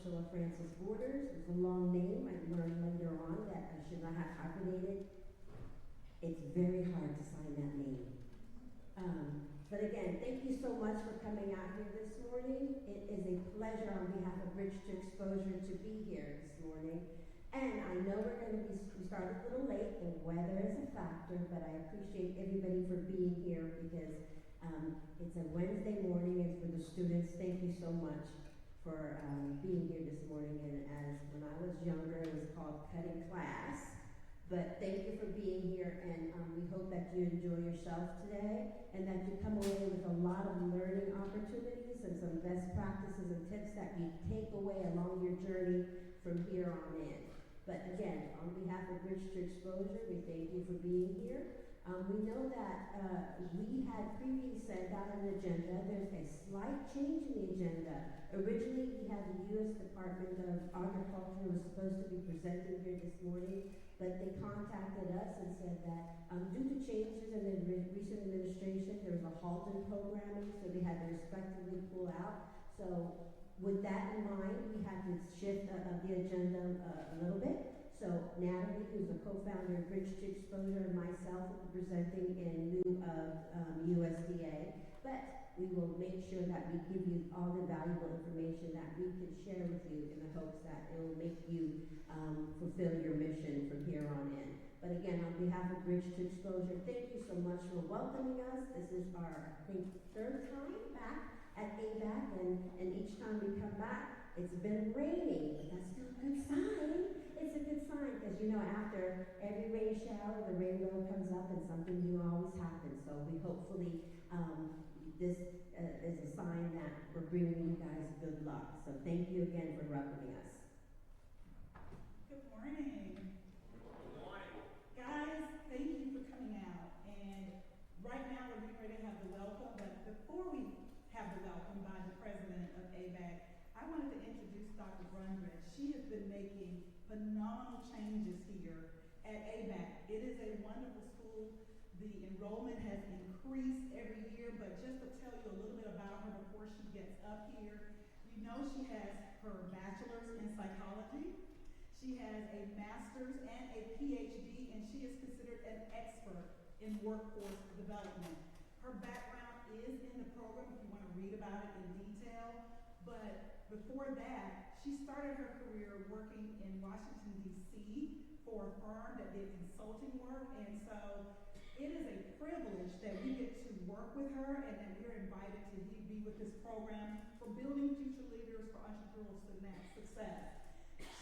Ursula Francis Borders. It's a long name. I learned later on that I should not have hyphenated. It's very hard to sign that name. But again, thank you so much for coming out here this morning. It is a pleasure on behalf of Bridge to Exposure to be here this morning. And I know we started a little late, the weather is a factor, but I appreciate everybody for being here because it's a Wednesday morning, and for the students, thank you so much for being here this morning. And as when I was younger, it was called cutting class. But thank you for being here, and we hope that you enjoy yourself today and that you come away with a lot of learning opportunities and some best practices and tips that you take away along your journey from here on in. But again, on behalf of Bridge to Exposure, we thank you for being here. We know that we had previously sent out an agenda. There's a slight change in the agenda. Originally, we had the U.S. Department of Agriculture was supposed to be presenting here this morning, but they contacted us and said that due to changes in the recent administration, there was a halt in programming, so they had to respectively pull out. So with that in mind, we had to shift the agenda a little bit. So Natalie, who's a co-founder of Bridge to Exposure, and myself will be presenting in lieu of USDA. But we will make sure that we give you all the valuable information that we can share with you in the hopes that it will make you fulfill your mission from here on in. But again, on behalf of Bridge to Exposure, thank you so much for welcoming us. This is our, I think, third time back at ABAC, and each time we come back, it's been raining, but that's still a good sign. It's a good sign because, you know, after every rain shower, the rainbow comes up and something new always happens. So we hopefully, this is a sign that we're bringing you guys good luck. So thank you again for welcoming us. Good morning. Good morning. Guys, thank you for coming out. And right now we're getting ready to have the welcome, but before we have the welcome by the president of ABAC, I wanted to introduce Dr. Brundridge. She has been making phenomenal changes here at ABAC. It is a wonderful school. The enrollment has increased every year, but just to tell you a little bit about her before she gets up here, you know she has her bachelor's in psychology. She has a master's and a PhD, and she is considered an expert in workforce development. Her background is in the program if you want to read about it in detail. But before that, she started her career working in Washington, D.C. for a firm that did consulting work. And so it is a privilege that we get to work with her and that we're invited to be with this program for building future leaders for entrepreneurial success.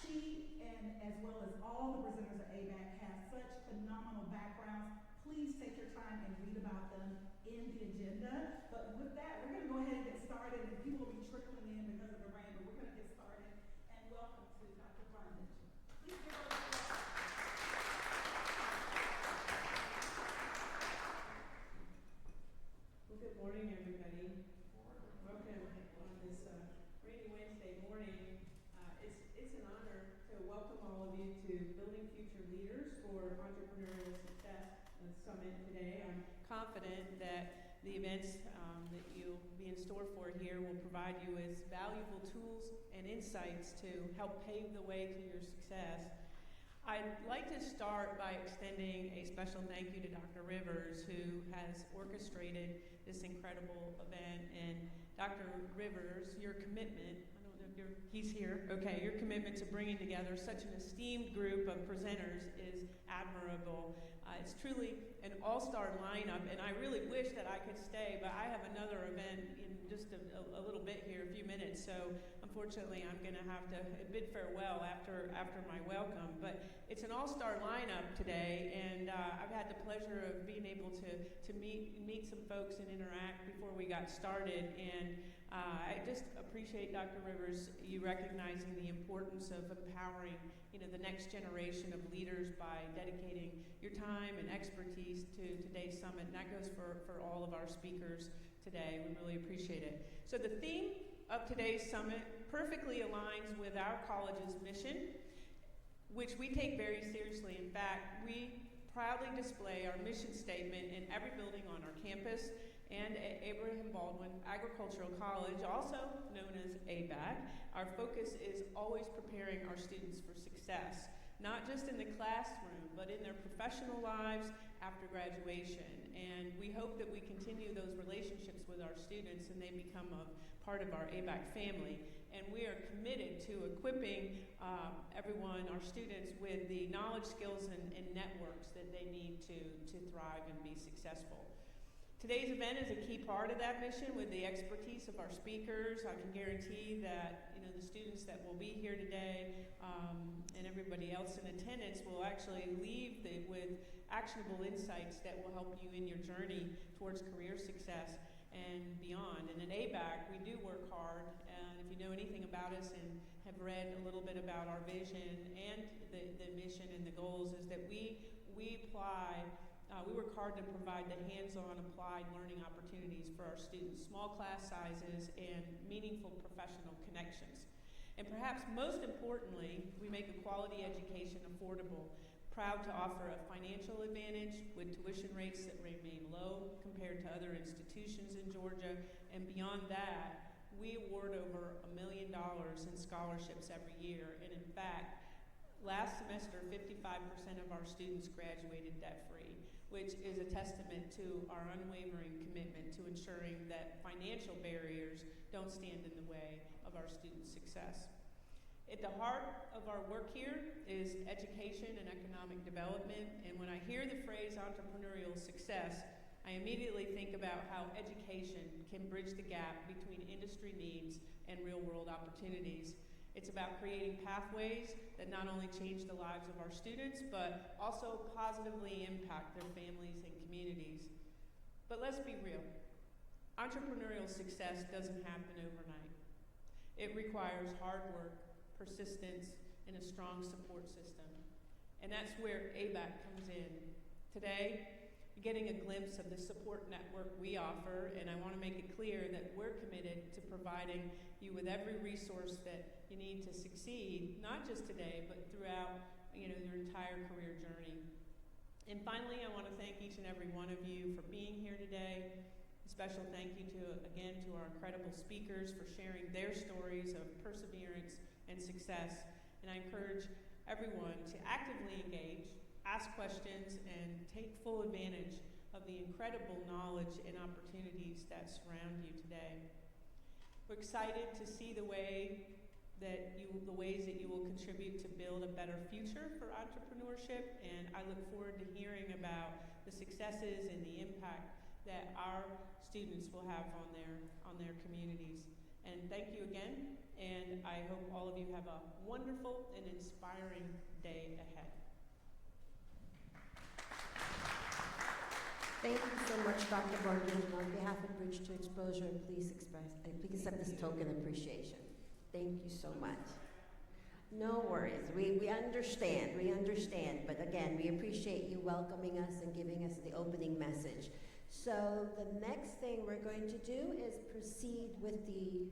She, and as well as all the presenters at ABAC, have such phenomenal backgrounds. Please take your time and read about them in the agenda. But with that, we're going to go ahead and get started, and people will be trickling in because of the rain, but we're going to get started. And welcome to Dr. Brundridge. Please give her a applause. Well, good morning, everybody. Welcome on this rainy Wednesday morning. It's an honor to welcome all of you to Building Future Leaders for Entrepreneurial Success Summit today. I'm confident that the events that you'll be in store for here will provide you with valuable tools and insights to help pave the way to your success. I'd like to start by extending a special thank you to Dr. Rivers, who has orchestrated this incredible event. And Dr. Rivers, your commitment, he's here, okay, your commitment to bringing together such an esteemed group of presenters is admirable. It's truly an all-star lineup, and I really wish that I could stay, but I have another event in just a little bit here, a few minutes, so unfortunately I'm going to have to bid farewell after my welcome. But it's an all-star lineup today, and I've had the pleasure of being able to meet some folks and interact before we got started, and I just appreciate, Dr. Rivers, you recognizing the importance of empowering, the next generation of leaders by dedicating your time and expertise to today's summit. And that goes for all of our speakers today. We really appreciate it. So the theme of today's summit perfectly aligns with our college's mission, which we take very seriously. In fact, we proudly display our mission statement in every building on our campus, and Abraham Baldwin Agricultural College, also known as ABAC, our focus is always preparing our students for success, not just in the classroom, but in their professional lives after graduation. And we hope that we continue those relationships with our students and they become a part of our ABAC family. And we are committed to equipping everyone, our students, with the knowledge, skills, and networks that they need to thrive and be successful. Today's event is a key part of that mission with the expertise of our speakers. I can guarantee that the students that will be here today and everybody else in attendance will actually leave with actionable insights that will help you in your journey towards career success and beyond. And at ABAC, we do work hard. And if you know anything about us and have read a little bit about our vision and the mission and the goals, is that we work hard to provide the hands-on applied learning opportunities for our students, small class sizes, and meaningful professional connections. And perhaps most importantly, we make a quality education affordable, proud to offer a financial advantage with tuition rates that remain low compared to other institutions in Georgia. And beyond that, we award over $1 million in scholarships every year. And in fact, last semester, 55% of our students graduated debt-free, which is a testament to our unwavering commitment to ensuring that financial barriers don't stand in the way of our students' success. At the heart of our work here is education and economic development, and when I hear the phrase entrepreneurial success, I immediately think about how education can bridge the gap between industry needs and real-world opportunities. It's about creating pathways that not only change the lives of our students, but also positively impact their families and communities. But let's be real. Entrepreneurial success doesn't happen overnight. It requires hard work, persistence, and a strong support system. And that's where ABAC comes in. Today, you're getting a glimpse of the support network we offer, and I want to make it clear that we're committed to providing you with every resource that you need to succeed, not just today, but throughout your entire career journey. And finally, I want to thank each and every one of you for being here today. A special thank you to our incredible speakers for sharing their stories of perseverance and success. And I encourage everyone to actively engage, ask questions, and take full advantage of the incredible knowledge and opportunities that surround you today. We're excited to see the ways that you will contribute to build a better future for entrepreneurship, and I look forward to hearing about the successes and the impact that our students will have on their communities. And thank you again, and I hope all of you have a wonderful and inspiring day ahead. Thank you so much, Dr. Barton. On behalf of Bridge to Exposure, please accept this token of appreciation. Thank you so much. No worries. We understand. But again, we appreciate you welcoming us and giving us the opening message. So the next thing we're going to do is proceed with the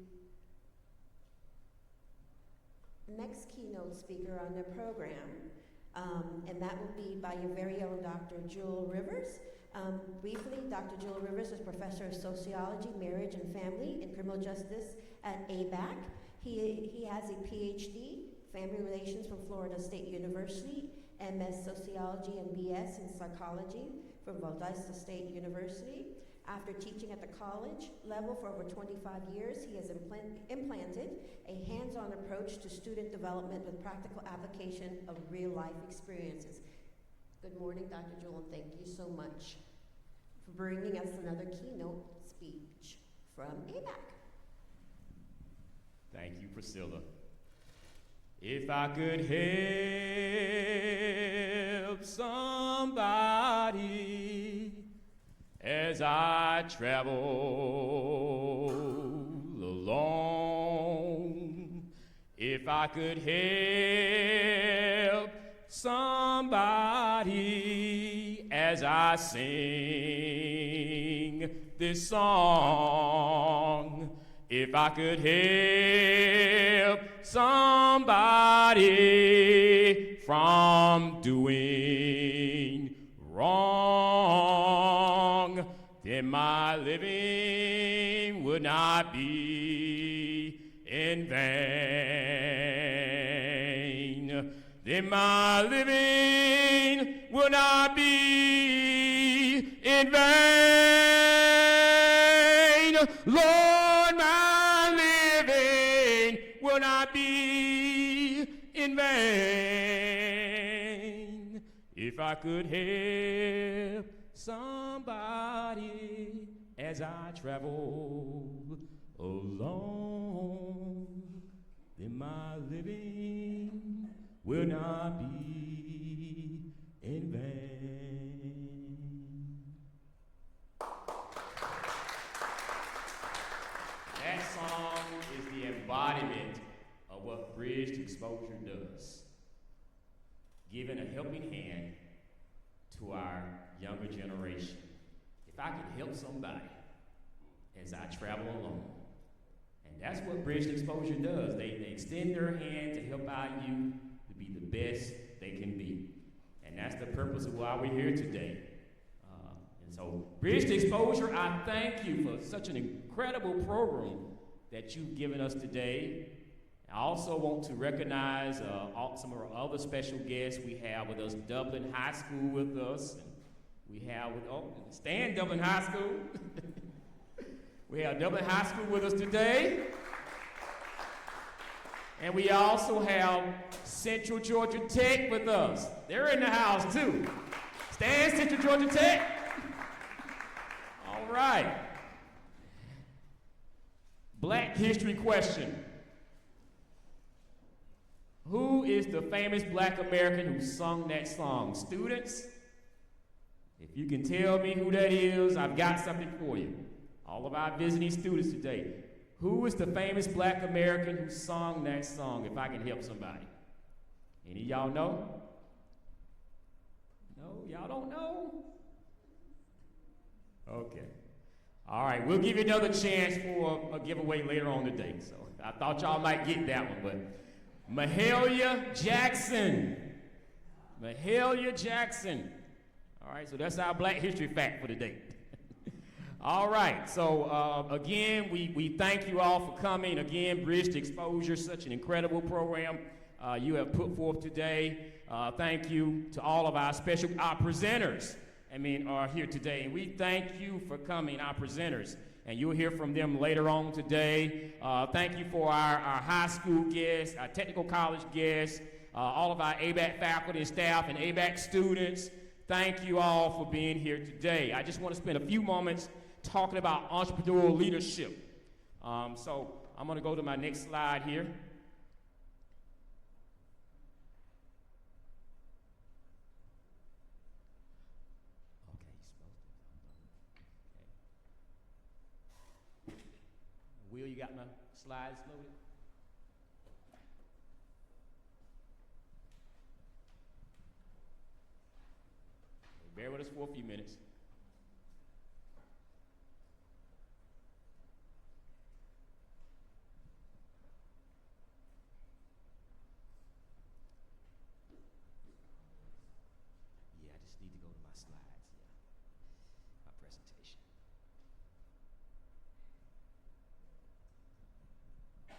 next keynote speaker on the program, and that will be by your very own Dr. Jewel Rivers. Briefly, Dr. Jewel Rivers is Professor of Sociology, Marriage and Family and Criminal Justice at ABAC. He has a PhD, Family Relations from Florida State University, MS Sociology and BS in Psychology from Valdosta State University. After teaching at the college level for over 25 years, he has implanted a hands-on approach to student development with practical application of real-life experiences. Good morning, Dr. Jewel, and thank you so much for bringing us another keynote speech from ABAC. Thank you, Priscilla. If I could help somebody as I travel alone, if I could help somebody as I sing this song, if I could help somebody from doing wrong, then then my living would not be in vain. Then my living would not be in vain. Lord, my living will not be in vain. If I could help somebody as I travel alone, then my living will not be in vain. That song is the embodiment of what Bridge to Exposure does, giving a helping hand to our younger generation. If I can help somebody as I travel along, and that's what Bridge to Exposure does. They extend their hand to help our youth to be the best they can be. And that's the purpose of why we're here today. And so, Bridge to Exposure, I thank you for such an incredible program that you've given us today. I also want to recognize some of our other special guests. We have with us Dublin High School with us. And we have Stan Dublin High School. We have Dublin High School with us today. And we also have Central Georgia Tech with us. They're in the house too. Stan, Central Georgia Tech. All right. Black history question. Who is the famous Black American who sung that song? Students, if you can tell me who that is, I've got something for you. All of our visiting students today. Who is the famous Black American who sung that song, if I can help somebody? Any of y'all know? No? Y'all don't know? Okay. All right, we'll give you another chance for a giveaway later on today. So I thought y'all might get that one, but Mahalia Jackson. Mahalia Jackson. All right, so that's our Black history fact for today. All right, so again, we thank you all for coming. Again, Bridge to Exposure, such an incredible program you have put forth today. Thank you to all of our presenters, are here today. And we thank you for coming, our presenters. And you'll hear from them later on today. Thank you for our high school guests, our technical college guests, all of our ABAC faculty and staff and ABAC students. Thank you all for being here today. I just want to spend a few moments talking about entrepreneurial leadership. So I'm going to go to my next slide here. Okay, you're supposed to. Okay. Will, you got my slides loaded? Bear with us for a few minutes. Yeah, I just need to go to my slides, my presentation. Okay.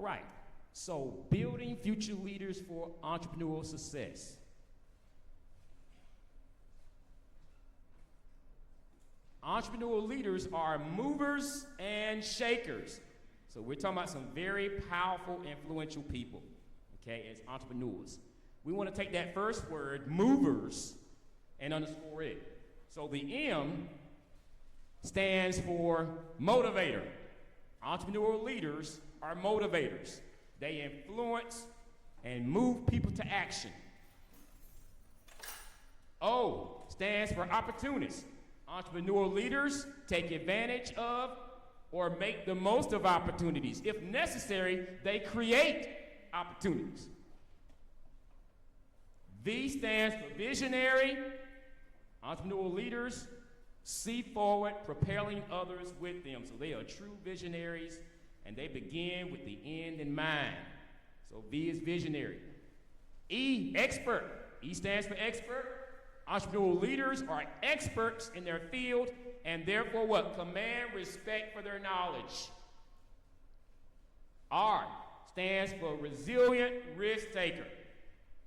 All right. So, building future leaders for entrepreneurial success. Entrepreneurial leaders are movers and shakers. So we're talking about some very powerful, influential people, okay, as entrepreneurs. We want to take that first word, movers, and underscore it. So the M stands for motivator. Entrepreneurial leaders are motivators. They influence and move people to action. O stands for opportunist. Entrepreneurial leaders take advantage of or make the most of opportunities. If necessary, they create opportunities. V stands for visionary. Entrepreneurial leaders see forward, propelling others with them. So they are true visionaries, and they begin with the end in mind. So V is visionary. E, expert. E stands for expert. Entrepreneurial leaders are experts in their field and therefore what? Command respect for their knowledge. R stands for resilient risk taker.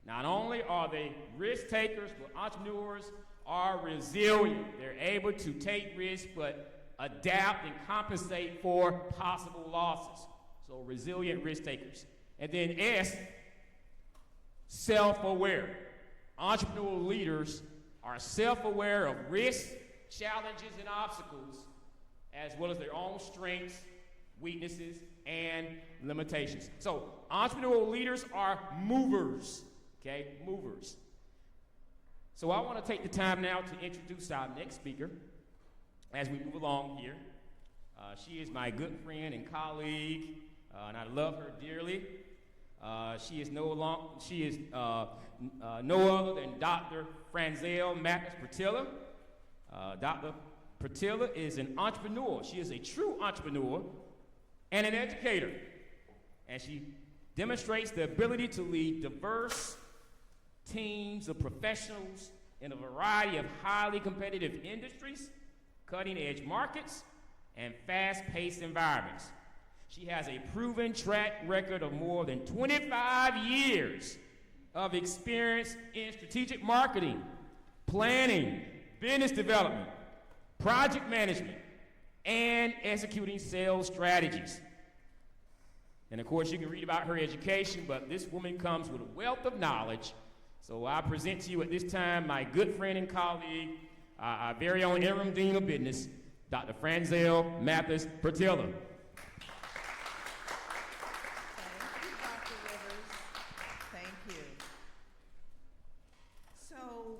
Not only are they risk takers, but entrepreneurs are resilient. They're able to take risks but adapt and compensate for possible losses. So resilient risk takers. And then S, self-aware. Entrepreneurial leaders are self-aware of risks, challenges, and obstacles, as well as their own strengths, weaknesses, and limitations. So entrepreneurial leaders are movers, okay, movers. So I want to take the time now to introduce our next speaker as we move along here. She is my good friend and colleague, and I love her dearly. She is no other than Dr. Franzel Mathis Pertilla. Dr. Pertilla is an entrepreneur. She is a true entrepreneur and an educator. And she demonstrates the ability to lead diverse teams of professionals in a variety of highly competitive industries, cutting-edge markets, and fast-paced environments. She has a proven track record of more than 25 years of experience in strategic marketing, planning, business development, project management, and executing sales strategies. And of course, you can read about her education, but this woman comes with a wealth of knowledge. So I present to you at this time my good friend and colleague, our very own interim dean of business, Dr. Franzel Mathis Pertilla. Thank you. So,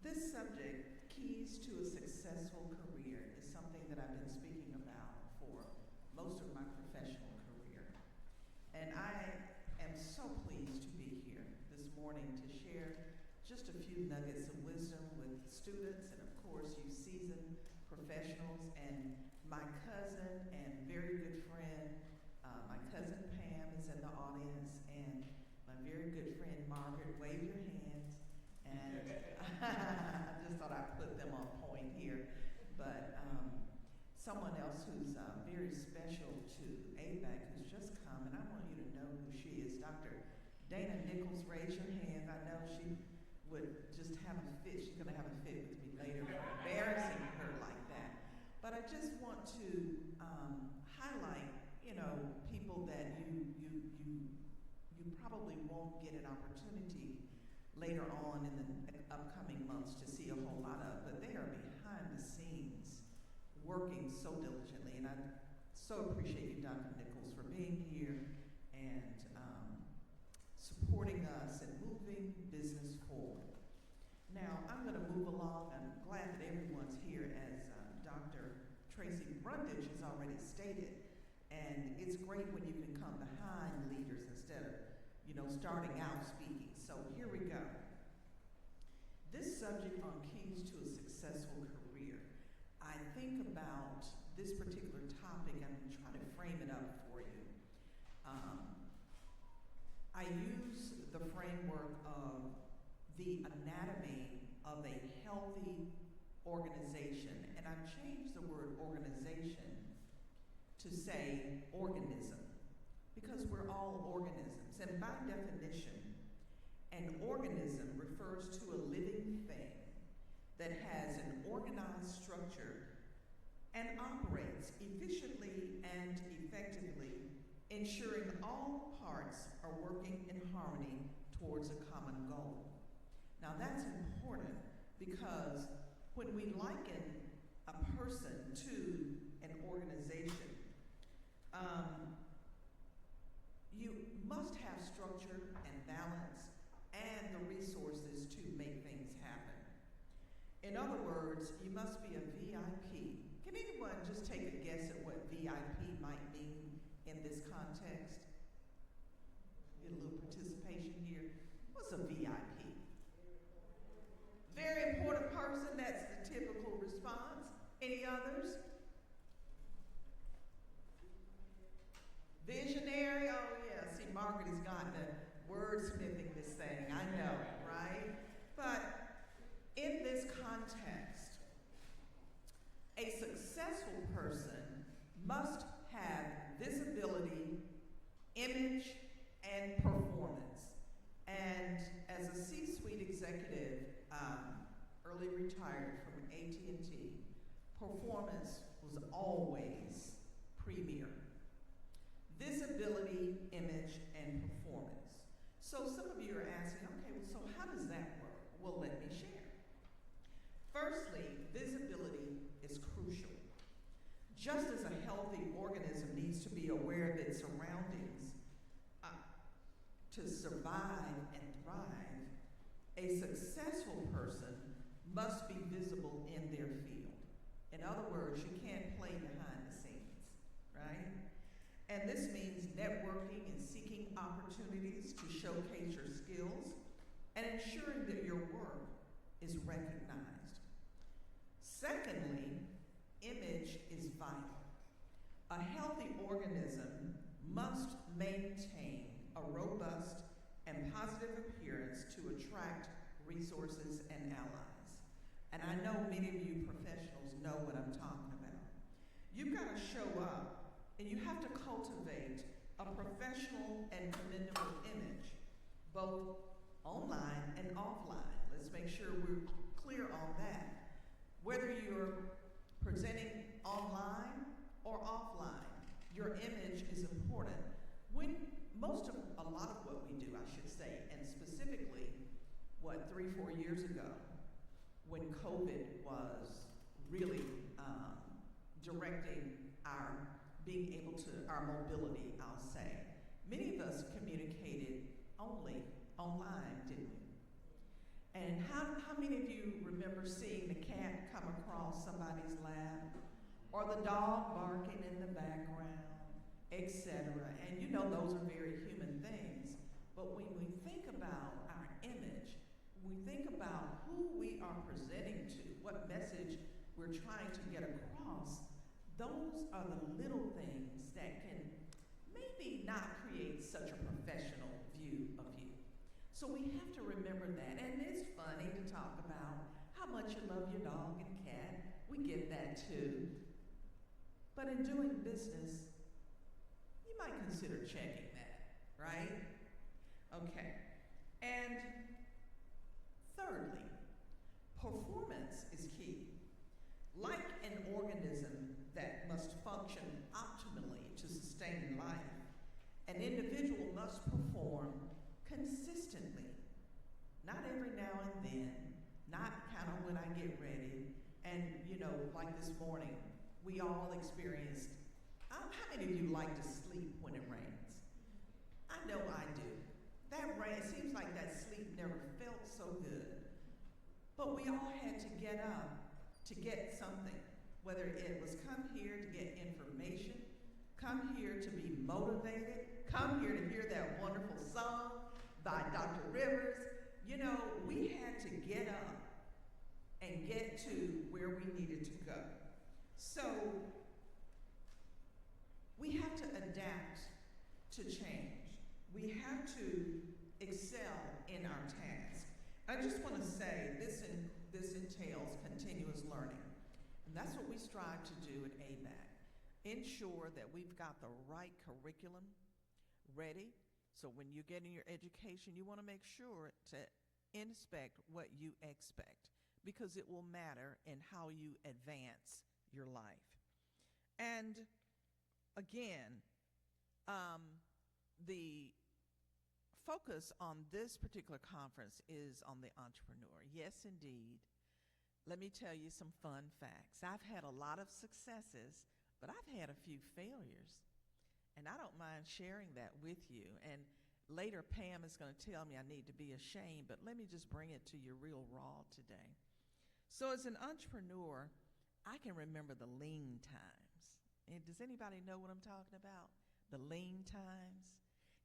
this subject, keys to a successful career, is something that I've been speaking about for most of my professional career. And I am so pleased to be here this morning to share just a few nuggets of wisdom with students and, of course, you seasoned professionals and my cousin and very good friend, my cousin Pam is in the audience, and my very good friend Margaret. Wave your hands. And I just thought I'd put them on point here. But someone else who's very special to ABAC who's just come, and I want you to know who she is, Dr. Dana Nichols. Raise your hand. I know she would just have a fit. She's going to have a fit with me later for embarrassing her like that. But I just want to highlight, people that you probably won't get an opportunity later on in the upcoming months to see a whole lot of, but they are behind the scenes working so diligently. And I so appreciate you, Dr. Nichols, for being here and supporting us and moving business forward. Now, I'm going to move along. I'm glad that everyone's here, as Dr. Tracy Brundage has already stated. And it's great when you can come behind leaders instead of, starting out speaking. So here we go. This subject on keys to a successful career, I think about this particular topic and I'm trying to frame it up for you. I use the framework of the anatomy of a healthy organization, and I've changed the word organization to say organism, because we're all organisms. And by definition, an organism refers to a living thing that has an organized structure and operates efficiently and effectively, ensuring all parts are working in harmony towards a common goal. Now that's important because when we liken a person to an organization, you must have structure and balance and the resources to make things happen. In other words, you must be a VIP. Can anyone just take a guess at what VIP might mean in this context? Get a little participation here. What's a VIP? Very important person, that's the typical response. Any others? Visionary, oh yeah, see Margaret has gotten to wordsmithing this thing, I know, right? But in this context, a successful person must have visibility, image, and performance. And as a C-suite executive, early retired from AT&T, performance was always premier. Visibility, image, and performance. So some of you are asking, okay, well, so how does that work? Well, let me share. Firstly, visibility is crucial. Just as a healthy organism needs to be aware of its surroundings to survive and thrive, a successful person must be visible in their field. In other words, you can't play behind the scenes, right? And this means networking and seeking opportunities to showcase your skills and ensuring that your work is recognized. Secondly, image is vital. A healthy organism must maintain a robust and positive appearance to attract resources and allies. And I know many of you professionals know what I'm talking about. You've got to show up and you have to cultivate a professional and commendable image, both online and offline. Let's make sure we're clear on that. Whether you're presenting online or offline, your image is important. When a lot of what we do, I should say, and specifically, 3-4 years ago, when COVID was really directing being able to, our mobility, I'll say. Many of us communicated only online, didn't we? And how many of you remember seeing the cat come across somebody's lap, or the dog barking in the background, etc.? And you know those are very human things. But when we think about our image, we think about who we are presenting to, what message we're trying to get across, those are the little things that can maybe not create such a professional view of you. So we have to remember that. And it's funny to talk about how much you love your dog and cat. We get that too. But in doing business, you might consider checking that, right? Okay. And thirdly, performance is key. Like an organism that must function optimally to sustain life, an individual must perform consistently. Not every now and then, not kind of when I get ready. And, like this morning, we all experienced, how many of you like to sleep when it rains? I know I do. That rain, it seems like that sleep never felt so good. But we all had to get up to get something, whether it was come here to get information, come here to be motivated, come here to hear that wonderful song by Dr. Rivers. We had to get up and get to where we needed to go. So we have to adapt to change. We have to excel in our task. I just want to say this entails continuous learning. And that's what we strive to do at ABAC. ensure that we've got the right curriculum ready. So when you're getting your education, you want to make sure to inspect what you expect, because it will matter in how you advance your life. And again, the focus on this particular conference is on the entrepreneur. Yes, indeed. Let me tell you some fun facts. I've had a lot of successes, but I've had a few failures. And I don't mind sharing that with you. And later, Pam is going to tell me I need to be ashamed, but let me just bring it to you real raw today. So as an entrepreneur, I can remember the lean times. And does anybody know what I'm talking about? The lean times?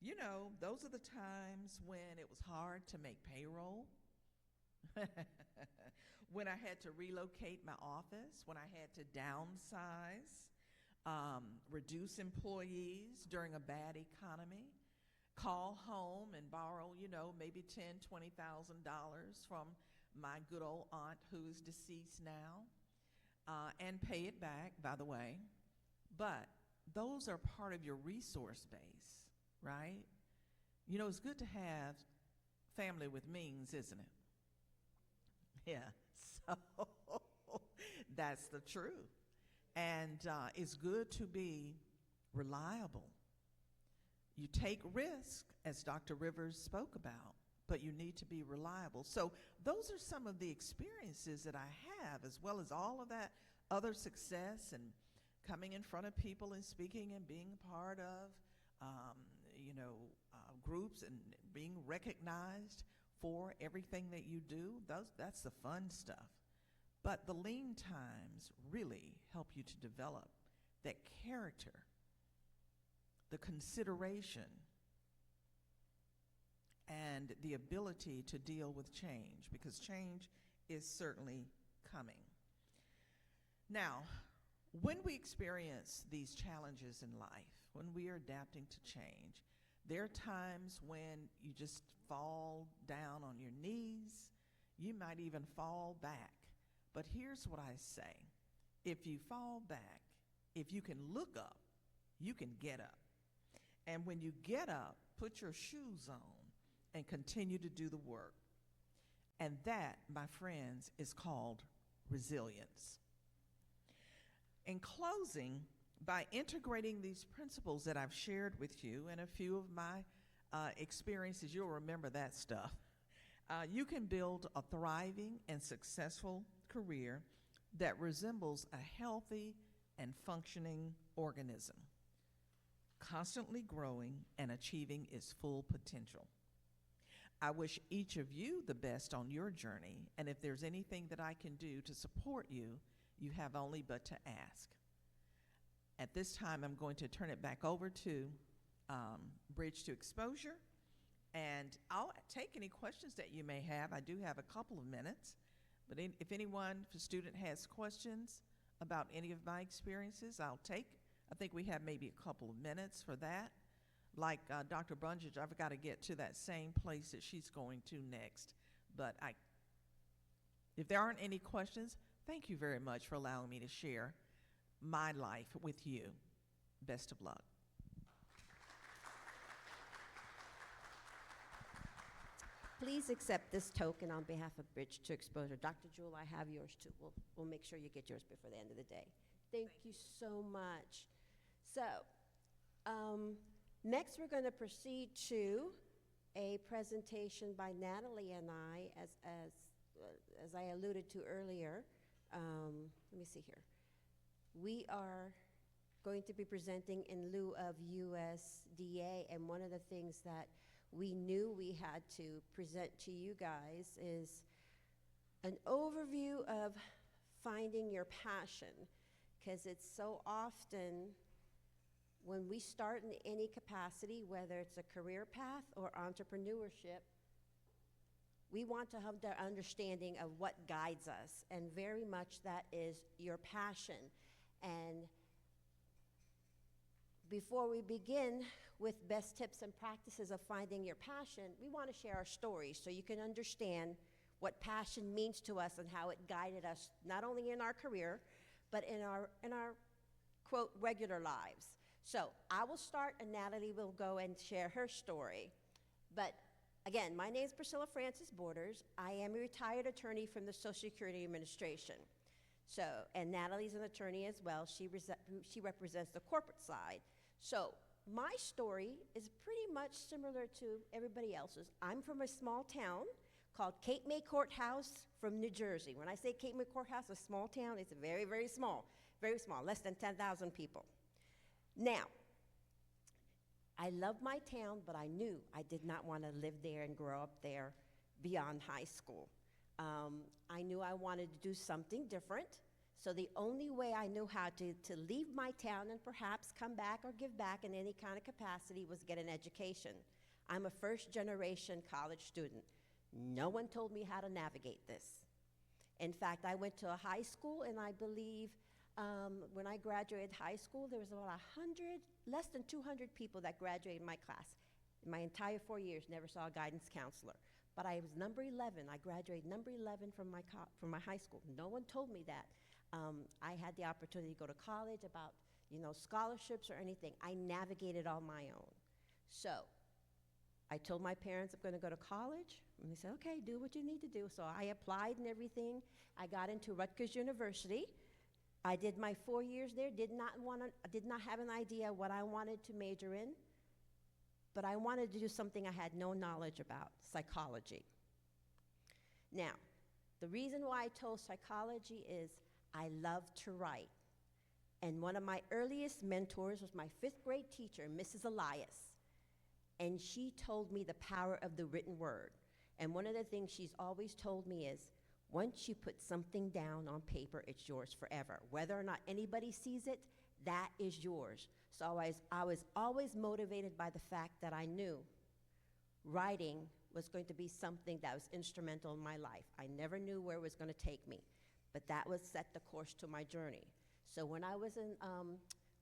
You know, those are the times when it was hard to make payroll, when I had to relocate my office, when I had to downsize, reduce employees during a bad economy, call home and borrow, maybe $10,000, $20,000 from my good old aunt who is deceased now, and pay it back, by the way. But those are part of your resource base, right? It's good to have family with means, isn't it? Yeah, so that's the truth. And it's good to be reliable. You take risk, as Dr. Rivers spoke about, but you need to be reliable. So those are some of the experiences that I have, as well as all of that other success and coming in front of people and speaking and being a part of, groups and being recognized for everything that you do. That's the fun stuff. But the lean times really help you to develop that character, the consideration, and the ability to deal with change, because change is certainly coming. Now, when we experience these challenges in life, when we are adapting to change, there are times when you just fall down on your knees. You might even fall back. But here's what I say. If you fall back, if you can look up, you can get up. And when you get up, put your shoes on and continue to do the work. And that, my friends, is called resilience. In closing, by integrating these principles that I've shared with you and a few of my experiences, you'll remember that stuff, you can build a thriving and successful career that resembles a healthy and functioning organism, constantly growing and achieving its full potential. I wish each of you the best on your journey, and if there's anything that I can do to support you, you have only but to ask. At this time, I'm going to turn it back over to Bridge to Exposure, and I'll take any questions that you may have. I do have a couple of minutes, but if a student has questions about any of my experiences, I think we have maybe a couple of minutes for that. Like Dr. Brundage, I've got to get to that same place that she's going to next. But if there aren't any questions, thank you very much for allowing me to share my life with you. Best of luck. Please accept this token on behalf of Bridge to Exposure. Dr. Jewell, I have yours too. We'll make sure you get yours before the end of the day. Thank you so much. So, next we're going to proceed to a presentation by Natalie and I, as I alluded to earlier. Let me see here. We are going to be presenting in lieu of USDA, and one of the things that we knew we had to present to you guys is an overview of finding your passion, because it's so often when we start in any capacity, whether it's a career path or entrepreneurship, we want to have the understanding of what guides us, and very much that is your passion. And before we begin with best tips and practices of finding your passion, we want to share our stories so you can understand what passion means to us and how it guided us not only in our career, but in our quote, regular lives. So I will start, and Natalie will go and share her story. But again, my name is Priscilla Francis Borders. I am a retired attorney from the Social Security Administration. So, and Natalie's an attorney as well. She represents the corporate side. So my story is pretty much similar to everybody else's. I'm from a small town called Cape May Courthouse from New Jersey. When I say Cape May Courthouse, a small town, it's very, very small, less than 10,000 people. Now, I love my town, but I knew I did not want to live there and grow up there beyond high school. I knew I wanted to do something different, so the only way I knew how to leave my town and perhaps come back or give back in any kind of capacity was get an education. I'm a first-generation college student. No one told me how to navigate this. In fact, I went to a high school, and I believe when I graduated high school, there was about less than 200 people that graduated my class. In my entire 4 years, never saw a guidance counselor. But I was number 11. I graduated number 11 from my high school. No one told me that. I had the opportunity to go to college, about scholarships or anything. I navigated on my own. So I told my parents I'm going to go to college, and they said, okay, do what you need to do. So I applied and everything. I got into Rutgers University. I did my 4 years there, did not have an idea what I wanted to major in, but I wanted to do something I had no knowledge about, psychology. Now, the reason why I chose psychology is I love to write. And one of my earliest mentors was my 5th grade teacher, Mrs. Elias. And she told me the power of the written word. And one of the things she's always told me is, once you put something down on paper, it's yours forever. Whether or not anybody sees it, that is yours. So I was always motivated by the fact that I knew writing was going to be something that was instrumental in my life. I never knew where it was going to take me, but that was set the course to my journey. So when I was in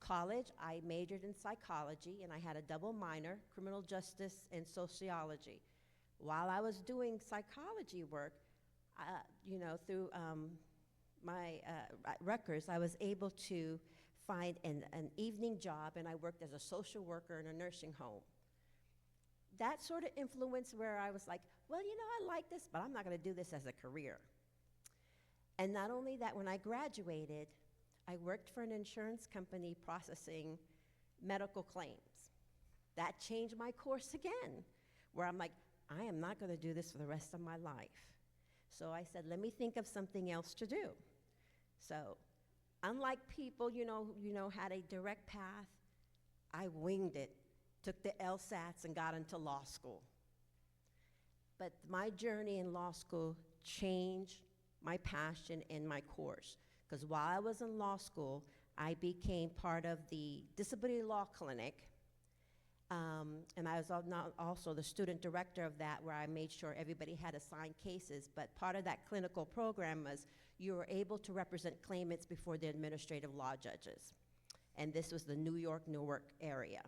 college, I majored in psychology, and I had a double minor, criminal justice and sociology. While I was doing psychology work, through my Rutgers, I was able to find an evening job, and I worked as a social worker in a nursing home. That sort of influence where I was like, well, I like this, but I'm not going to do this as a career. And not only that, when I graduated, I worked for an insurance company processing medical claims. That changed my course again, where I'm like, I am not going to do this for the rest of my life. So I said, let me think of something else to do. So unlike people, had a direct path, I winged it, took the LSATs, and got into law school. But my journey in law school changed my passion and my course. Because while I was in law school, I became part of the disability law clinic, and I was also the student director of that, where I made sure everybody had assigned cases. But part of that clinical program was you were able to represent claimants before the administrative law judges. And this was the New York, Newark area.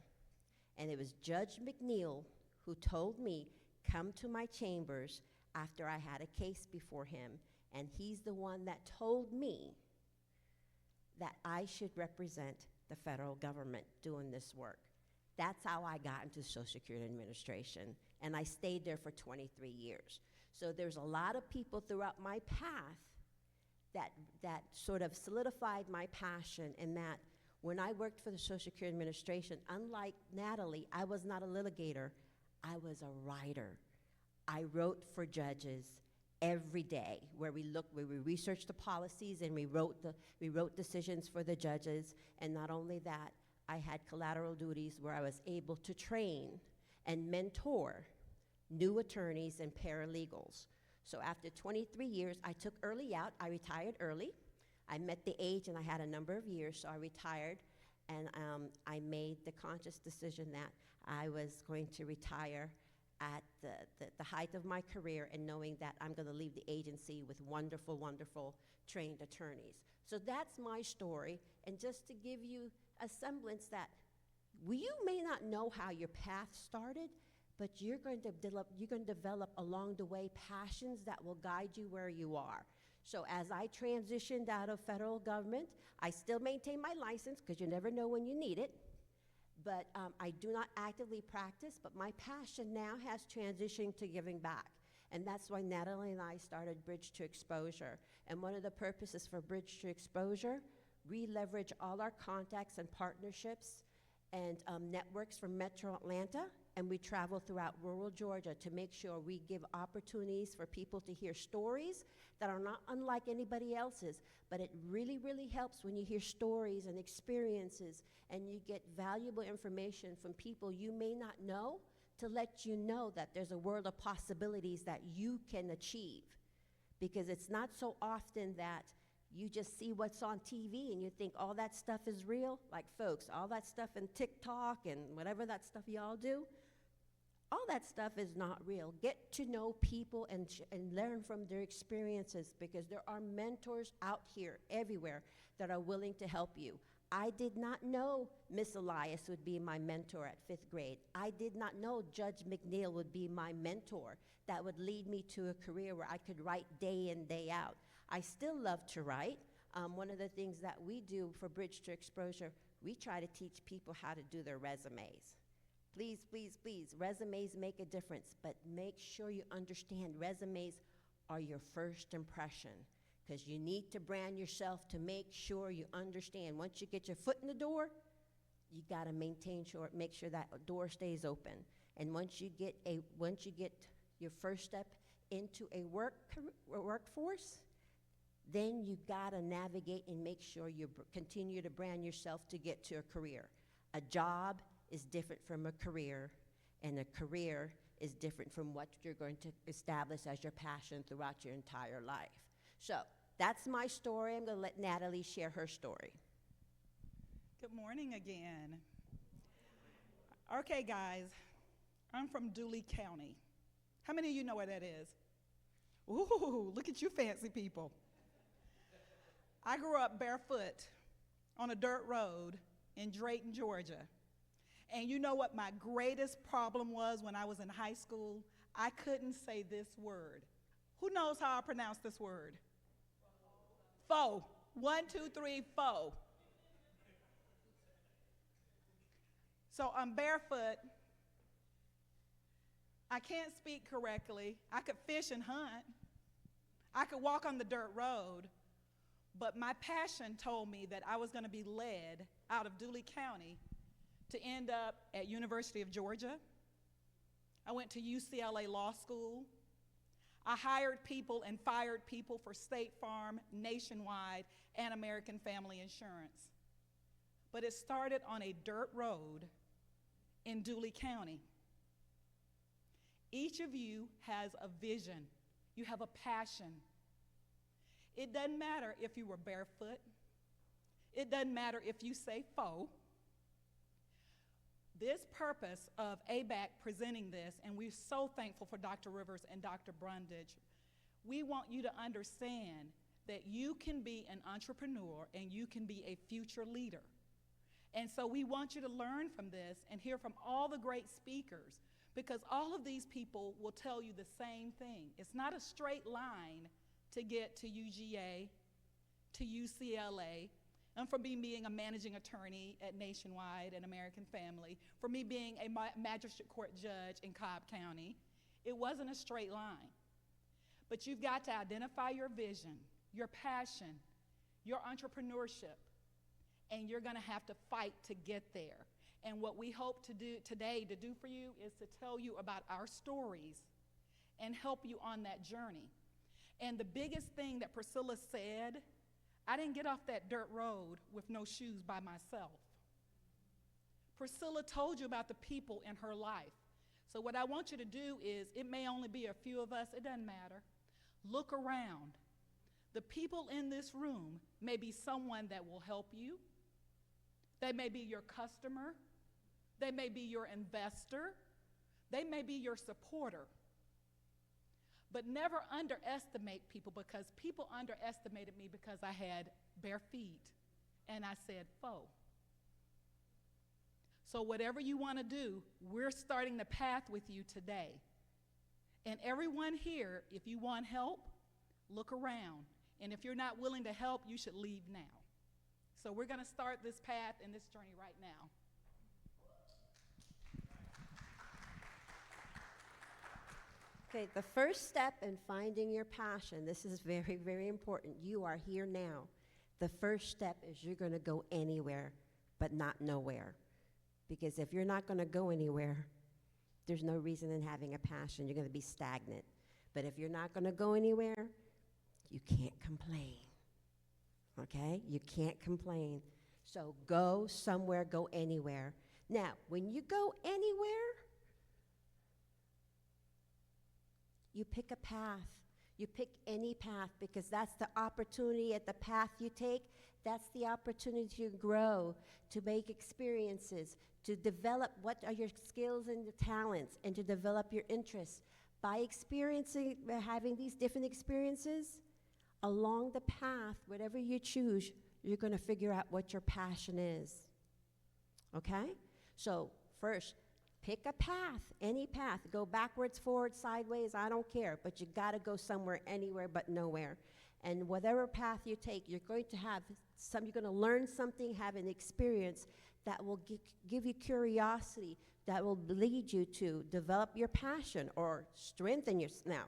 And it was Judge McNeil who told me, come to my chambers after I had a case before him. And he's the one that told me that I should represent the federal government doing this work. That's how I got into Social Security Administration, and I stayed there for 23 years. So there's a lot of people throughout my path that sort of solidified my passion, in that when I worked for the Social Security Administration, unlike Natalie, I was not a litigator, I was a writer. I wrote for judges every day, where we researched the policies, and we wrote decisions for the judges. And not only that, I had collateral duties where I was able to train and mentor new attorneys and paralegals. So after 23 years, I took early out. I retired early. I met the age, and I had a number of years, so I retired, and I made the conscious decision that I was going to retire at the height of my career, and knowing that I'm going to leave the agency with wonderful, wonderful trained attorneys. So that's my story, and just to give you a semblance that you may not know how your path started, but you're going to develop along the way passions that will guide you where you are. So as I transitioned out of federal government, I still maintain my license because you never know when you need it. But I do not actively practice, but my passion now has transitioned to giving back. And that's why Natalie and I started Bridge to Exposure. And one of the purposes for Bridge to Exposure, we leverage all our contacts and partnerships and networks from Metro Atlanta, and we travel throughout rural Georgia to make sure we give opportunities for people to hear stories that are not unlike anybody else's, but it really, really helps when you hear stories and experiences and you get valuable information from people you may not know to let you know that there's a world of possibilities that you can achieve. Because it's not so often that you just see what's on TV and you think all that stuff is real. Like, folks, all that stuff in TikTok and whatever that stuff y'all do, all that stuff is not real. Get to know people and learn from their experiences, because there are mentors out here everywhere that are willing to help you. I did not know Miss Elias would be my mentor at 5th grade. I did not know Judge McNeil would be my mentor that would lead me to a career where I could write day in, day out. I still love to write. One of the things that we do for Bridge to Exposure, we try to teach people how to do their resumes. Please, please, please, resumes make a difference, but make sure you understand resumes are your first impression, because you need to brand yourself to make sure you understand. Once you get your foot in the door, you got to make sure that door stays open. And once you get your first step into a workforce, then you got to navigate and make sure you continue to brand yourself to get to a career. A job is different from a career, and a career is different from what you're going to establish as your passion throughout your entire life. So that's my story. I'm going to let Natalie share her story. Good morning again. Okay, guys, I'm from Dooley County. How many of you know where that is? Ooh, look at you fancy people. I grew up barefoot on a dirt road in Drayton, Georgia. And you know what my greatest problem was when I was in high school? I couldn't say this word. Who knows how I pronounce this word? Faux. 1, 2, 3, faux. So I'm barefoot. I can't speak correctly. I could fish and hunt. I could walk on the dirt road. But my passion told me that I was going to be led out of Dooley County to end up at University of Georgia. I went to UCLA Law School. I hired people and fired people for State Farm, Nationwide, and American Family Insurance. But it started on a dirt road in Dooley County. Each of you has a vision. You have a passion. It doesn't matter if you were barefoot. It doesn't matter if you say faux. This purpose of ABAC presenting this, and we're so thankful for Dr. Rivers and Dr. Brundage, we want you to understand that you can be an entrepreneur and you can be a future leader. And so we want you to learn from this and hear from all the great speakers, because all of these people will tell you the same thing. It's not a straight line to get to UGA, to UCLA, and for me being a managing attorney at Nationwide and American Family, for me being a magistrate court judge in Cobb County. It wasn't a straight line. But you've got to identify your vision, your passion, your entrepreneurship, and you're going to have to fight to get there. And what we hope to do today for you is to tell you about our stories and help you on that journey. And the biggest thing that Priscilla said, I didn't get off that dirt road with no shoes by myself. Priscilla told you about the people in her life. So what I want you to do is, it may only be a few of us, it doesn't matter. Look around. The people in this room may be someone that will help you. They may be your customer. They may be your investor. They may be your supporter. But never underestimate people, because people underestimated me because I had bare feet and I said faux. So whatever you want to do, we're starting the path with you today. And everyone here, if you want help, look around. And if you're not willing to help, you should leave now. So we're going to start this path and this journey right now. Okay, the first step in finding your passion, this is very, very important. You are here now. The first step is you're going to go anywhere, but not nowhere. Because if you're not going to go anywhere, there's no reason in having a passion. You're going to be stagnant. But if you're not going to go anywhere, you can't complain. Okay? You can't complain. So go somewhere, go anywhere. Now, when you go anywhere, you pick a path. You pick any path because that's the opportunity at the path you take. That's the opportunity to grow, to make experiences, to develop what are your skills and your talents, and to develop your interests. By experiencing, by having these different experiences, along the path, whatever you choose, you're going to figure out what your passion is. Okay? So first, pick a path, any path. Go backwards, forward, sideways, I don't care. But you got to go somewhere, anywhere but nowhere. And whatever path you take, you're going to have you're going to learn something, have an experience that will give you curiosity, that will lead you to develop your passion or strengthen your. Now,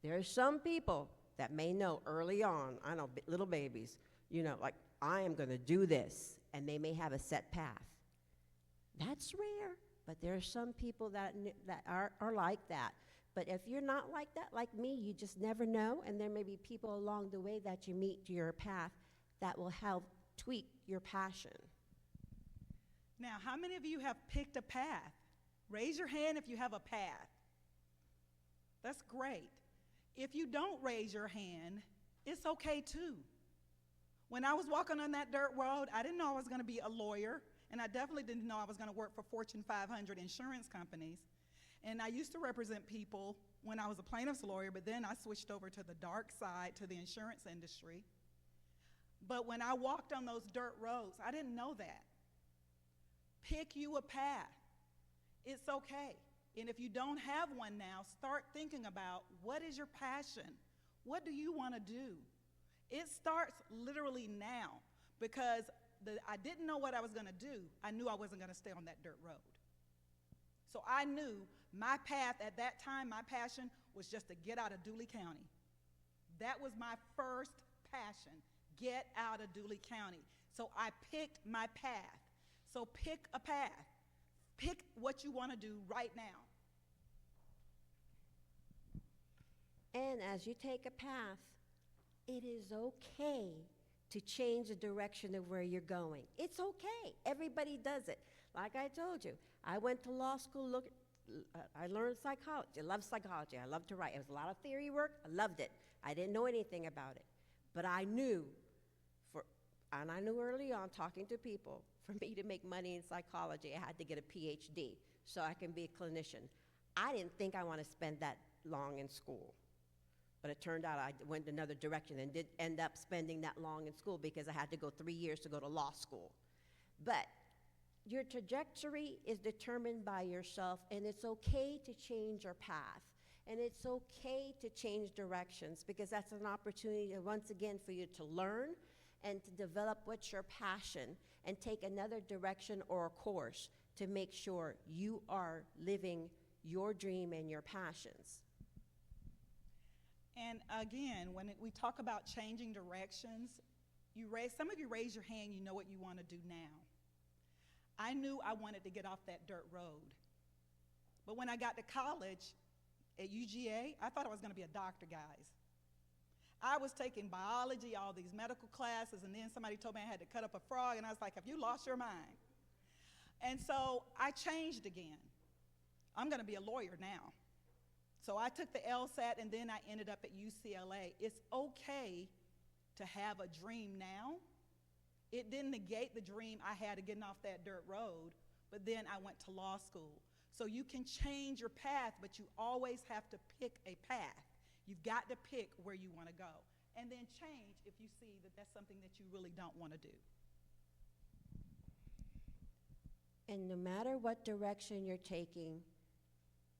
there are some people that may know early on, I know little babies, like, I am going to do this, and they may have a set path. That's rare. But there are some people that are like that. But if you're not like that, like me, you just never know. And there may be people along the way that you meet to your path that will help tweak your passion. Now, how many of you have picked a path? Raise your hand if you have a path. That's great. If you don't raise your hand, it's okay too. When I was walking on that dirt road, I didn't know I was going to be a lawyer. And I definitely didn't know I was going to work for Fortune 500 insurance companies. And I used to represent people when I was a plaintiff's lawyer, but then I switched over to the dark side, to the insurance industry. But when I walked on those dirt roads, I didn't know that. Pick you a path. It's okay. And if you don't have one now, start thinking about what is your passion? What do you want to do? It starts literally now, because I didn't know what I was going to do. I knew I wasn't going to stay on that dirt road. So I knew my path at that time, my passion was just to get out of Dooley County. That was my first passion, get out of Dooley County. So I picked my path. So pick a path. Pick what you want to do right now. And as you take a path, it is okay to change the direction of where you're going. It's okay. Everybody does it. Like I told you, I went to law school. I learned psychology. I love psychology. I love to write. It was a lot of theory work. I loved it. I didn't know anything about it. But I knew, and I knew early on, talking to people, for me to make money in psychology, I had to get a PhD so I can be a clinician. I didn't think I want to spend that long in school. But it turned out I went another direction and did end up spending that long in school because I had to go 3 years to go to law school. But your trajectory is determined by yourself, and it's okay to change your path. And it's okay to change directions because that's an opportunity, once again, for you to learn and to develop what's your passion and take another direction or a course to make sure you are living your dream and your passions. And again, when we talk about changing directions, some of you raise your hand, you know what you want to do now. I knew I wanted to get off that dirt road. But when I got to college at UGA, I thought I was going to be a doctor, guys. I was taking biology, all these medical classes, and then somebody told me I had to cut up a frog, and I was like, have you lost your mind? And so I changed again. I'm going to be a lawyer now. So I took the LSAT, and then I ended up at UCLA. It's okay to have a dream now. It didn't negate the dream I had of getting off that dirt road, but then I went to law school. So you can change your path, but you always have to pick a path. You've got to pick where you want to go, and then change if you see that that's something that you really don't want to do. And no matter what direction you're taking,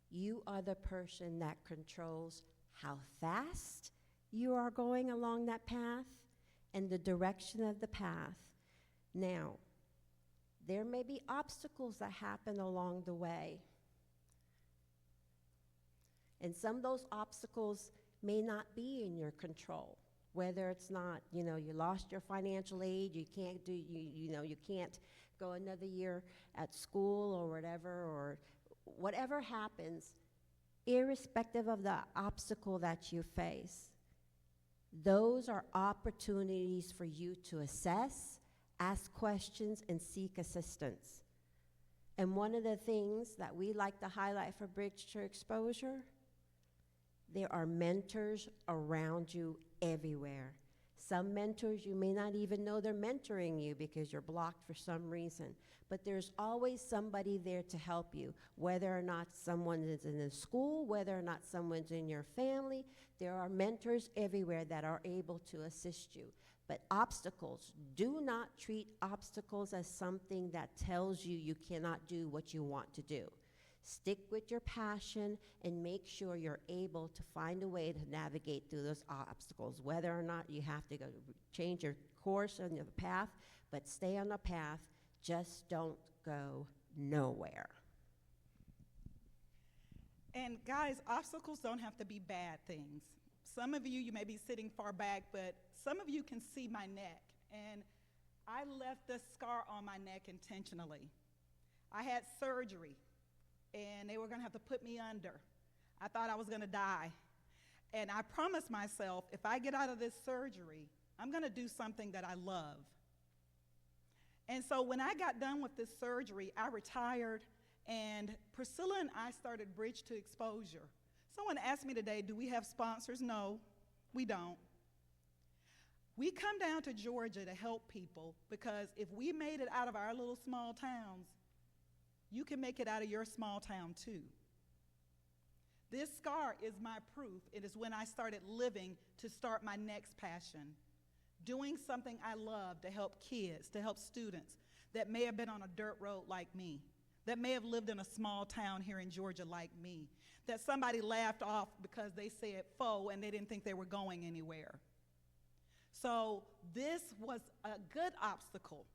you are the person that controls how fast you are going along that path and the direction of the path. Now, there may be obstacles that happen along the way. And some of those obstacles may not be in your control. Whether it's not, you lost your financial aid, you can't you can't go another year at school or whatever happens, irrespective of the obstacle that you face, those are opportunities for you to assess, ask questions, and seek assistance. And one of the things that we like to highlight for Bridge to Exposure, there are mentors around you everywhere. Some mentors, you may not even know they're mentoring you because you're blocked for some reason. But there's always somebody there to help you, whether or not someone is in the school, whether or not someone's in your family. There are mentors everywhere that are able to assist you. But obstacles, do not treat obstacles as something that tells you you cannot do what you want to do. Stick with your passion and make sure you're able to find a way to navigate through those obstacles, whether or not you have to go change your course on the path, but stay on the path. Just don't go nowhere. And guys, obstacles don't have to be bad things. Some of you may be sitting far back, but some of you can see my neck. And I left this scar on my neck intentionally. I had surgery, and they were going to have to put me under. I thought I was going to die. And I promised myself, if I get out of this surgery, I'm going to do something that I love. And so when I got done with this surgery, I retired, and Priscilla and I started Bridge to Exposure. Someone asked me today, do we have sponsors? No, we don't. We come down to Georgia to help people because if we made it out of our little small towns, you can make it out of your small town too. This scar is my proof. It is when I started living to start my next passion, doing something I love to help kids, to help students that may have been on a dirt road like me, that may have lived in a small town here in Georgia like me, that somebody laughed off because they said "fo" and they didn't think they were going anywhere. So this was a good obstacle.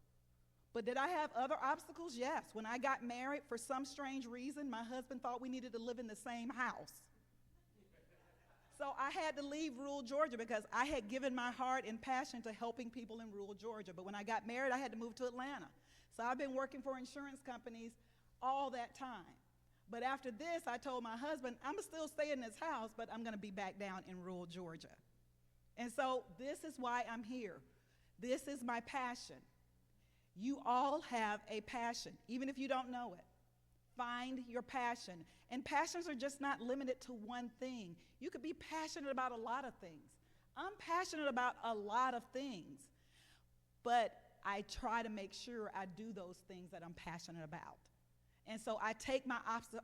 But did I have other obstacles? Yes. When I got married, for some strange reason, my husband thought we needed to live in the same house. So I had to leave rural Georgia because I had given my heart and passion to helping people in rural Georgia. But when I got married, I had to move to Atlanta. So I've been working for insurance companies all that time. But after this, I told my husband, I'm going to still stay in this house, but I'm going to be back down in rural Georgia. And so this is why I'm here. This is my passion. You all have a passion, even if you don't know it. Find your passion. And passions are just not limited to one thing. You could be passionate about a lot of things. I'm passionate about a lot of things, but I try to make sure I do those things that I'm passionate about. And so I take my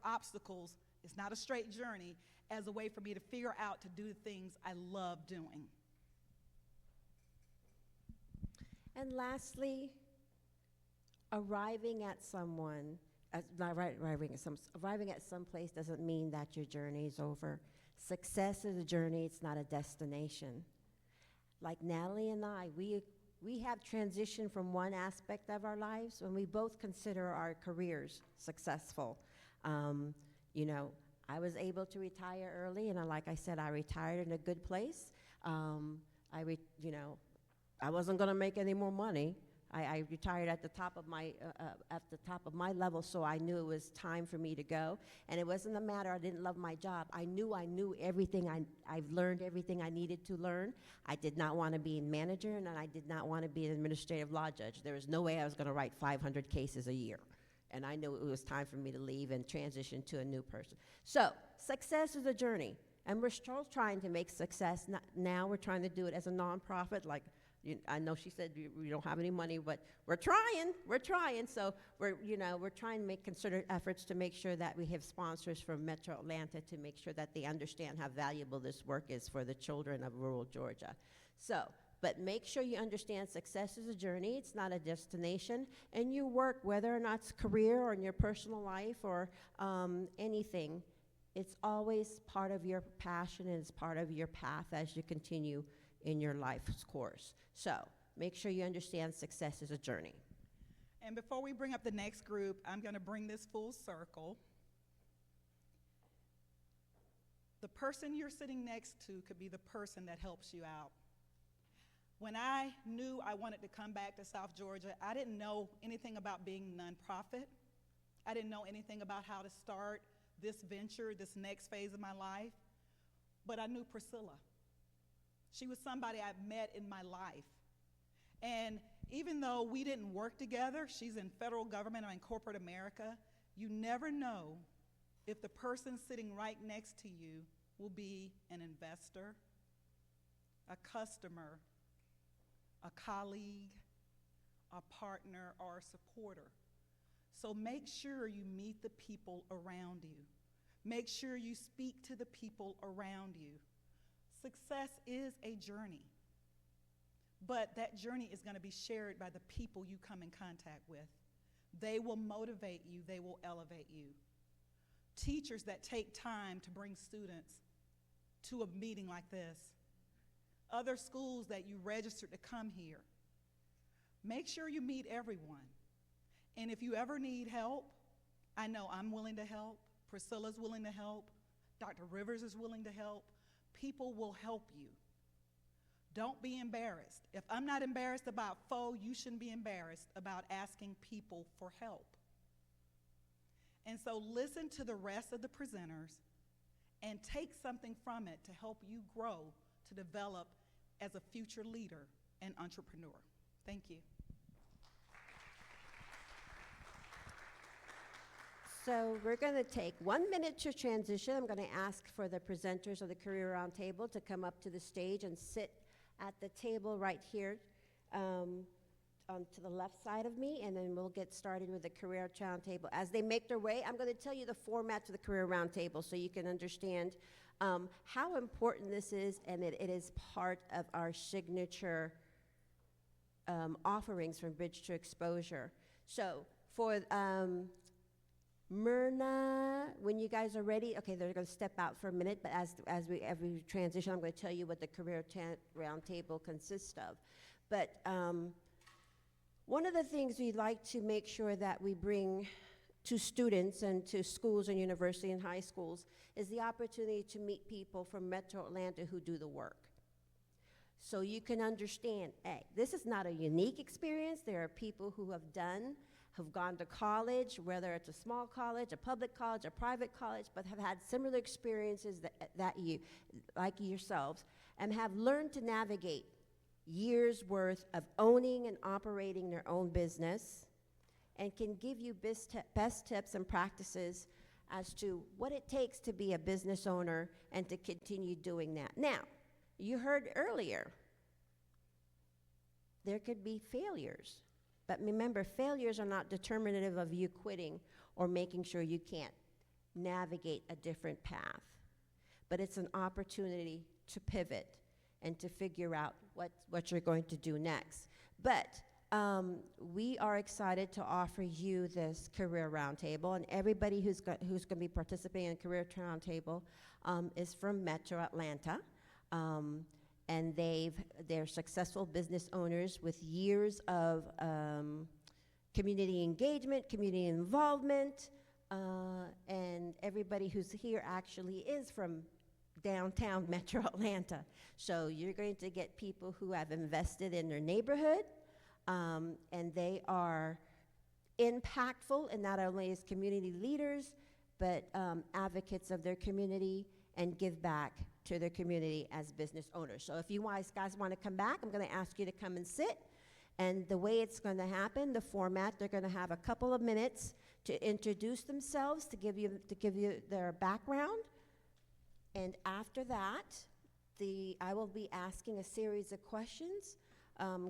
obstacles, it's not a straight journey, as a way for me to figure out to do the things I love doing. And lastly, arriving at some place doesn't mean that your journey is over. Success is a journey, it's not a destination. Like Natalie and I, we have transitioned from one aspect of our lives when we both consider our careers successful. I was able to retire early, and like I said, I retired in a good place. I wasn't going to make any more money. I retired at the top of my level, so I knew it was time for me to go. And it wasn't a matter I didn't love my job. I knew everything. I've learned everything I needed to learn. I did not want to be a manager, and I did not want to be an administrative law judge. There was no way I was going to write 500 cases a year. And I knew it was time for me to leave and transition to a new person. So success is a journey, and we're still trying to make success. Now we're trying to do it as a nonprofit, like. I know she said we don't have any money, but we're trying. So we're trying to make concerted efforts to make sure that we have sponsors from Metro Atlanta to make sure that they understand how valuable this work is for the children of rural Georgia. So, but make sure you understand success is a journey. It's not a destination. And you work, whether or not it's career or in your personal life or anything, It's always part of your passion and it's part of your path as you continue in your life's course. So make sure you understand success is a journey. And before we bring up the next group, I'm going to bring this full circle. The person you're sitting next to could be the person that helps you out. When I knew I wanted to come back to South Georgia, I didn't know anything about being nonprofit. I didn't know anything about how to start this venture, this next phase of my life. But I knew Priscilla. She was somebody I met in my life. And even though we didn't work together, she's in federal government or in corporate America, you never know if the person sitting right next to you will be an investor, a customer, a colleague, a partner, or a supporter. So make sure you meet the people around you. Make sure you speak to the people around you. Success is a journey, but that journey is going to be shared by the people you come in contact with. They will motivate you. They will elevate you. Teachers that take time to bring students to a meeting like this. Other schools that you registered to come here. Make sure you meet everyone. And if you ever need help, I know I'm willing to help. Priscilla's willing to help. Dr. Rivers is willing to help. People will help you. Don't be embarrassed. If I'm not embarrassed about FO, you shouldn't be embarrassed about asking people for help. And so listen to the rest of the presenters and take something from it to help you grow, to develop as a future leader and entrepreneur. Thank you. So we're going to take 1 minute to transition. I'm going to ask for the presenters of the Career Roundtable to come up to the stage and sit at the table right here to the left side of me, and then we'll get started with the Career Roundtable. As they make their way, I'm going to tell you the format to the Career Roundtable so you can understand how important this is, and it is part of our signature offerings from Bridge to Exposure. So for Myrna, when you guys are ready, okay, they're going to step out for a minute, but as we transition, I'm going to tell you what the Career Roundtable consists of. But one of the things we'd like to make sure that we bring to students and to schools and university and high schools is the opportunity to meet people from Metro Atlanta who do the work. So you can understand, hey, this is not a unique experience. There are people who have gone to college, whether it's a small college, a public college, a private college, but have had similar experiences that you, like yourselves, and have learned to navigate years worth of owning and operating their own business, and can give you best tips and practices as to what it takes to be a business owner and to continue doing that. Now, you heard earlier, there could be failures. But remember, failures are not determinative of you quitting or making sure you can't navigate a different path. But it's an opportunity to pivot and to figure out what you're going to do next. But we are excited to offer you this Career Roundtable, and everybody who's going to be participating in Career Roundtable is from Metro Atlanta. And they're successful business owners with years of community engagement, community involvement, and everybody who's here actually is from downtown Metro Atlanta. So you're going to get people who have invested in their neighborhood, and they are impactful, and not only as community leaders, but advocates of their community and give back to their community as business owners. So if you guys want to come back, I'm going to ask you to come and sit. And the way it's going to happen, the format, they're going to have a couple of minutes to introduce themselves, to give you their background. And after that, I will be asking a series of questions,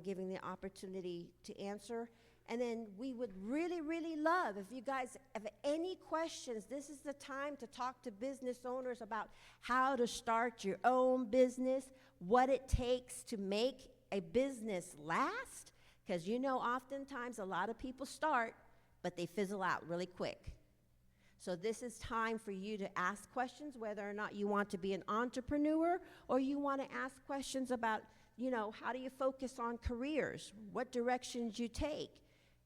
giving the opportunity to answer. And then we would really, really love, if you guys have any questions, this is the time to talk to business owners about how to start your own business, what it takes to make a business last. Because you know, oftentimes a lot of people start, but they fizzle out really quick. So this is time for you to ask questions, whether or not you want to be an entrepreneur or you want to ask questions about, how do you focus on careers, what directions you take,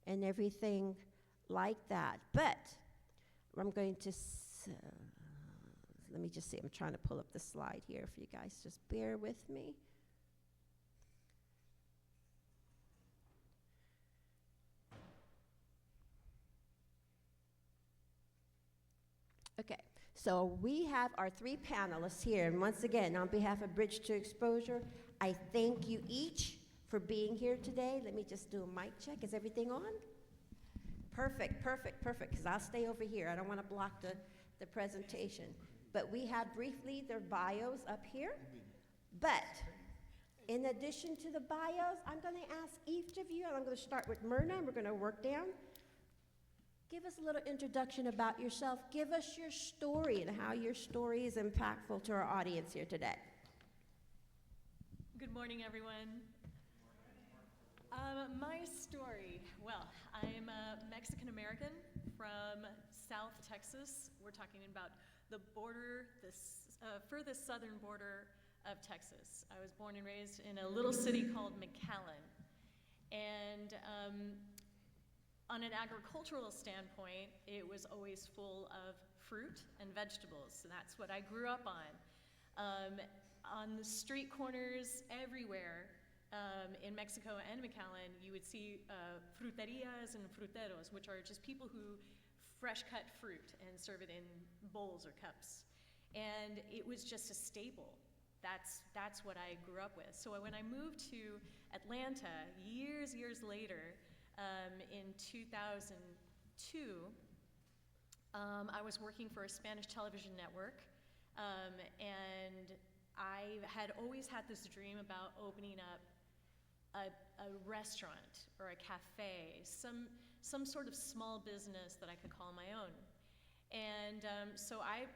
and everything like that. But I'm going to, let me just see, I'm trying to pull up the slide here if you guys just bear with me. Okay, so we have our three panelists here, and once again, on behalf of Bridge to Exposure, I thank you each for being here today. Let me just do a mic check. Is everything on? Perfect, because I'll stay over here. I don't want to block the presentation. But we have briefly their bios up here. But in addition to the bios, I'm going to ask each of you, and I'm going to start with Myrna, and we're going to work down. Give us a little introduction about yourself. Give us your story and how your story is impactful to our audience here today. Good morning, everyone. My story, well, I'm a Mexican-American from South Texas. We're talking about the border, the furthest southern border of Texas. I was born and raised in a little city called McAllen. And on an agricultural standpoint, it was always full of fruit and vegetables. And that's what I grew up on the street corners everywhere in Mexico and McAllen, you would see fruterias and fruteros, which are just people who fresh cut fruit and serve it in bowls or cups. And it was just a staple. That's what I grew up with. So when I moved to Atlanta years later, in 2002, I was working for a Spanish television network, and I had always had this dream about opening up a restaurant or a cafe, some sort of small business that I could call my own. And so I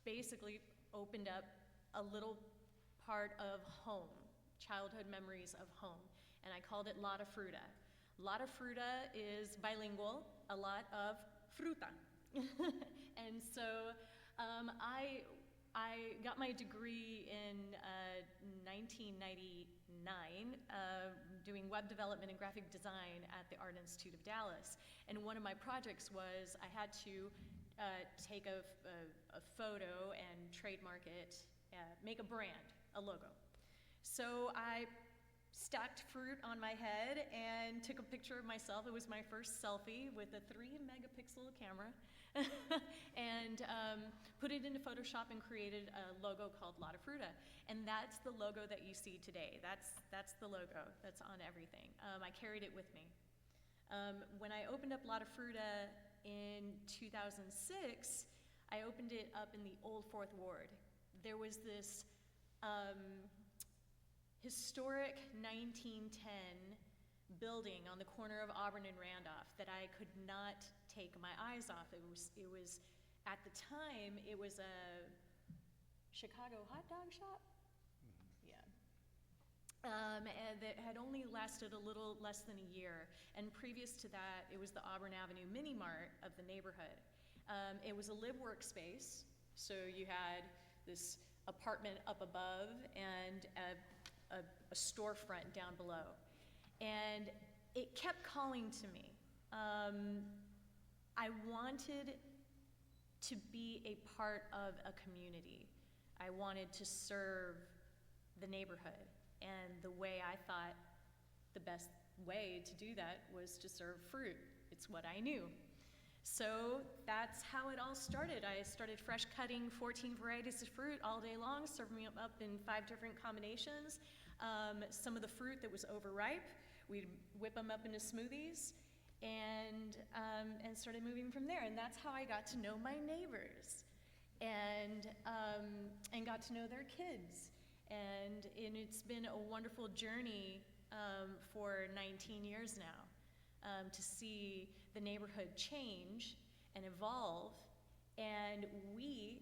basically opened up a little part of home, childhood memories of home, and I called it Lotta Fruta. Lotta Fruta is bilingual, a lot of fruta. And so I got my degree in 1999 doing web development and graphic design at the Art Institute of Dallas. And one of my projects was I had to take a photo and trademark it, make a brand, a logo. So I stacked fruit on my head and took a picture of myself. It was my first selfie with a 3-megapixel camera and put it into Photoshop and created a logo called Lotta Fruta. And that's the logo that you see today. That's the logo that's on everything. I carried it with me. When I opened up Lotta Fruta in 2006, I opened it up in the Old Fourth Ward. There was this historic 1910 building on the corner of Auburn and Randolph that I could not take my eyes off. It was at the time, it was a Chicago hot dog shop? Yeah. And that had only lasted a little less than a year. And previous to that, it was the Auburn Avenue Mini Mart of the neighborhood. It was a live workspace, so you had this apartment up above and a storefront down below. And it kept calling to me. I wanted to be a part of a community. I wanted to serve the neighborhood. And the way I thought the best way to do that was to serve fruit. It's what I knew. So that's how it all started. I started fresh cutting 14 varieties of fruit all day long, serving them up in 5 different combinations. Some of the fruit that was overripe, we'd whip them up into smoothies and started moving from there. And that's how I got to know my neighbors and got to know their kids. And it's been a wonderful journey for 19 years now to see the neighborhood change and evolve. And we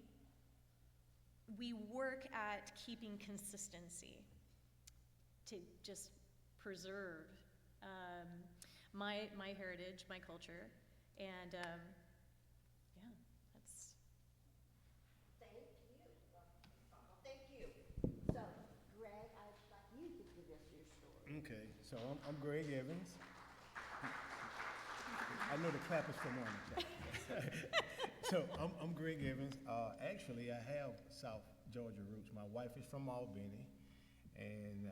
work at keeping consistency to just preserve my heritage, my culture, and yeah, Okay, so I'm Greg Evans. I know the clap is for morning time. So I'm Greg Evans. Actually, I have South Georgia roots. My wife is from Albany, and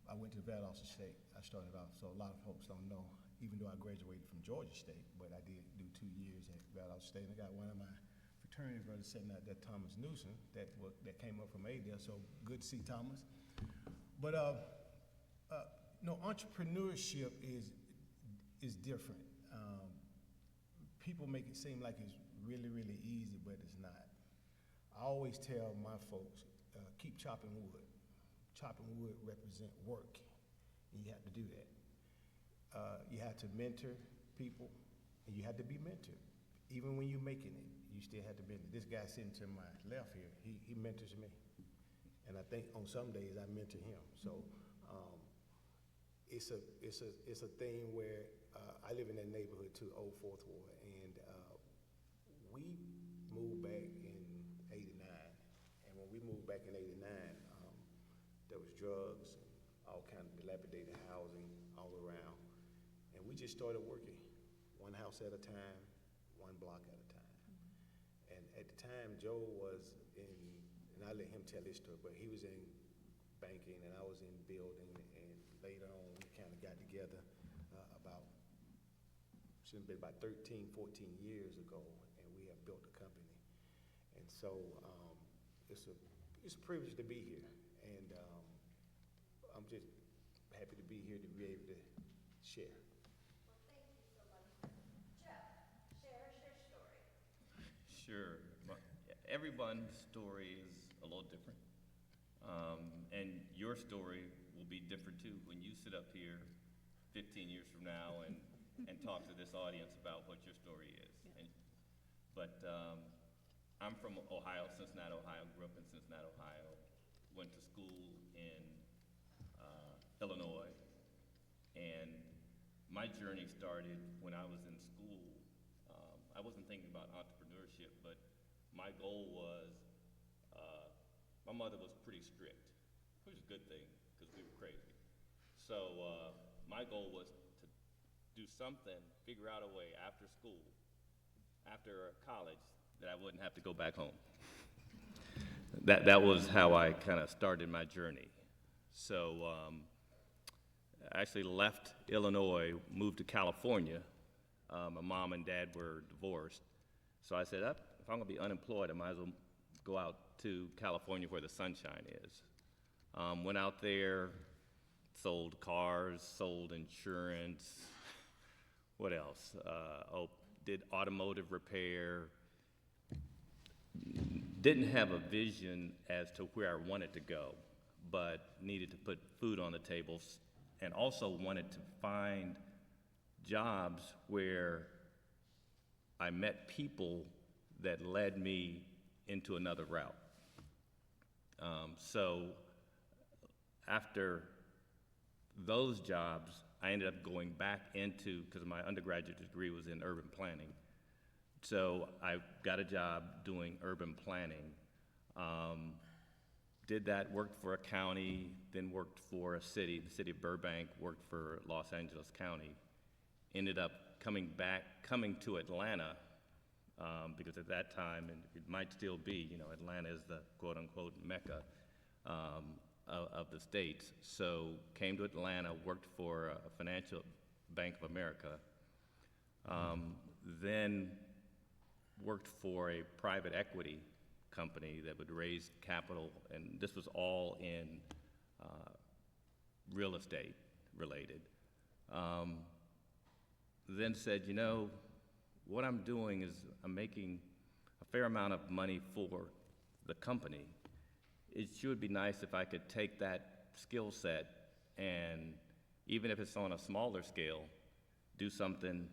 I went to Valdosta State. I started off, so a lot of folks don't know, even though I graduated from Georgia State, but I did do 2 years at Valdosta State. And I got one of my fraternity brothers sitting out there, Thomas Newsom, that came up from Adel. So good to see Thomas. But no, entrepreneurship is different. People make it seem like it's really, really easy, but it's not. I always tell my folks, keep chopping wood. Chopping wood represent work, and you have to do that. You have to mentor people, and you have to be mentored. Even when you're making it, you still have to mentor. This guy sitting to my left here, he mentors me. And I think on some days I mentor him. So it's a thing where I live in that neighborhood too, Old Fourth Ward, and we moved back in '89. And when we moved back in '89, there was drugs and all kind of dilapidated housing all around, and we just started working, one house at a time, one block at a time. And at the time, Joe was in, and I'll let him tell his story, but he was in banking and I was in building, and later on we kind of got together should have been about 13, 14 years ago, and we have built a company. And so it's a privilege to be here, and I'm just happy to be here to be able to share. Well, thank you so much. Jeff, share us your story. Sure. Everyone's story is a little different. And your story will be different too when you sit up here 15 years from now and talk to this audience about what your story is. But I'm from Ohio, Cincinnati, Ohio, grew up in Cincinnati, Ohio, went to school in Illinois, and my journey started when I was in school. I wasn't thinking about entrepreneurship, but my goal was, my mother was pretty strict, which is a good thing because we were crazy. So my goal was to do something, figure out a way after school, after college, that I wouldn't have to go back home. That was how I kind of started my journey. So I actually left Illinois, moved to California. My mom and dad were divorced. So I said, if I'm gonna be unemployed, I might as well go out to California where the sunshine is. Went out there, sold cars, sold insurance. What else? Did automotive repair. Didn't have a vision as to where I wanted to go, but needed to put food on the tables, and also wanted to find jobs where I met people that led me into another route. So after those jobs, I ended up going back into, because my undergraduate degree was in urban planning. So I got a job doing urban planning. Did that, worked for a county, then worked for a city, the city of Burbank, worked for Los Angeles County. Ended up coming to Atlanta, because at that time, and it might still be, Atlanta is the quote unquote Mecca of the states. So came to Atlanta, worked for a financial Bank of America, then worked for a private equity company that would raise capital, and this was all in real estate related. Then said, what I'm doing is I'm making a fair amount of money for the company. It should be nice if I could take that skill set and, even if it's on a smaller scale, do something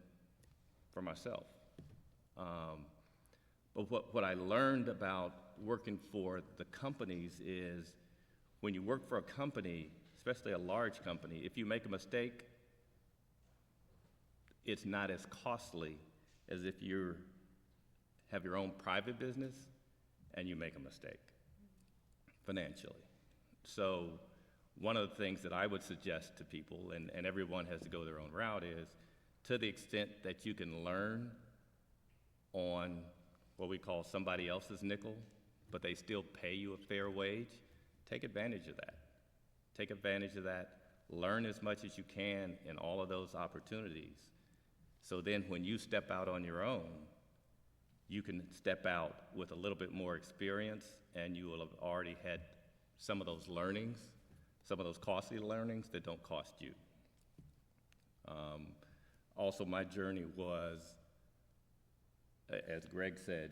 for myself. But what I learned about working for the companies is when you work for a company, especially a large company, if you make a mistake, it's not as costly as if you have your own private business and you make a mistake financially. So one of the things that I would suggest to people, and everyone has to go their own route, is to the extent that you can learn on what we call somebody else's nickel, but they still pay you a fair wage, take advantage of that. Take advantage of that. Learn as much as you can in all of those opportunities. So then when you step out on your own, you can step out with a little bit more experience, and you will have already had some of those learnings, some of those costly learnings that don't cost you. Also, my journey was, as Greg said,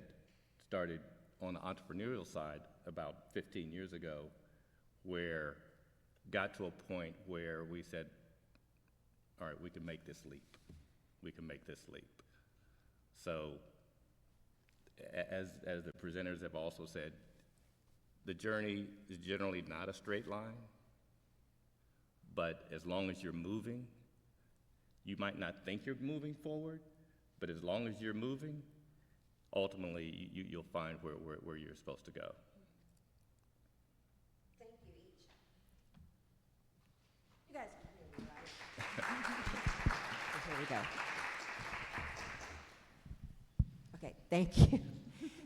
started on the entrepreneurial side about 15 years ago, where got to a point where we said, all right, we can make this leap. We can make this leap. So, as the presenters have also said, the journey is generally not a straight line, but as long as you're moving, you might not think you're moving forward, but as long as you're moving, ultimately you'll find where you're supposed to go. Thank you each. You guys can hear me, right? Here we go. Okay, thank you.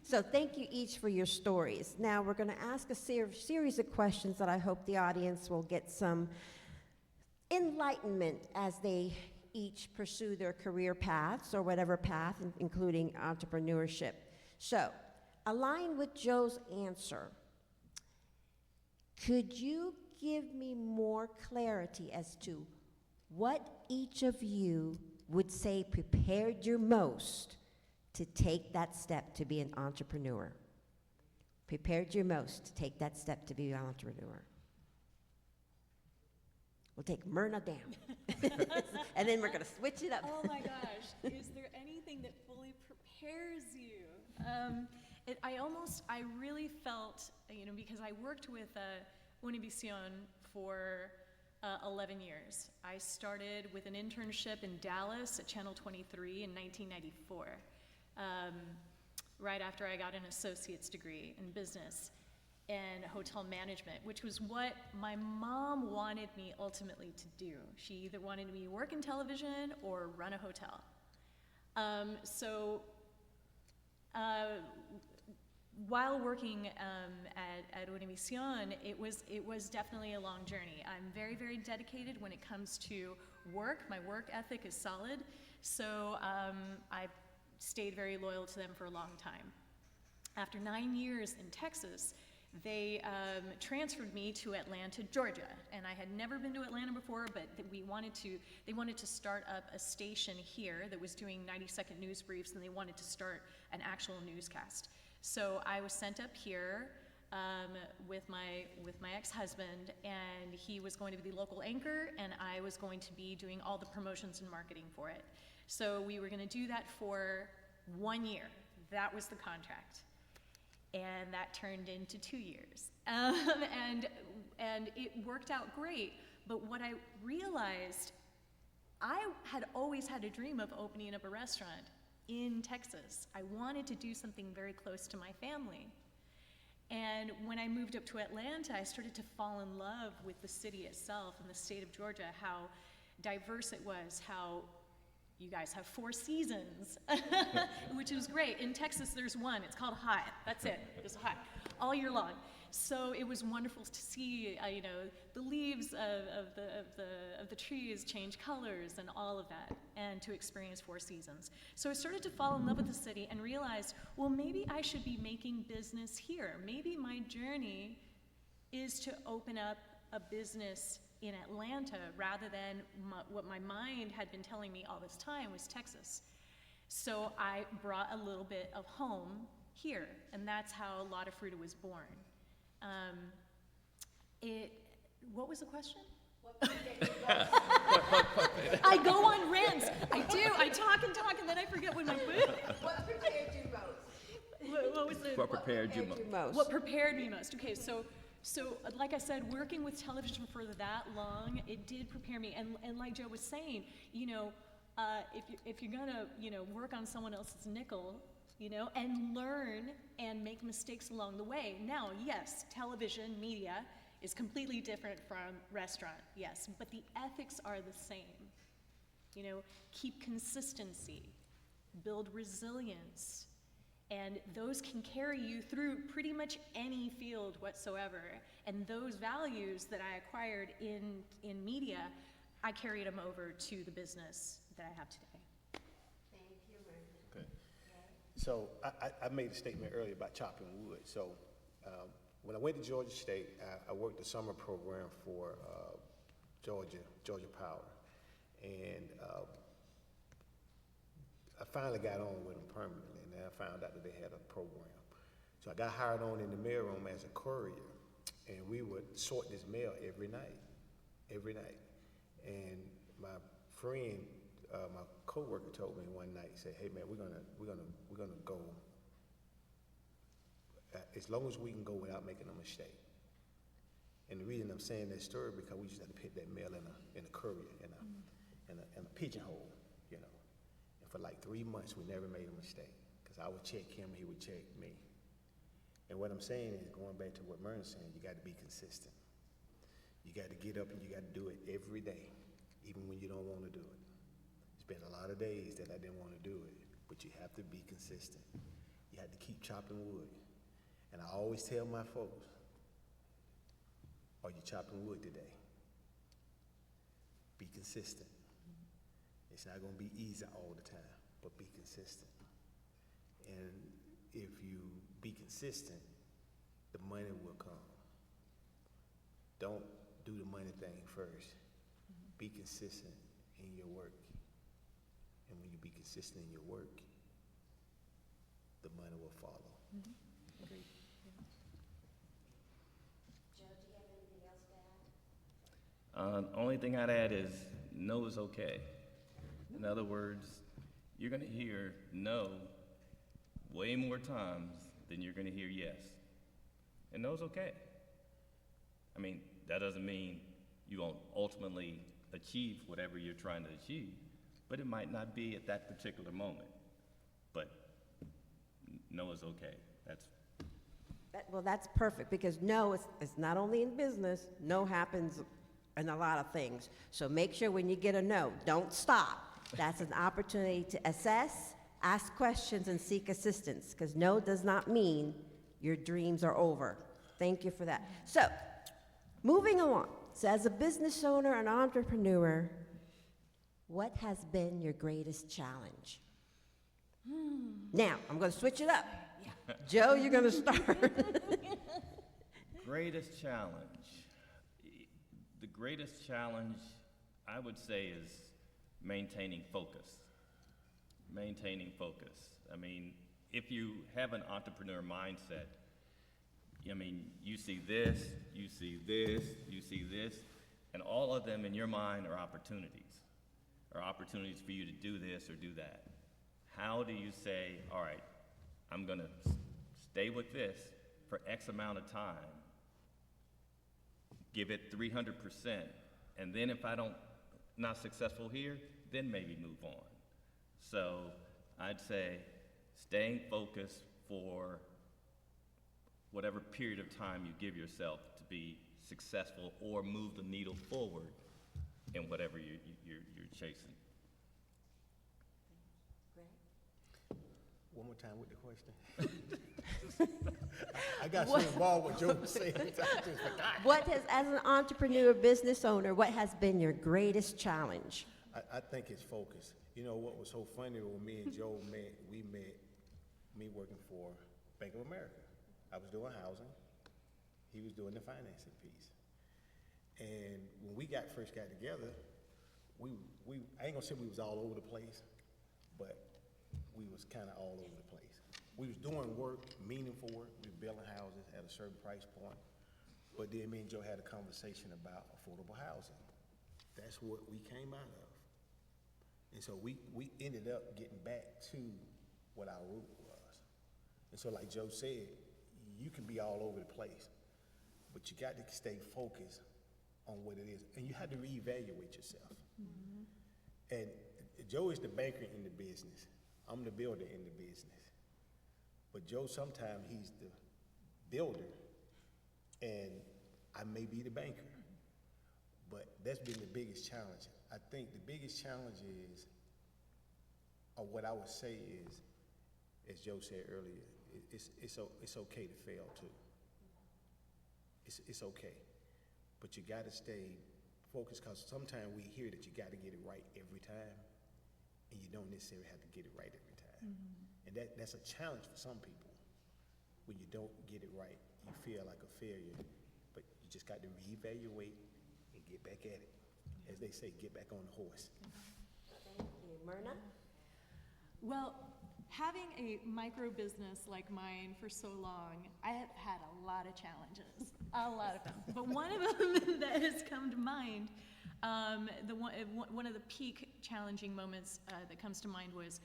So thank you each for your stories. Now we're going to ask a series of questions that I hope the audience will get some enlightenment as they each pursue their career paths or whatever path, including entrepreneurship. So, align with Joe's answer. Could you give me more clarity as to what each of you would say prepared you most to take that step to be an entrepreneur? Prepared you most to take that step to be an entrepreneur? We'll take Myrna down. And then we're going to switch it up. Oh my gosh, is there anything that fully prepares you? I really felt, because I worked with Univision for 11 years. I started with an internship in Dallas at Channel 23 in 1994, right after I got an associate's degree in business and hotel management, which was what my mom wanted me ultimately to do. She either wanted me to work in television or run a hotel. While working at Univision, it was definitely a long journey. I'm very, very dedicated when it comes to work. My work ethic is solid, so I've stayed very loyal to them for a long time. After 9 years in Texas, they transferred me to Atlanta, Georgia, and I had never been to Atlanta before, but they wanted to start up a station here that was doing 90-second news briefs, and they wanted to start an actual newscast. So I was sent up here with my ex-husband, and he was going to be the local anchor, and I was going to be doing all the promotions and marketing for it. So we were going to do that for 1 year. That was the contract. And that turned into 2 years. And it worked out great, but what I realized, I had always had a dream of opening up a restaurant in Texas. I wanted to do something very close to my family. And when I moved up to Atlanta, I started to fall in love with the city itself and the state of Georgia, how diverse it was, how you guys have 4 seasons, which is great. In Texas, there's one. It's called hot. That's it. It's hot all year long. So it was wonderful to see, the leaves of the trees change colors and all of that, and to experience 4 seasons. So I started to fall in love with the city and realized, well, maybe I should be making business here. Maybe my journey is to open up a business in Atlanta rather than what my mind had been telling me all this time was Texas. So I brought a little bit of home here, and that's how La de Fruta was born. What was the question? I go on rants. I do. I talk, and then I forget what my What prepared you most? what was the What prepared you most? What prepared me most? Okay, so like I said, working with television for that long, it did prepare me. And like Joe was saying, if you're gonna work on someone else's nickel, and learn and make mistakes along the way. Now, yes, television, media, is completely different from restaurant, yes, but the ethics are the same. You know, keep consistency, build resilience, and those can carry you through pretty much any field whatsoever. And those values that I acquired in media, I carried them over to the business that I have today. Thank you, Brenda. Okay. So I made a statement earlier about chopping wood. So when I went to Georgia State, I worked the summer program for Georgia Power. And I finally got on with them permanently, and then I found out that they had a program. So I got hired on in the mailroom as a courier, and we would sort this mail every night. And my friend, my coworker, told me one night, he said, "Hey man, we're gonna go as long as we can go without making a mistake." And the reason I'm saying that story because we just had to put that mail in a courier in a pigeonhole, you know. And for like 3 months, we never made a mistake because I would check him, he would check me. And what I'm saying is, going back to what Myrna's saying, you got to be consistent. You got to get up and you got to do it every day, even when you don't want to do it. It's been a lot of days that I didn't want to do it, but you have to be consistent. You have to keep chopping wood. And I always tell my folks, are you chopping wood today? Be consistent. It's not going to be easy all the time, but be consistent. And if you be consistent, the money will come. Don't do the money thing first. Be consistent in your work. And when you be consistent in your work, the money will follow. Agreed. Joe, do you have anything else to add? Only thing I'd add is no is okay. In other words, you're going to hear no way more times than you're going to hear yes. And no's okay. I mean, that doesn't mean you won't ultimately achieve whatever you're trying to achieve, but it might not be at that particular moment. But no is okay. Well, that's perfect, because no, it's not only in business, no happens in a lot of things. So make sure when you get a no, don't stop. That's an opportunity to assess, ask questions, and seek assistance, because no does not mean your dreams are over. Thank you for that. So, moving on. So as a business owner and entrepreneur, what has been your greatest challenge? Now, I'm going to switch it up. Joe, you're going to start. Greatest challenge. The greatest challenge, I would say, is maintaining focus. Maintaining focus. I mean, if you have an entrepreneur mindset, I mean, you see this, you see this, you see this, and all of them in your mind are opportunities for you to do this or do that. How do you say, all right, I'm going to stay with this for X amount of time, give it 300%, and then if I don't, not successful here, then maybe move on. So I'd say staying focused for whatever period of time you give yourself to be successful or move the needle forward in whatever you're chasing. One more time with the question. I got so involved with Joe saying, I just forgot. What has, as an entrepreneur, business owner, what has been your greatest challenge? I think it's focus. You know what was so funny when me and Joe met, me working for Bank of America. I was doing housing, he was doing the financing piece. And when we first got together, I ain't gonna say we was all over the place, but we was kinda all over the place. We was doing work, meaningful work, we were building houses at a certain price point, but then me and Joe had a conversation about affordable housing. That's what we came out of. And so we ended up getting back to what our root was. And so like Joe said, you can be all over the place, but you got to stay focused on what it is. And you have to reevaluate yourself. Mm-hmm. And Joe is the banker in the business. I'm the builder in the business. But Joe, sometimes he's the builder, and I may be the banker. But that's been the biggest challenge. I think the biggest challenge is, or what I would say is, as Joe said earlier, it's okay to fail too. It's okay, but you got to stay focused, because sometimes we hear that you got to get it right every time, and you don't necessarily have to get it right every time. And that's a challenge for some people. When you don't get it right, you feel like a failure, but you just got to reevaluate and get back at it. As they say, get back on the horse. Thank you. Myrna? Well, having a micro business like mine for so long, I have had a lot of challenges, a lot of them. But one of them that has come to mind, one of the peak challenging moments that comes to mind was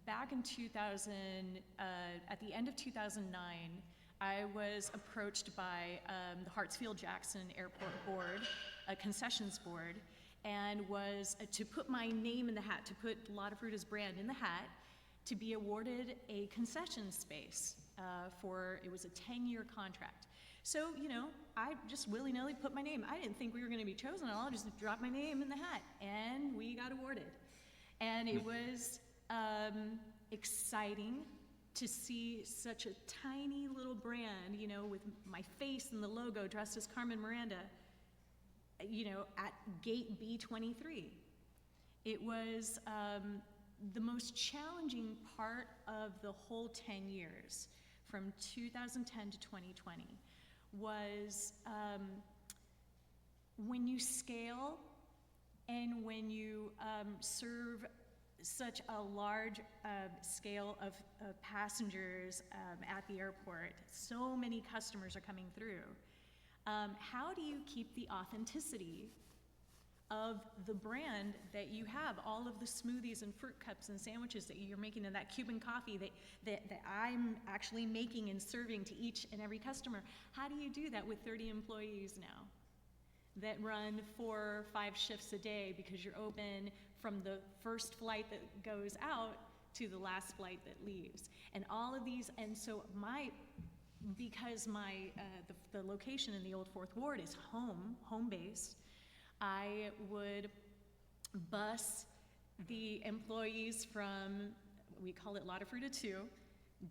back in 2000, at the end of 2009, I was approached by the Hartsfield-Jackson Airport Board, a concessions board, and was to put my name in the hat, to put Lotta Fruta's brand in the hat, to be awarded a concession space it was a 10-year contract. So, you know, I just willy-nilly put my name. I didn't think we were gonna be chosen at all, just dropped my name in the hat, and we got awarded. And it was exciting to see such a tiny little brand, you know, with my face and the logo, dressed as Carmen Miranda, you know, at gate B23. It was the most challenging part of the whole 10 years, from 2010 to 2020, was when you scale and when you serve such a large scale of passengers at the airport, so many customers are coming through. How do you keep the authenticity of the brand that you have, all of the smoothies and fruit cups and sandwiches that you're making, and that Cuban coffee that I'm actually making and serving to each and every customer? How do you do that with 30 employees now that run 4 or 5 shifts a day, because you're open from the first flight that goes out to the last flight that leaves? And all of these, and so because the location in the Old Fourth Ward is home-based, I would bus the employees from, we call it Lotta Fruta 2,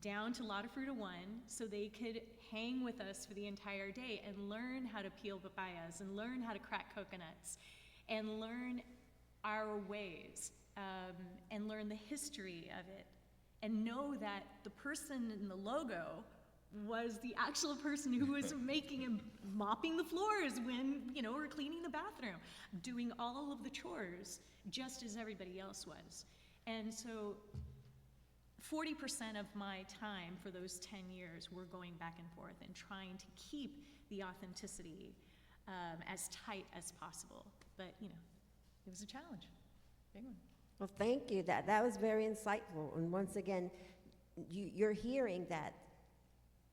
down to Lotta Fruta 1, so they could hang with us for the entire day and learn how to peel papayas, and learn how to crack coconuts, and learn our ways, and learn the history of it, and know that the person in the logo was the actual person who was making and mopping the floors when, you know, or cleaning the bathroom, doing all of the chores just as everybody else was. And so 40% of my time for those 10 years were going back and forth and trying to keep the authenticity as tight as possible. But, you know, it was a challenge, big one. Well, thank you. That was very insightful. And once again, you're hearing that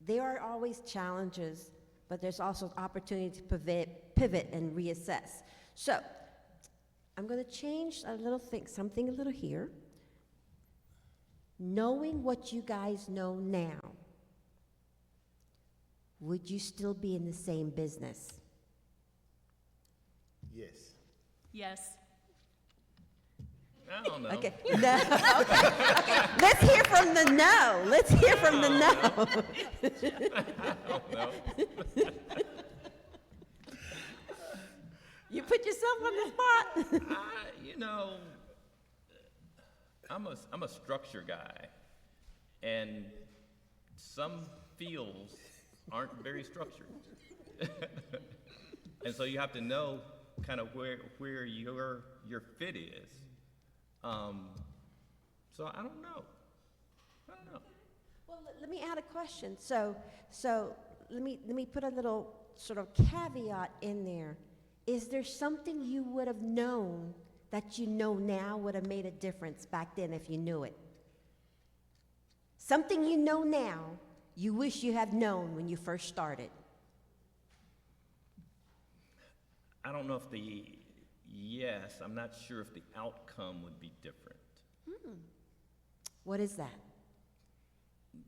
there are always challenges, but there's also opportunity to pivot and reassess. So I'm going to change something a little here. Knowing what you guys know now, would you still be in the same business? Yes. Yes. I don't know. Okay. No. Okay. Let's hear from the no. Let's hear from the no. I don't know. You put yourself on the spot. You know, I'm a structure guy, and some fields aren't very structured. And so you have to know kind of where your fit is. So I don't know. Well, let me add a question. So let me put a little sort of caveat in there. Is there something you would have known that you know now would have made a difference back then if you knew it? Something you know now you wish you had known when you first started? I don't know if I'm not sure if the outcome would be different. What is that?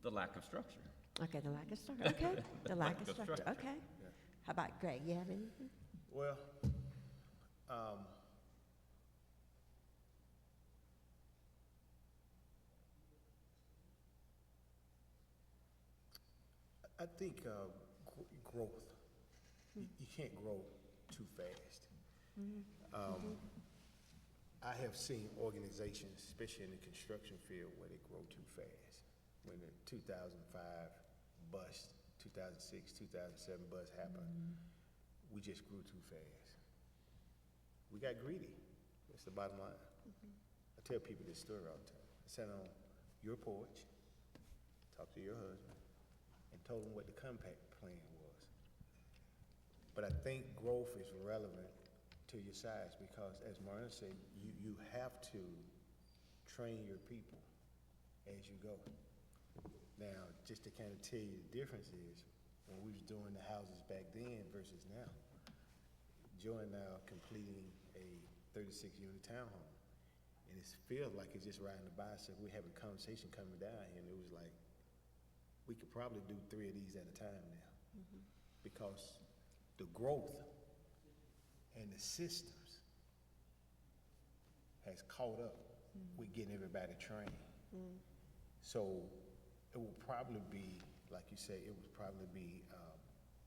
The lack of structure. Okay, the lack of structure. Okay, the lack of structure. Okay. How about Greg? You have anything? Well, um, I think growth. You can't grow too fast. I have seen organizations, especially in the construction field, where they grow too fast. When the 2005 bust, 2006, 2007 bust happened, we just grew too fast. We got greedy. That's the bottom line. I tell people this story all the time. I sat on your porch, talked to your husband, and told him what the compact plan was. But I think growth is relevant to your size because, as Marina said, you have to train your people as you go. Now, just to kind of tell you the difference is, when we was doing the houses back then versus now, Joe and now completing a 36-unit townhome. And it feels like it's just riding the bicycle. We're having a conversation coming down here, and it was like, we could probably do 3 of these at a time now. Because the growth and the systems has caught up with getting everybody trained. So it will probably be, like you say, it would probably be,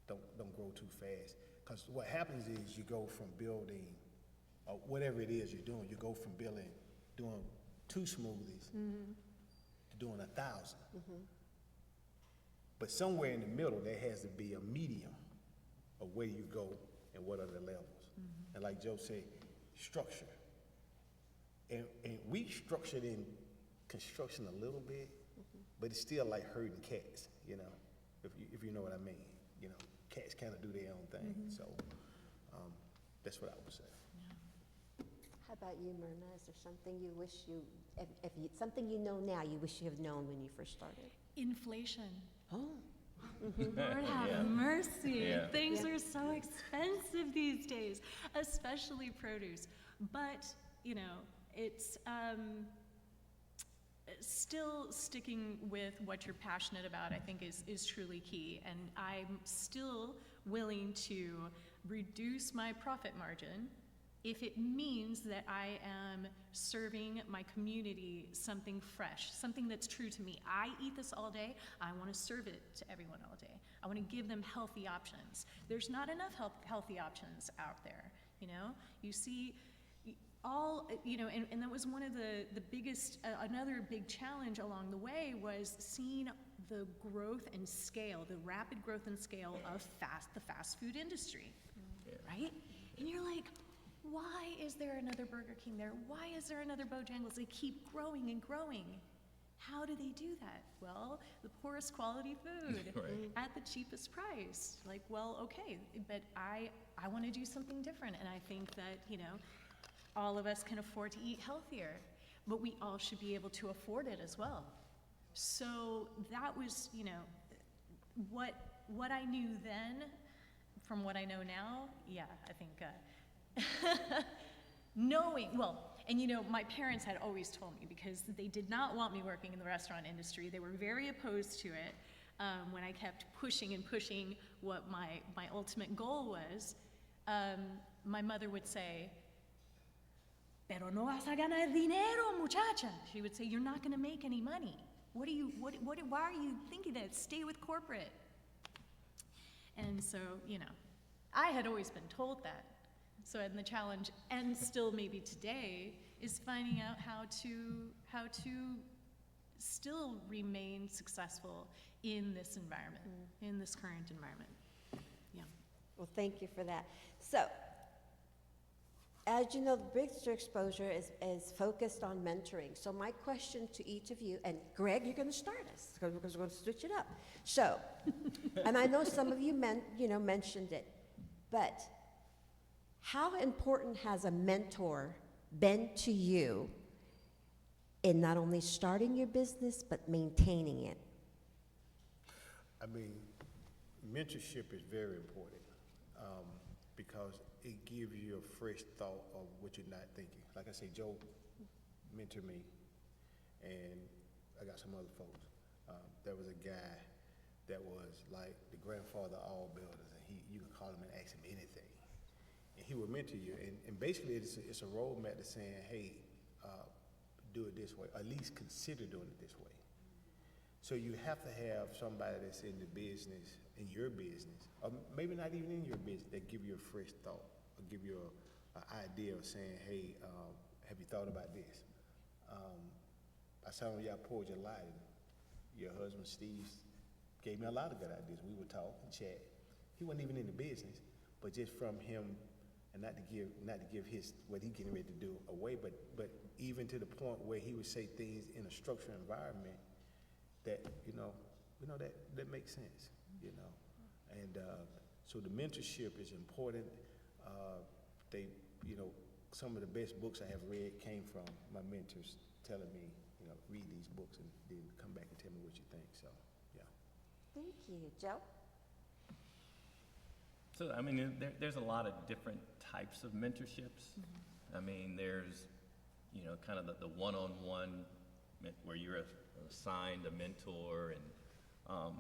don't grow too fast. Because what happens is you go from building, whatever it is you're doing, you go from doing 2 smoothies to doing 1,000. But somewhere in the middle, there has to be a medium of where you go and what are the levels. And like Joe said, structure. And we structured in construction a little bit, but it's still like herding cats, you know, if you know what I mean. You know, cats kind of do their own thing. So that's what I would say. How about you, Myrna? Is there something you wish something you know now you wish you have known when you first started? Inflation. Oh. Lord have mercy. Yeah. Things are so expensive these days, especially produce. But, you know, it's still sticking with what you're passionate about, I think, is truly key. And I'm still willing to reduce my profit margin if it means that I am serving my community something fresh, something that's true to me. I eat this all day. I want to serve it to everyone all day. I want to give them healthy options. There's not enough healthy options out there, you know? You see all, you know, and that was one of the biggest, another big challenge along the way was seeing the growth and scale, the rapid growth and scale of the fast food industry, right? And you're like, why is there another Burger King there? Why is there another Bojangles? They keep growing and growing. How do they do that? Well, the poorest quality food at the cheapest price. Like, well, okay, but I want to do something different. And I think that, you know, all of us can afford to eat healthier, but we all should be able to afford it as well. So that was, you know, what I knew then from what I know now, yeah, I think knowing, well, and you know, my parents had always told me, because they did not want me working in the restaurant industry. They were very opposed to it when I kept pushing and pushing what my ultimate goal was. My mother would say, "Pero no vas a ganar dinero, muchacha." She would say, "You're not going to make any money. Why are you thinking that? Stay with corporate." And so, you know, I had always been told that. So, and the challenge, and still maybe today, is finding out how to still remain successful in this environment, in this current environment. Yeah. Well, thank you for that. So, as you know, the Bigster Exposure is focused on mentoring. So my question to each of you, and Greg, you're going to start us, because we're going to switch it up. So, and I know some of you mentioned it, but how important has a mentor been to you in not only starting your business, but maintaining it? I mean, mentorship is very important because it gives you a fresh thought of what you're not thinking. Like I say, Joe mentored me, and I got some other folks. There was a guy that was like the grandfather of all builders, and you can call him and ask him anything. And he will mentor you. And basically, it's a roadmap to saying, hey, do it this way, or at least consider doing it this way. So you have to have somebody that's in the business, in your business, or maybe not even in your business, that give you a fresh thought, or give you an idea of saying, hey, have you thought about this? I saw on y'all Poor July, your husband Steve gave me a lot of good ideas. We would talk and chat. He wasn't even in the business, but just from him, and not to give his what he getting ready to do away, but even to the point where he would say things in a structured environment that that makes sense, and so the mentorship is important. Some of the best books I have read came from my mentors telling me, read these books and then come back and tell me what you think. So, yeah. Thank you. Joe? So, I mean, there's a lot of different types of mentorships. I mean, there's, kind of the one-on-one where you're assigned a mentor, and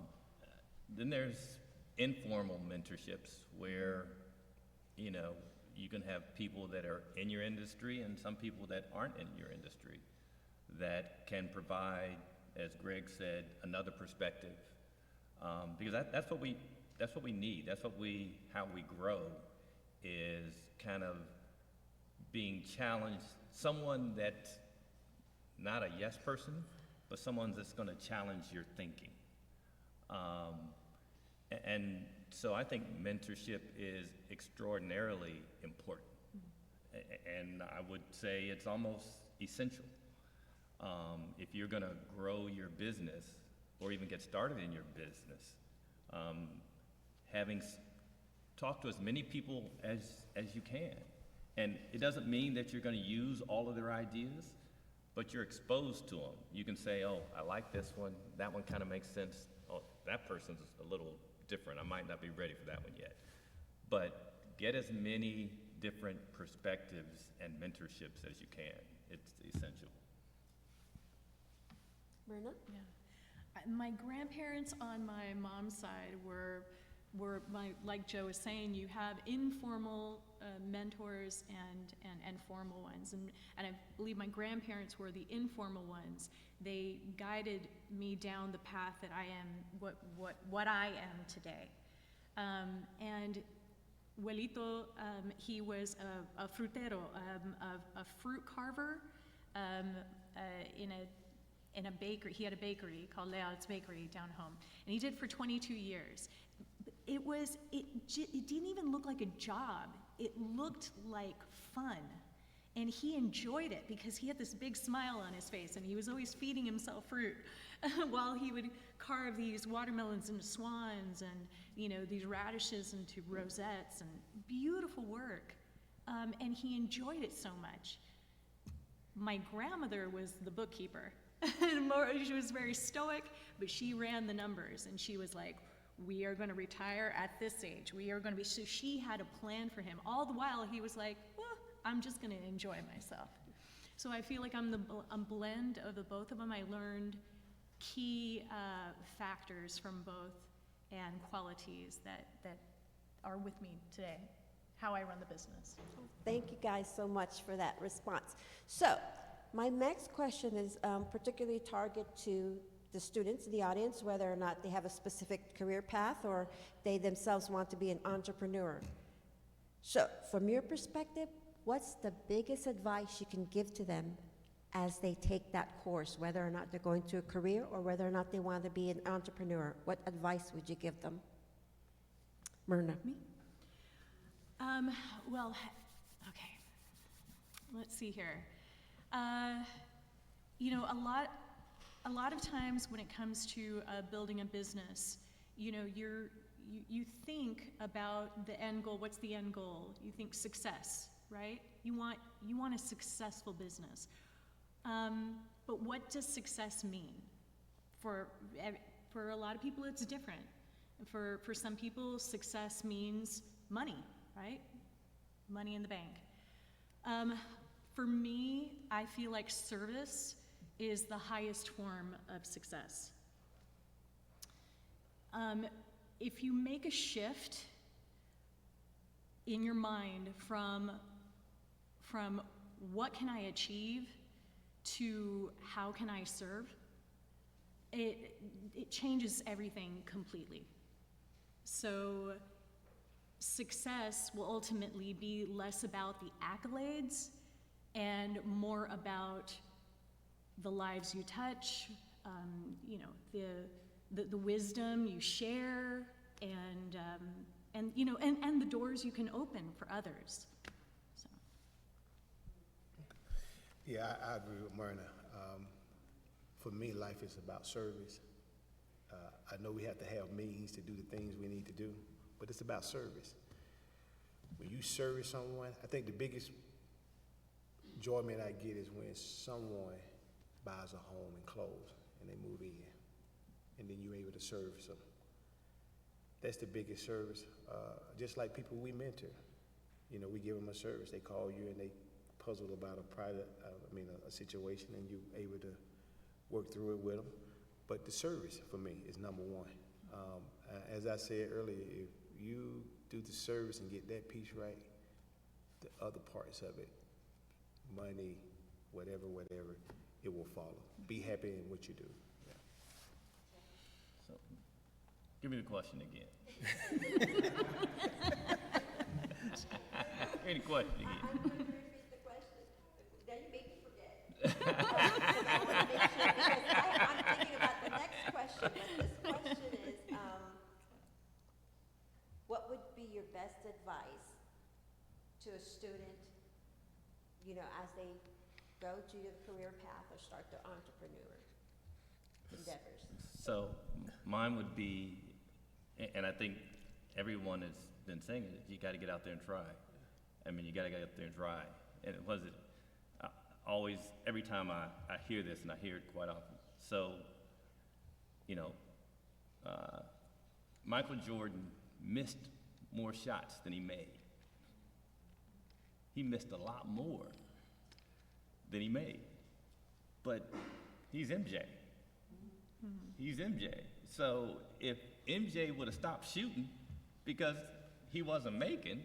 then there's informal mentorships where, you can have people that are in your industry and some people that aren't in your industry that can provide, as Greg said, another perspective. Because that's what we need. That's how we grow, is kind of being challenged. Someone that's not a yes person, but someone that's going to challenge your thinking. And so I think mentorship is extraordinarily important. And I would say it's almost essential. If you're going to grow your business or even get started in your business, talk to as many people as you can. And it doesn't mean that you're going to use all of their ideas, but you're exposed to them. You can say, oh, I like this one. That one kind of makes sense. Oh, that person's a little different. I might not be ready for that one yet. But get as many different perspectives and mentorships as you can. It's essential. Myrna? Yeah. My grandparents on my mom's side were like Joe was saying, you have informal mentors and formal ones. And I believe my grandparents were the informal ones. They guided me down the path that I am, what I am today. And Abuelito, he was a frutero, a fruit carver in a bakery. He had a bakery called Leal's Bakery down home, and he did for 22 years. It didn't even look like a job. It looked like fun, and he enjoyed it because he had this big smile on his face, and he was always feeding himself fruit while he would carve these watermelons into swans and these radishes into rosettes, and beautiful work. And he enjoyed it so much. My grandmother was the bookkeeper. She was very stoic, but she ran the numbers, and she was like, we are going to retire at this age. We are going to be, so she had a plan for him. All the while, he was like, well, I'm just going to enjoy myself. So I feel like I'm a blend of the both of them. I learned key factors from both and qualities that are with me today, how I run the business. Thank you guys so much for that response. So my next question is particularly targeted to the students in the audience, whether or not they have a specific career path or they themselves want to be an entrepreneur. So from your perspective, what's the biggest advice you can give to them as they take that course, whether or not they're going to a career or whether or not they want to be an entrepreneur? What advice would you give them? Myrna. Me? Well, okay. Let's see here. A lot of times when it comes to building a business, you think about the end goal. What's the end goal? You think success, right? You want a successful business. But what does success mean? For a lot of people, it's different. For some people, success means money, right? Money in the bank. For me, I feel like service is the highest form of success. If you make a shift in your mind from what can I achieve to how can I serve, it changes everything completely. So success will ultimately be less about the accolades and more about the lives you touch, you know, the wisdom you share, and you know, and the doors you can open for others. So. Yeah, I agree with Myrna. For me, life is about service. I know we have to have means to do the things we need to do, but it's about service. When you service someone, I think the biggest enjoyment I get is when someone buys a home and clothes and they move in, and then you're able to service them. That's the biggest service. Just like people we mentor, you know, we give them a service. They call you and they puzzle about a situation, and you're able to work through it with them. But the service for me is number one. As I said earlier, if you do the service and get that piece right, the other parts of it, money, whatever, it will follow. Be happy in what you do. Yeah. So, give me the question again. Give me the question again. I'm going to repeat the question. Now you made me forget. I want to make sure, because I'm thinking about the next question, but this question is, what would be your best advice to a student, you know, as they go to the career path or start their entrepreneur endeavors? So mine would be, and I think everyone has been saying it, you got to get out there and try. I mean, you got to get out there and try. And it wasn't always, every time I hear this, and I hear it quite often. So, you know, Michael Jordan missed more shots than he made. He missed a lot more than he made. But he's MJ. He's MJ. So if MJ would have stopped shooting because he wasn't making,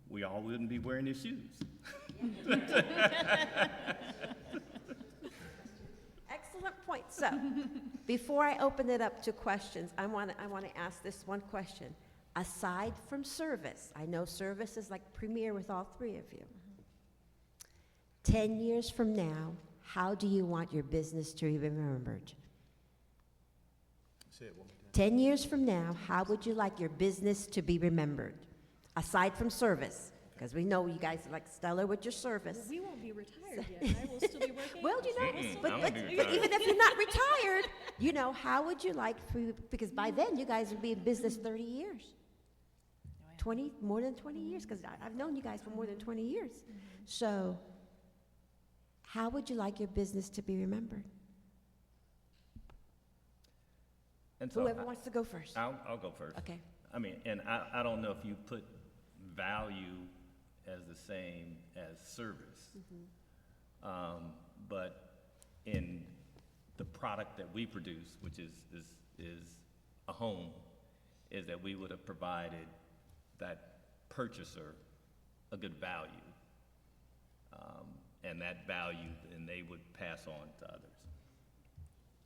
we all wouldn't be wearing his shoes. Excellent point. So, before I open it up to questions, I want to ask this one question. Aside from service, I know service is like premier with all three of you. 10 years from now, how do you want your business to be remembered? Say it one more time. 10 years from now, how would you like your business to be remembered? Aside from service, because we know you guys are like stellar with your service. We won't be retired yet. I will still be working. Well, you know, Mm-mm, but I'm gonna be even retired. if you're not retired, you know, how would you like for you, because by then you guys would be in business 30 years. 20, more than 20 years, because I've known you guys for more than 20 years. So, how would you like your business to be remembered? And so Whoever wants to go first. I'll go first. Okay. I mean, and I don't know if you put value as the same as service. But in the product that we produce, which is a home, is that we would have provided that purchaser a good value. And that value, then they would pass on to others.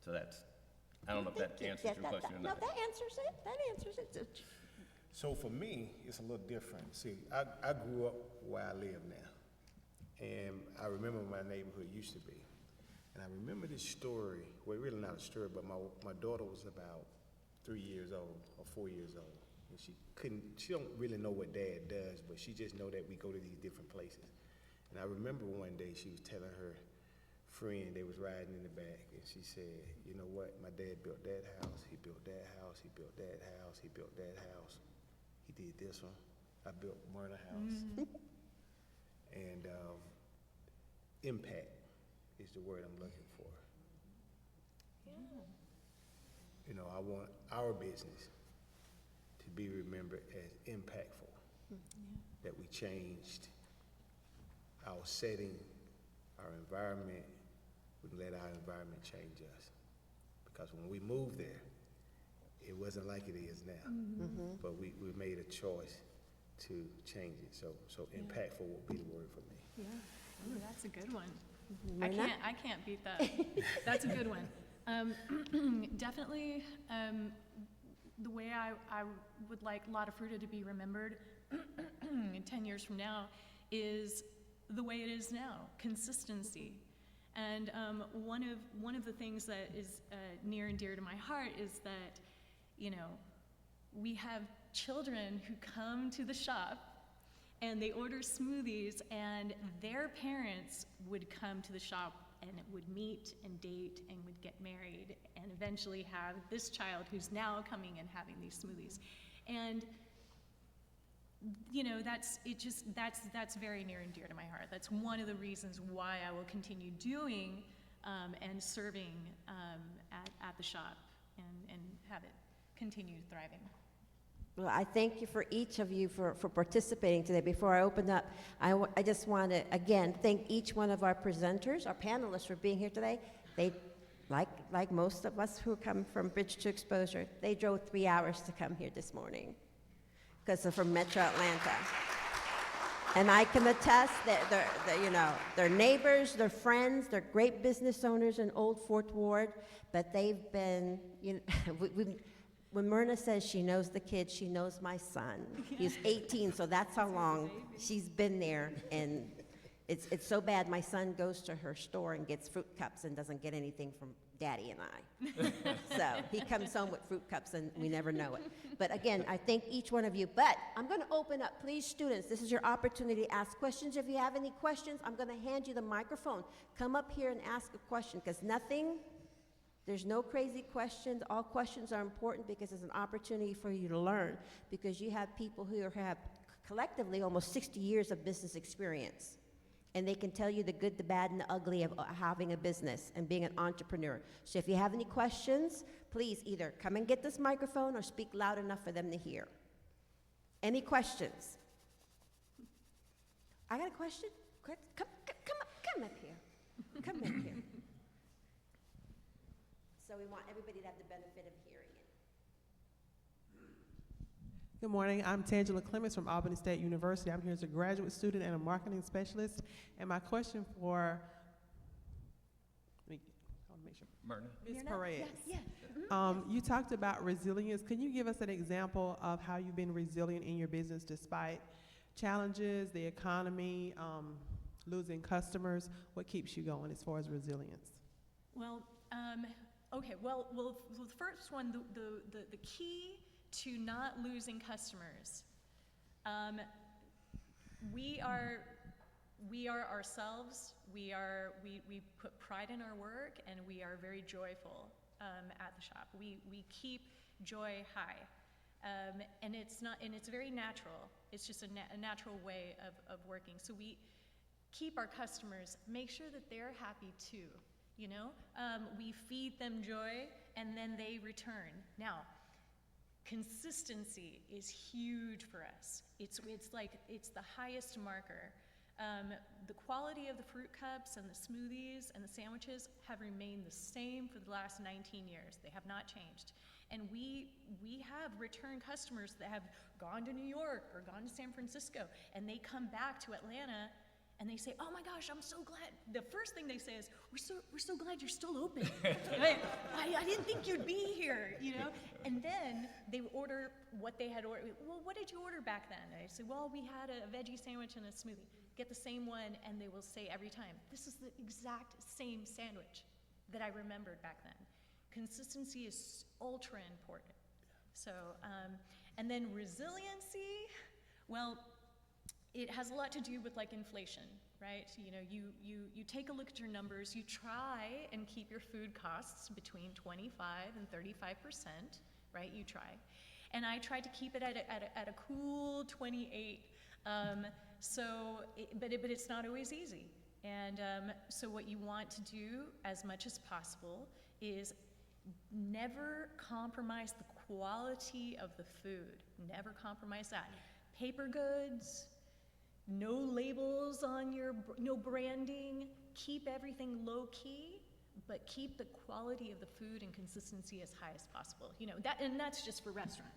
So that's, I don't know if that answers your question or No, not. that answers it. That answers it. So for me, it's a little different. See, I grew up where I live now. And I remember my neighborhood used to be. And I remember this story, well, really not a story, but my daughter was about 3 years old or 4 years old. And she don't really know what dad does, but she just know that we go to these different places. And I remember one day she was telling her friend, they was riding in the back, and she said, you know what, my dad built that house, he built that house, he built that house, he built that house. He did this one. I built Myrna house. And impact is the word I'm looking for. You know, I want our business to be remembered as impactful, that we changed our setting, our environment. We can let our environment change us. Because when we moved there, it wasn't like it is now. But we made a choice to change it. So impactful would be the word for me. Yeah, ooh, that's a good one. Myrna? I can't beat that. That's a good one. Definitely, the way I would like La Fruta to be remembered 10 years from now is the way it is now, consistency. And one of the things that is near and dear to my heart is that, you know, we have children who come to the shop and they order smoothies, and their parents would come to the shop and would meet and date and would get married and eventually have this child who's now coming and having these smoothies. And you know, that's very near and dear to my heart. That's one of the reasons why I will continue doing and serving at the shop and have it continue thriving. Well, I thank you for each of you for participating today. Before I open up, I just want to, again, thank each one of our presenters, our panelists for being here today. They, like most of us who come from Bridge to Exposure, they drove 3 hours to come here this morning because they're from Metro Atlanta. And I can attest that they're neighbors, they're friends, they're great business owners in Old Fourth Ward, but they've been, when Myrna says she knows the kids, she knows my son. He's 18, so that's how long she's been there. And it's so bad, my son goes to her store and gets fruit cups and doesn't get anything from Daddy and I. So he comes home with fruit cups and we never know it. But again, I thank each one of you. But I'm going to open up, please, students, this is your opportunity to ask questions. If you have any questions, I'm going to hand you the microphone. Come up here and ask a question, because there's no crazy questions. All questions are important because it's an opportunity for you to learn, because you have people who have collectively almost 60 years of business experience. And they can tell you the good, the bad, and the ugly of having a business and being an entrepreneur. So if you have any questions, please either come and get this microphone or speak loud enough for them to hear. Any questions? I got a question. Come up here. Come up here. So we want everybody to have the benefit of hearing it. Good morning. I'm Tangela Clements from Albany State University. I'm here as a graduate student and a marketing specialist. And my question for, I want to make sure. Myrna. Ms. Perez. Yeah. You talked about resilience. Can you give us an example of how you've been resilient in your business despite challenges, the economy, losing customers? What keeps you going as far as resilience? Well, okay. Well, the first one, the key to not losing customers. We are ourselves. We put pride in our work, and we are very joyful at the shop. We keep joy high, and it's very natural. It's just a natural way of working. So we keep our customers, make sure that they're happy too. We feed them joy, and then they return. Now, consistency is huge for us. It's the highest marker. The quality of the fruit cups and the smoothies and the sandwiches have remained the same for the last 19 years. They have not changed. And we have return customers that have gone to New York or gone to San Francisco, and they come back to Atlanta and they say, "Oh my gosh, I'm so glad." The first thing they say is, "We're so glad you're still open. I didn't think you'd be here, And then they order what they had ordered. "Well, what did you order back then?" I say, "Well, we had a veggie sandwich and a smoothie." Get the same one, and they will say every time, "This is the exact same sandwich that I remembered back then." Consistency is ultra important. So, and then resiliency, well, it has a lot to do with inflation, right? You take a look at your numbers, you try and keep your food costs between 25 and 35%, right? You try. And I try to keep it at a cool 28. But it's not always easy. And so what you want to do as much as possible is never compromise the quality of the food. Never compromise that. Paper goods, no labels on no branding, keep everything low key, but keep the quality of the food and consistency as high as possible. You know, that, and that's just for restaurant.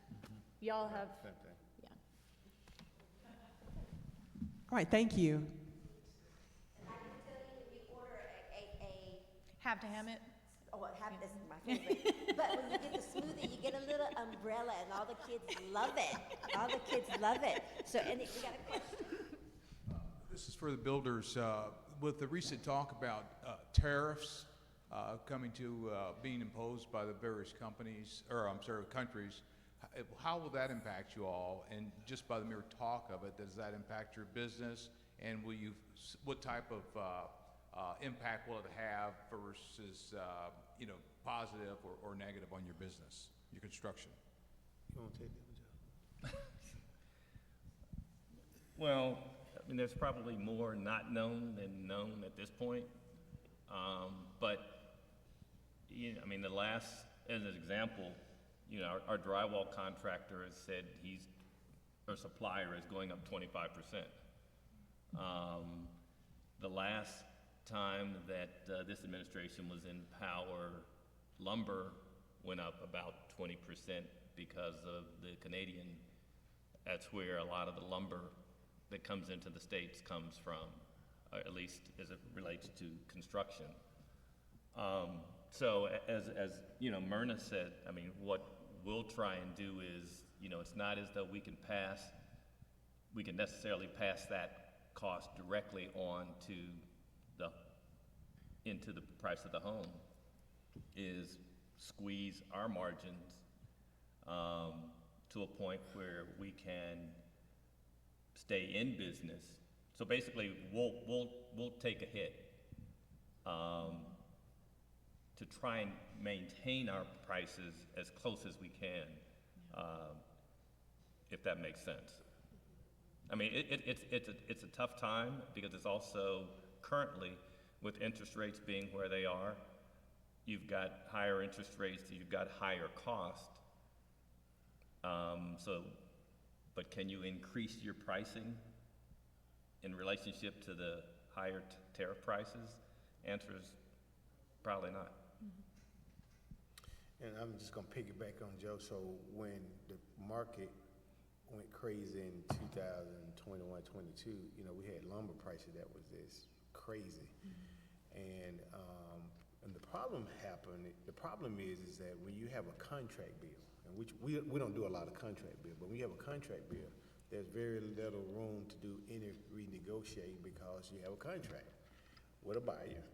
Y'all have, Same thing. yeah. All right, thank you. And I can tell you, when you order Have to ham it? this is my favorite. But when you get the smoothie, you get a little umbrella, and all the kids love it. All the kids love it. So, and we got a question. This is for the builders. With the recent talk about tariffs coming to being imposed by the various companies, or I'm sorry, countries, how will that impact you all? And just by the mere talk of it, does that impact your business? And will you, what type of impact will it have versus, you know, positive or negative on your business, your construction? You want to take that one, Joe? Well, I mean, there's probably more not known than known at this point. But, you know, I mean, the last, as an example, you know, our drywall contractor has said our supplier is going up 25%. The last time that this administration was in power, lumber went up about 20% because of the Canadian. That's where a lot of the lumber that comes into the States comes from, at least as it relates to construction. So as you know, Myrna said, I mean, what we'll try and do is, you know, it's not as though we can necessarily pass that cost directly on into the price of the home, is squeeze our margins to a point where we can stay in business. So basically, we'll take a hit to try and maintain our prices as close as we can, if that makes sense. I mean, it's a tough time because it's also currently, with interest rates being where they are, you've got higher interest rates, you've got higher cost. But can you increase your pricing in relationship to the higher tariff prices? Answer is probably not. And I'm just gonna piggyback on Joe. So when the market went crazy in 2021, 22, you know, we had lumber prices that was just crazy. And the problem happened, the problem is that when you have a contract bill, and which we don't do a lot of contract bill, but when you have a contract bill, there's very little room to do any renegotiating because you have a contract with a buyer,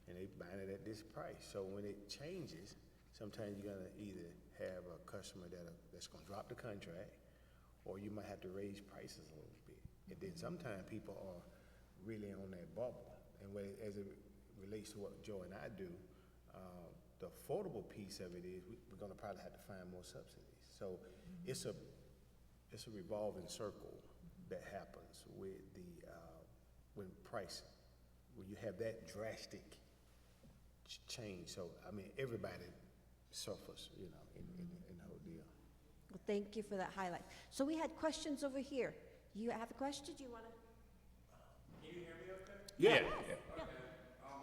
and they buying it at this price. So when it changes, sometimes you're gonna either have a customer that's gonna drop the contract, or you might have to raise prices a little bit. And then sometimes people are really on that bubble. And as it relates to what Joe and I do, the affordable piece of it is we're gonna probably have to find more subsidies. So it's a revolving circle that happens with when you have that drastic change. So I mean, everybody suffers, you know, in the whole deal. Well, thank you for that highlight. So we had questions over here. You have a question? Do you want to? Can you hear me okay? Yeah. Yeah.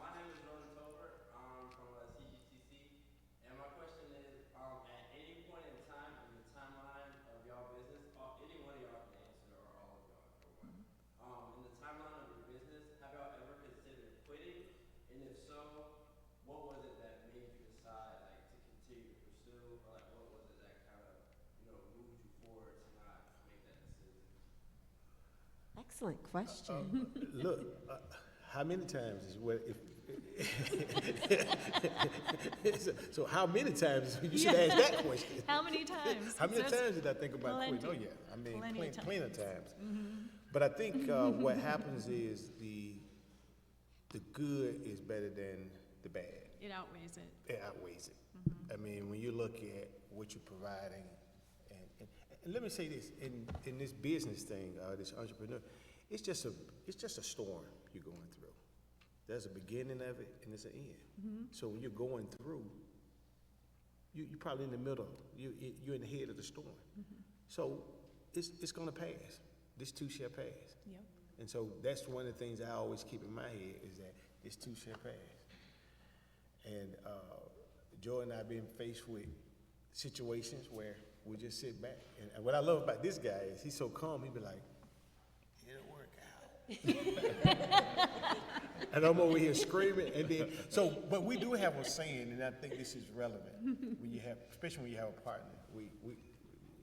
My name is Ronan Tolbert. I'm from CGTC. And my question is, at any point in time in the timeline of y'all business, any one of y'all can answer, or all of y'all, or one. In the timeline of your business, have y'all ever considered quitting? And if so, what was it that made you decide, like, to continue to pursue, or like, what was it that kind of, you know, moved you forward to not make that decision? Excellent question. Look, how many times is what if? So how many times you should ask that question? How many times? How many That's times did I think about quitting? Oh plenty. yeah, I mean Plenty of plenty of times. But I think what happens is the good is better than the bad. It outweighs it. It outweighs it. I mean, when you look at what you're providing, and let me say this, in this business thing, this entrepreneur, it's just a storm you're going through. There's a beginning of it and there's an end. So when you're going through, you're probably in the middle. You're in the head of the storm. So it's gonna pass. This too shall pass. Yep. And so that's one of the things I always keep in my head is that this too shall pass. And Joe and I been faced with situations where we just sit back. And what I love about this guy is he's so calm. He be like, "It'll work out." And I'm over here screaming. And then, but we do have a saying, and I think this is relevant when you have, especially when you have a partner.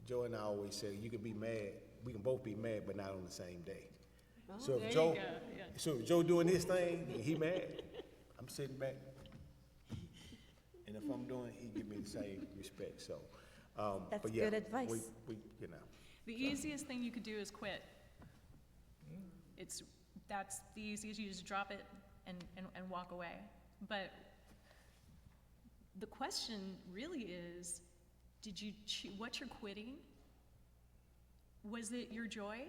Joe and I always say, you can be mad. We can both be mad, but not on the same day. So if Joe, so if Joe doing his thing, and he mad, I'm sitting back. And if I'm doing, he give me the same respect. So, That's but yeah, good advice. we you know. The easiest thing you could do is quit. That's the easiest, you just drop it and walk away. But the question really is, what you're quitting? Was it your joy?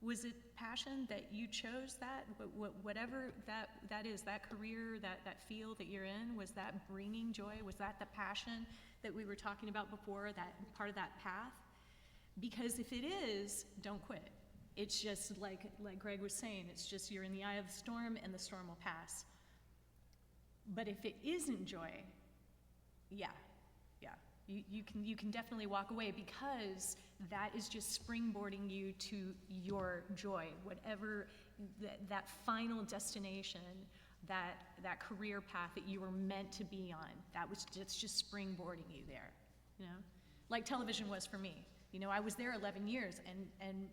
Was it passion that you chose that? Whatever that is, that career, that field that you're in, was that bringing joy? Was that the passion that we were talking about before, that part of that path? Because if it is, don't quit. It's just like Greg was saying, it's just you're in the eye of the storm and the storm will pass. But if it isn't joy, you can definitely walk away, because that is just springboarding you to your joy, whatever that final destination, that career path that you were meant to be on. That's just springboarding you there, you know? Like television was for me. You know, I was there 11 years, and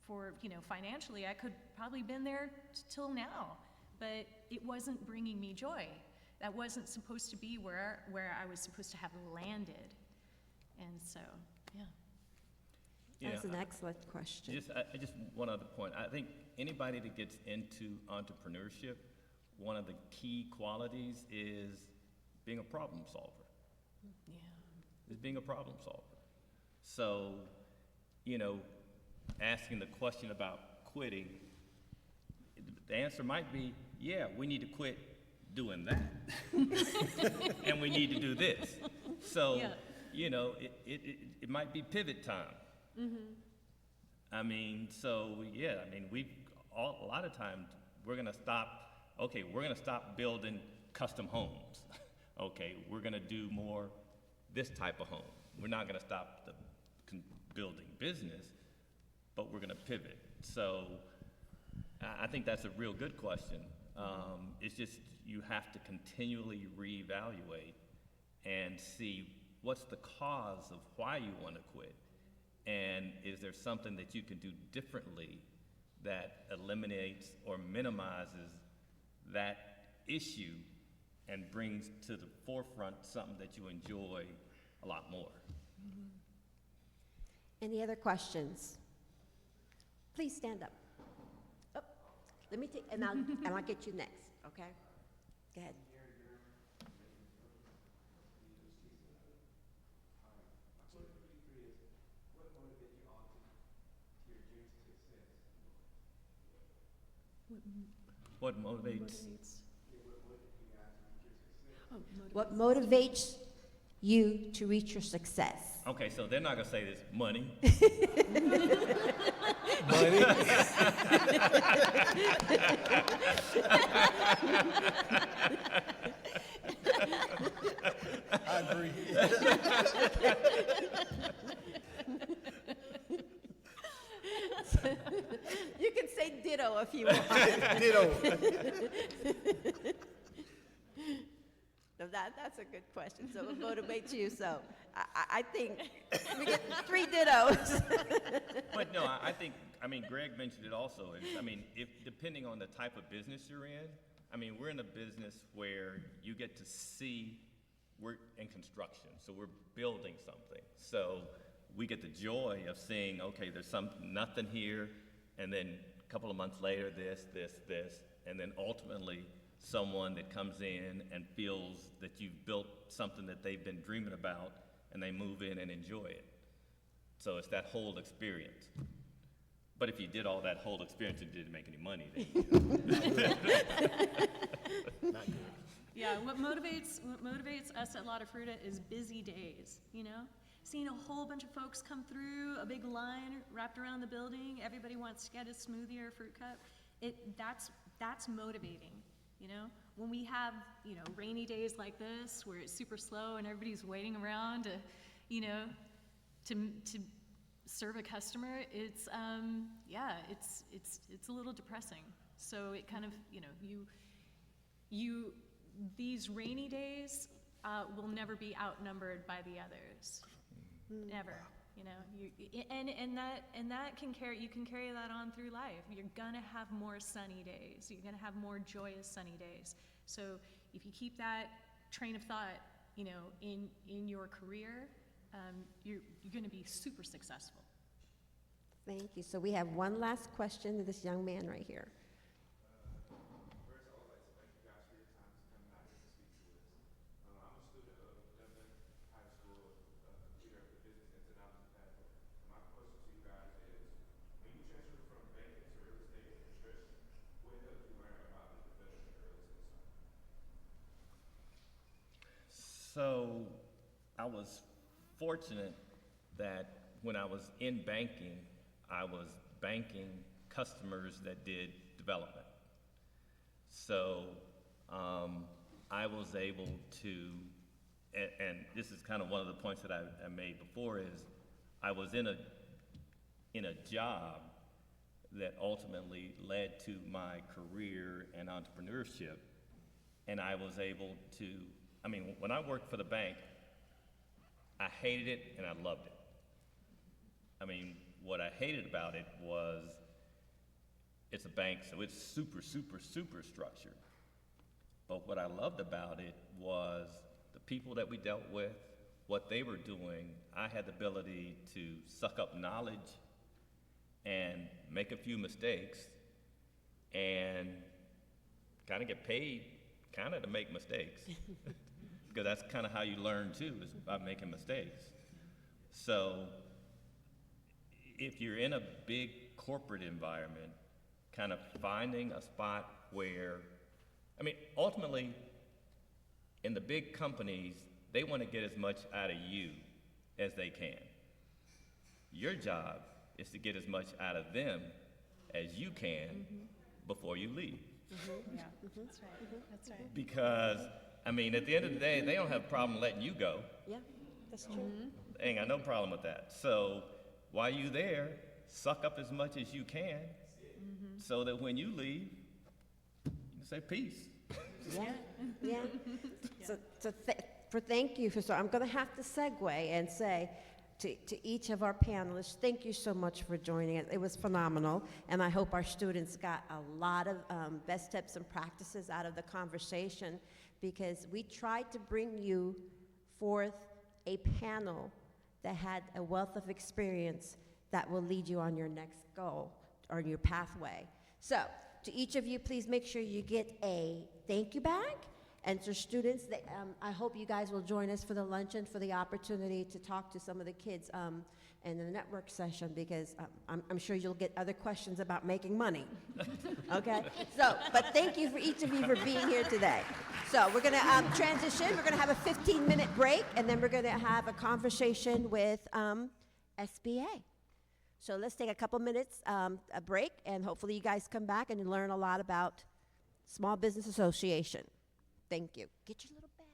for, you know, financially, I could probably been there till now, but it wasn't bringing me joy. That wasn't supposed to be where I was supposed to have landed. And so, yeah. That's an excellent question. Just one other point. I think anybody that gets into entrepreneurship, one of the key qualities is being a problem solver. Yeah. Is being a problem solver. So, you know, asking the question about quitting, the answer might be, yeah, we need to quit doing that. And we need to do this. So, you know, it might be pivot time. Mm-hmm. I mean, so, yeah, I mean, a lot of times, we're gonna stop building custom homes. Okay, we're gonna do more this type of home. We're not gonna stop the building business, but we're gonna pivot. So, I think that's a real good question. It's just, you have to continually reevaluate and see what's the cause of why you want to quit, and is there something that you can do differently that eliminates or minimizes that issue and brings to the forefront something that you enjoy a lot more. Any other questions? Please stand up. Oh, let me take, and I'll get you next, okay? Go ahead. What motivates? What motivates you to reach your success? Okay, so they're not gonna say this, money. Money. I agree. You can say ditto if you want. Ditto. So that's a good question. So what motivates you? So I think we get 3 dittos. But no, I think, I mean, Greg mentioned it also. I mean, if depending on the type of business you're in, I mean, we're in a business where you get to see, we're in construction, so we're building something. So we get the joy of seeing, okay, there's nothing here, and then a couple of months later, this, and then ultimately someone that comes in and feels that you've built something that they've been dreaming about, and they move in and enjoy it. So it's that whole experience. But if you did all that whole experience and didn't make any money, then Not good. Yeah, what motivates us at Lotta Fruta is busy days, you know? Seeing a whole bunch of folks come through, a big line wrapped around the building, everybody wants to get a smoothie or a fruit cup. That's motivating, you know? When we have, you know, rainy days like this, where it's super slow and everybody's waiting around to, you know, to serve a customer, it's, yeah, it's a little depressing. So it kind of, you know, these rainy days will never be outnumbered by the others, never. You know, and that can carry, you can carry that on through life. You're gonna have more sunny days. You're gonna have more joyous sunny days. So if you keep that train of thought, you know, in your career, you're gonna be super successful. Thank you. So we have one last question to this young man right here. First, I would like to thank you guys for your time to come out here to speak to us. I'm a student of Dublin High School, completer of the Business and Technology pathway. My question to you guys is, when you transferred from banking to real estate administration, what helped you learn about the development of real estate side? So I was fortunate that when I was in banking, I was banking customers that did development. So I was able to, and this is kind of one of the points that I made before, is I was in a job that ultimately led to my career and entrepreneurship, and I was able to, I mean, when I worked for the bank, I hated it and I loved it. I mean, what I hated about it was it's a bank, so it's super, super, super structured. But what I loved about it was the people that we dealt with, what they were doing. I had the ability to suck up knowledge and make a few mistakes and kind of get paid kind of to make mistakes. Because that's kind of how you learn too, is by making mistakes. So if you're in a big corporate environment, kind of finding a spot where, I mean, ultimately, in the big companies, they want to get as much out of you as they can. Your job is to get as much out of them as you can before you leave. Yeah, that's right, that's right. Because, I mean, at the end of the day, they don't have a problem letting you go. Yeah, that's true. They ain't got no problem with that. So while you're there, suck up as much as you can so that when you leave, you can say peace. Yeah, yeah. Thank you. So I'm going to have to segue and say to each of our panelists, thank you so much for joining us. It was phenomenal, and I hope our students got a lot of best tips and practices out of the conversation, because we tried to bring you forth a panel that had a wealth of experience that will lead you on your next goal or your pathway. So, to each of you, please make sure you get a thank you bag. And to students, I hope you guys will join us for the luncheon, for the opportunity to talk to some of the kids in the network session, because I'm sure you'll get other questions about making money. Okay? So, but thank you for each of you for being here today. So we're going to transition. We're going to have a 15-minute break, and then we're going to have a conversation with SBA. So let's take a couple minutes, a break, and hopefully you guys come back and learn a lot about Small Business Association. Thank you. Get your little bags.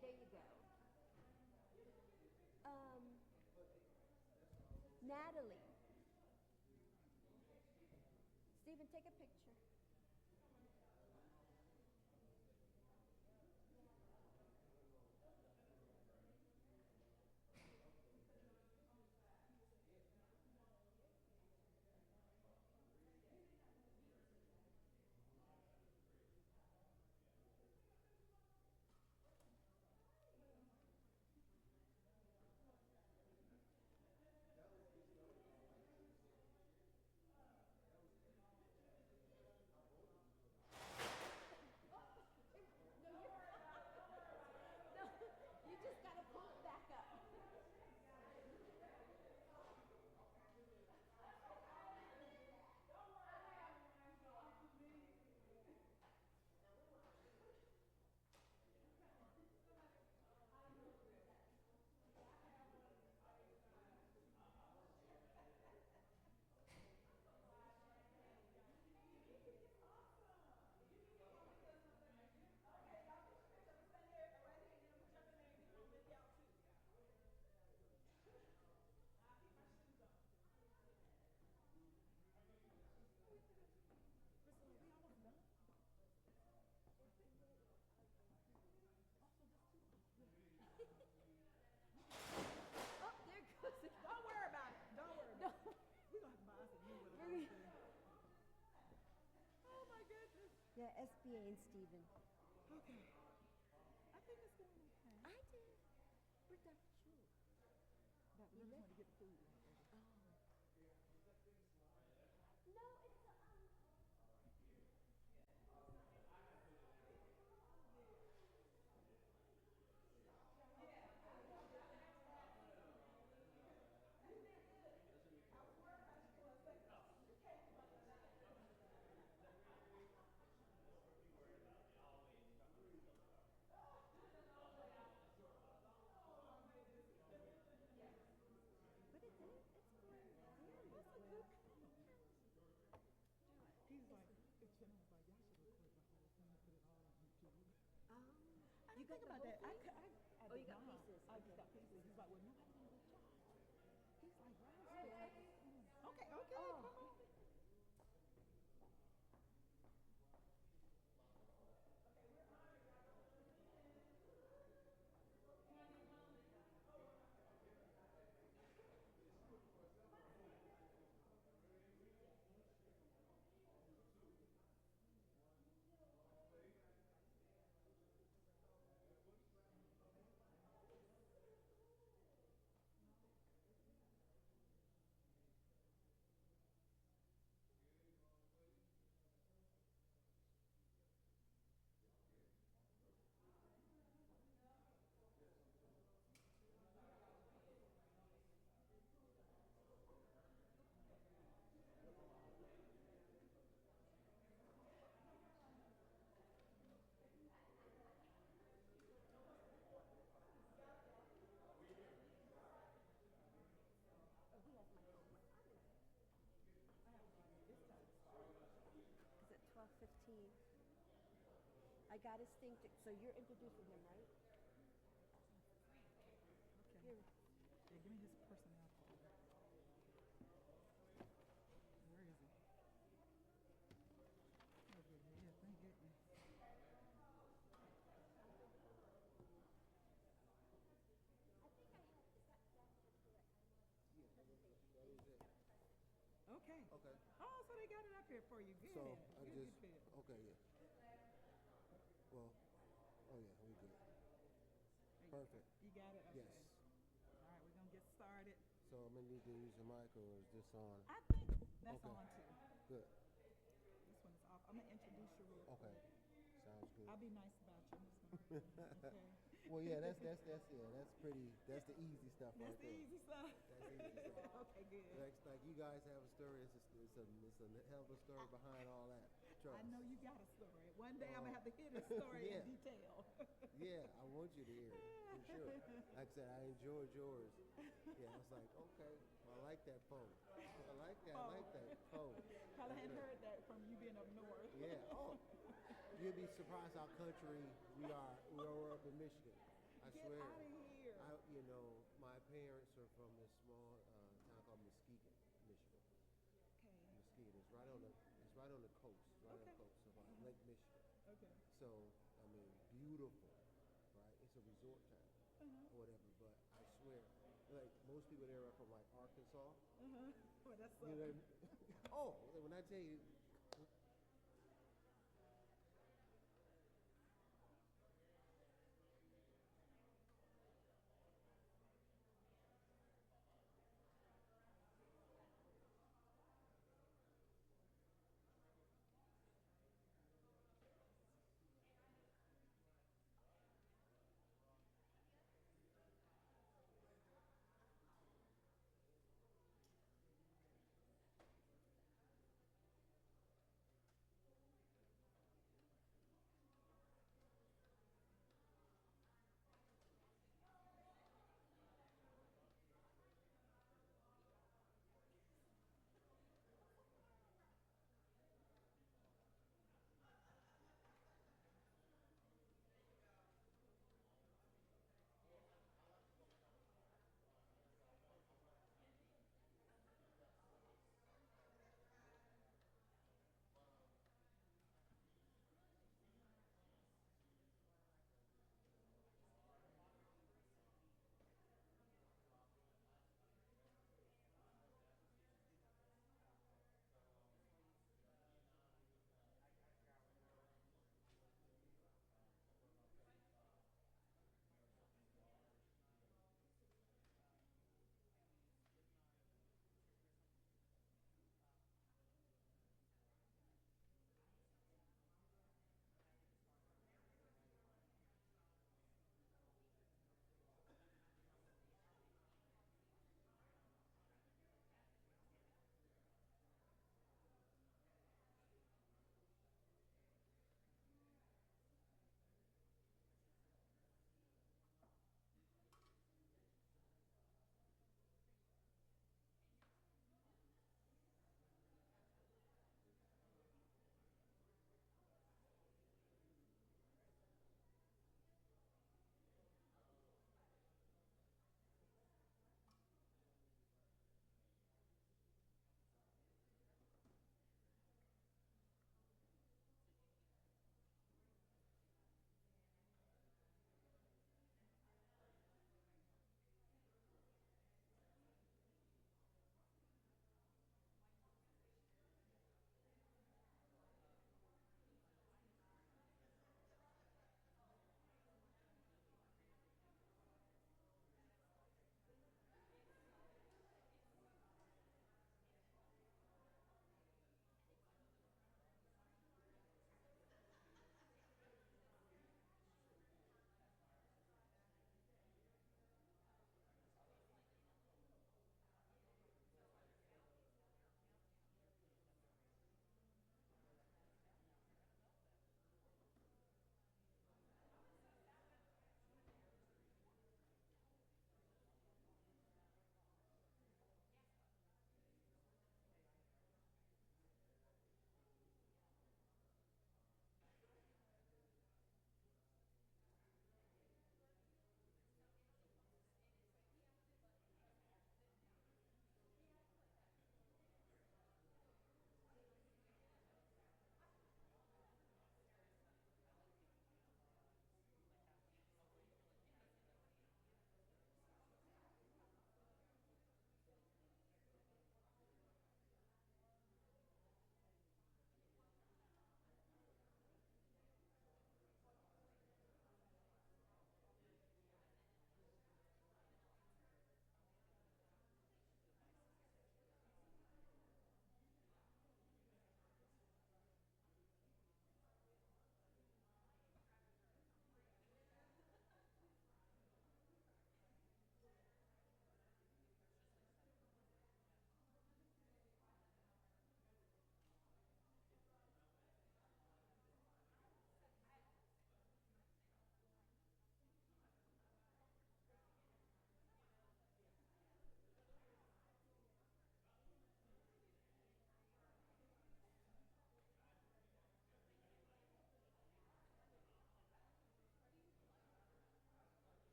there you go. Natalie. Stephen, take a picture. No, you just gotta pull it back up. Oh, there goes it. Don't worry about it. Don't worry about it. We're gonna have to buy us a new one of those things. Oh my goodness. Yeah, SBA and Stephen. Okay. I think it's going okay. I did. Where'd that shoe? But we just want to get the food. Oh. No, it's But it's going very well. He's like, Chin was like, y'all should record the whole thing and put it all on YouTube. I You didn't got think the about whole that. thing? I Oh, you did got not. pieces. I just Okay. got pieces. He's like, well, nobody did a good job. He's like, wow. Okay, Oh. come on. It's at 12:15. I got his thing. So you're introducing him, right? Okay. Here. Yeah, give me his personnel folder. Where is he? Over here, thank goodness. Okay. Okay. Oh, so they got it up here for you. Good. So I Good, just good, good. okay, yeah. Well, oh yeah, we good. Perfect. You got it? Okay. Yes. All right, we're gonna get started. So I'm gonna need to use the mic, or is this on? I think that's Okay. on too. Good. This one is off. I'm gonna introduce you real quick. Okay. Sounds good. I'll be nice about you. I'm just gonna, okay. Well, yeah, that's the easy stuff That's right the there. easy stuff. That's easy stuff. Okay, good. Like you guys have a story. It's a hell of a story behind all that. Trust. I know you got a story. One day I'm Oh. gonna have to hear this story Yeah. in detail. Yeah, I want you to hear it for sure. Like I said, I enjoyed yours. Yeah, I was like, okay, I like that pose. I like that. I like that pose. Probably hadn't heard that from you being up north. Yeah. Oh, you'd be surprised how country we are. We're up in Michigan. I Get swear. out of here. You know, my parents are from this small town called Muskegon, Michigan. Okay. Muskegon is right on the coast, right on the Okay. coast of Lake Michigan. Okay. So I mean, beautiful, right? It's a resort town Uh-huh. or whatever. But I swear, like most people there are from like Arkansas. Uh-huh. Well, that's You know, something. oh, when I tell you,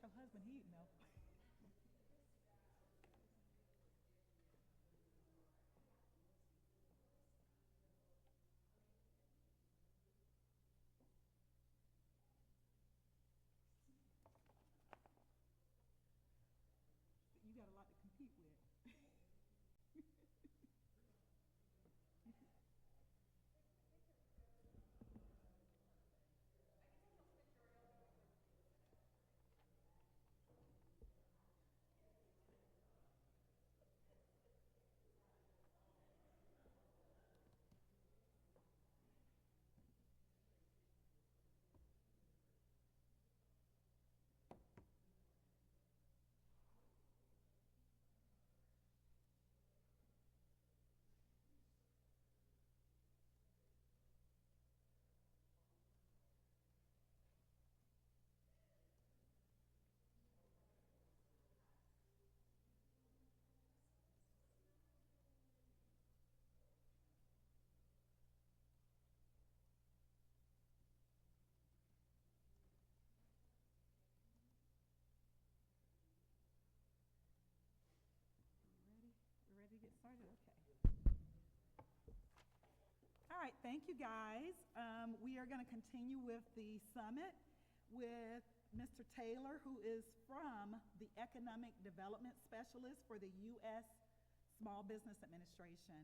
your husband, he'd know. You got a lot to compete with. Ready? We're ready to get started? Okay. All right, thank you guys. We are going to continue with the summit with Mr. Taylor, who is from the Economic Development Specialist for the U.S. Small Business Administration.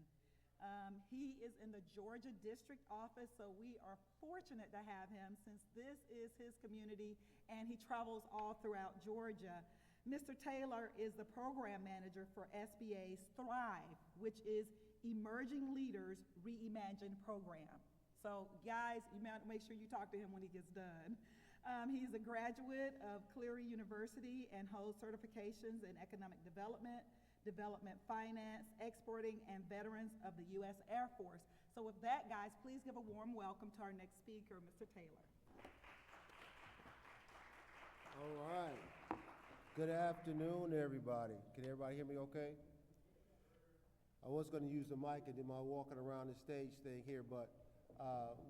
He is in the Georgia District Office, so we are fortunate to have him since this is his community and he travels all throughout Georgia. Mr. Taylor is the program manager for SBA's Thrive, which is Emerging Leaders Reimagined program. So guys, you might make sure you talk to him when he gets done. He's a graduate of Cleary University and holds certifications in economic development, development finance, exporting, and veterans of the U.S. Air Force. So with that, guys, please give a warm welcome to our next speaker, Mr. Taylor. All right. Good afternoon, everybody. Can everybody hear me okay? I was going to use the mic and do my walking around the stage thing here, but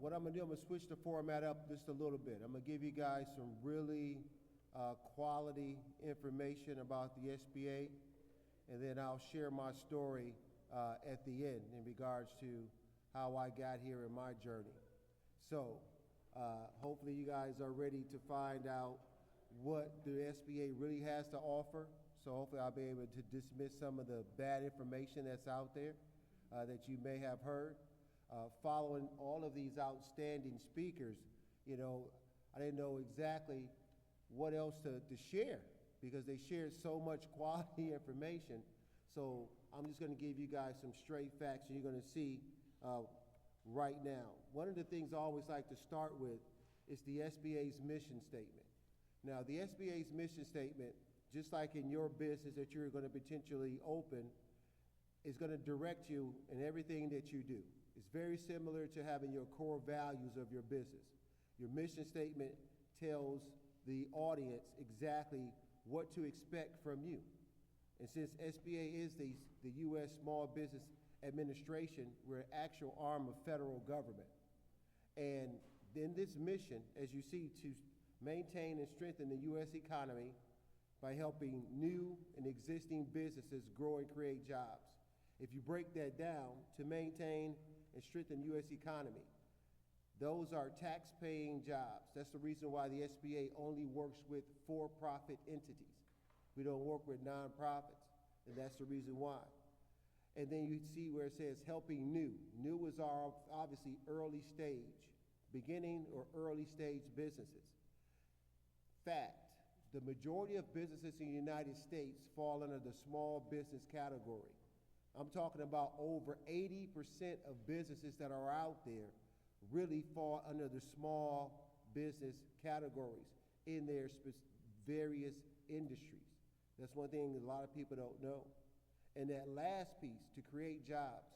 what I'm going to do, I'm going to switch the format up just a little bit. I'm going to give you guys some really quality information about the SBA, and then I'll share my story at the end in regards to how I got here in my journey. So hopefully you guys are ready to find out what the SBA really has to offer. So hopefully I'll be able to dismiss some of the bad information that's out there that you may have heard. Following all of these outstanding speakers, you know, I didn't know exactly what else to share because they shared so much quality information. So I'm just going to give you guys some straight facts and you're going to see right now. One of the things I always like to start with is the SBA's mission statement. Now, the SBA's mission statement, just like in your business that you're going to potentially open, is going to direct you in everything that you do. It's very similar to having your core values of your business. Your mission statement tells the audience exactly what to expect from you. And since SBA is the U.S. Small Business Administration, we're an actual arm of federal government. And in this mission, as you see, to maintain and strengthen the U.S. economy by helping new and existing businesses grow and create jobs. If you break that down, to maintain and strengthen the U.S. economy, those are tax-paying jobs. That's the reason why the SBA only works with for-profit entities. We don't work with nonprofits, and that's the reason why. And then you see where it says helping new. New is our, obviously, early stage, beginning or early stage businesses. Fact, the majority of businesses in the United States fall under the small business category. I'm talking about over 80% of businesses that are out there really fall under the small business categories in their various industries. That's one thing that a lot of people don't know. And that last piece, to create jobs,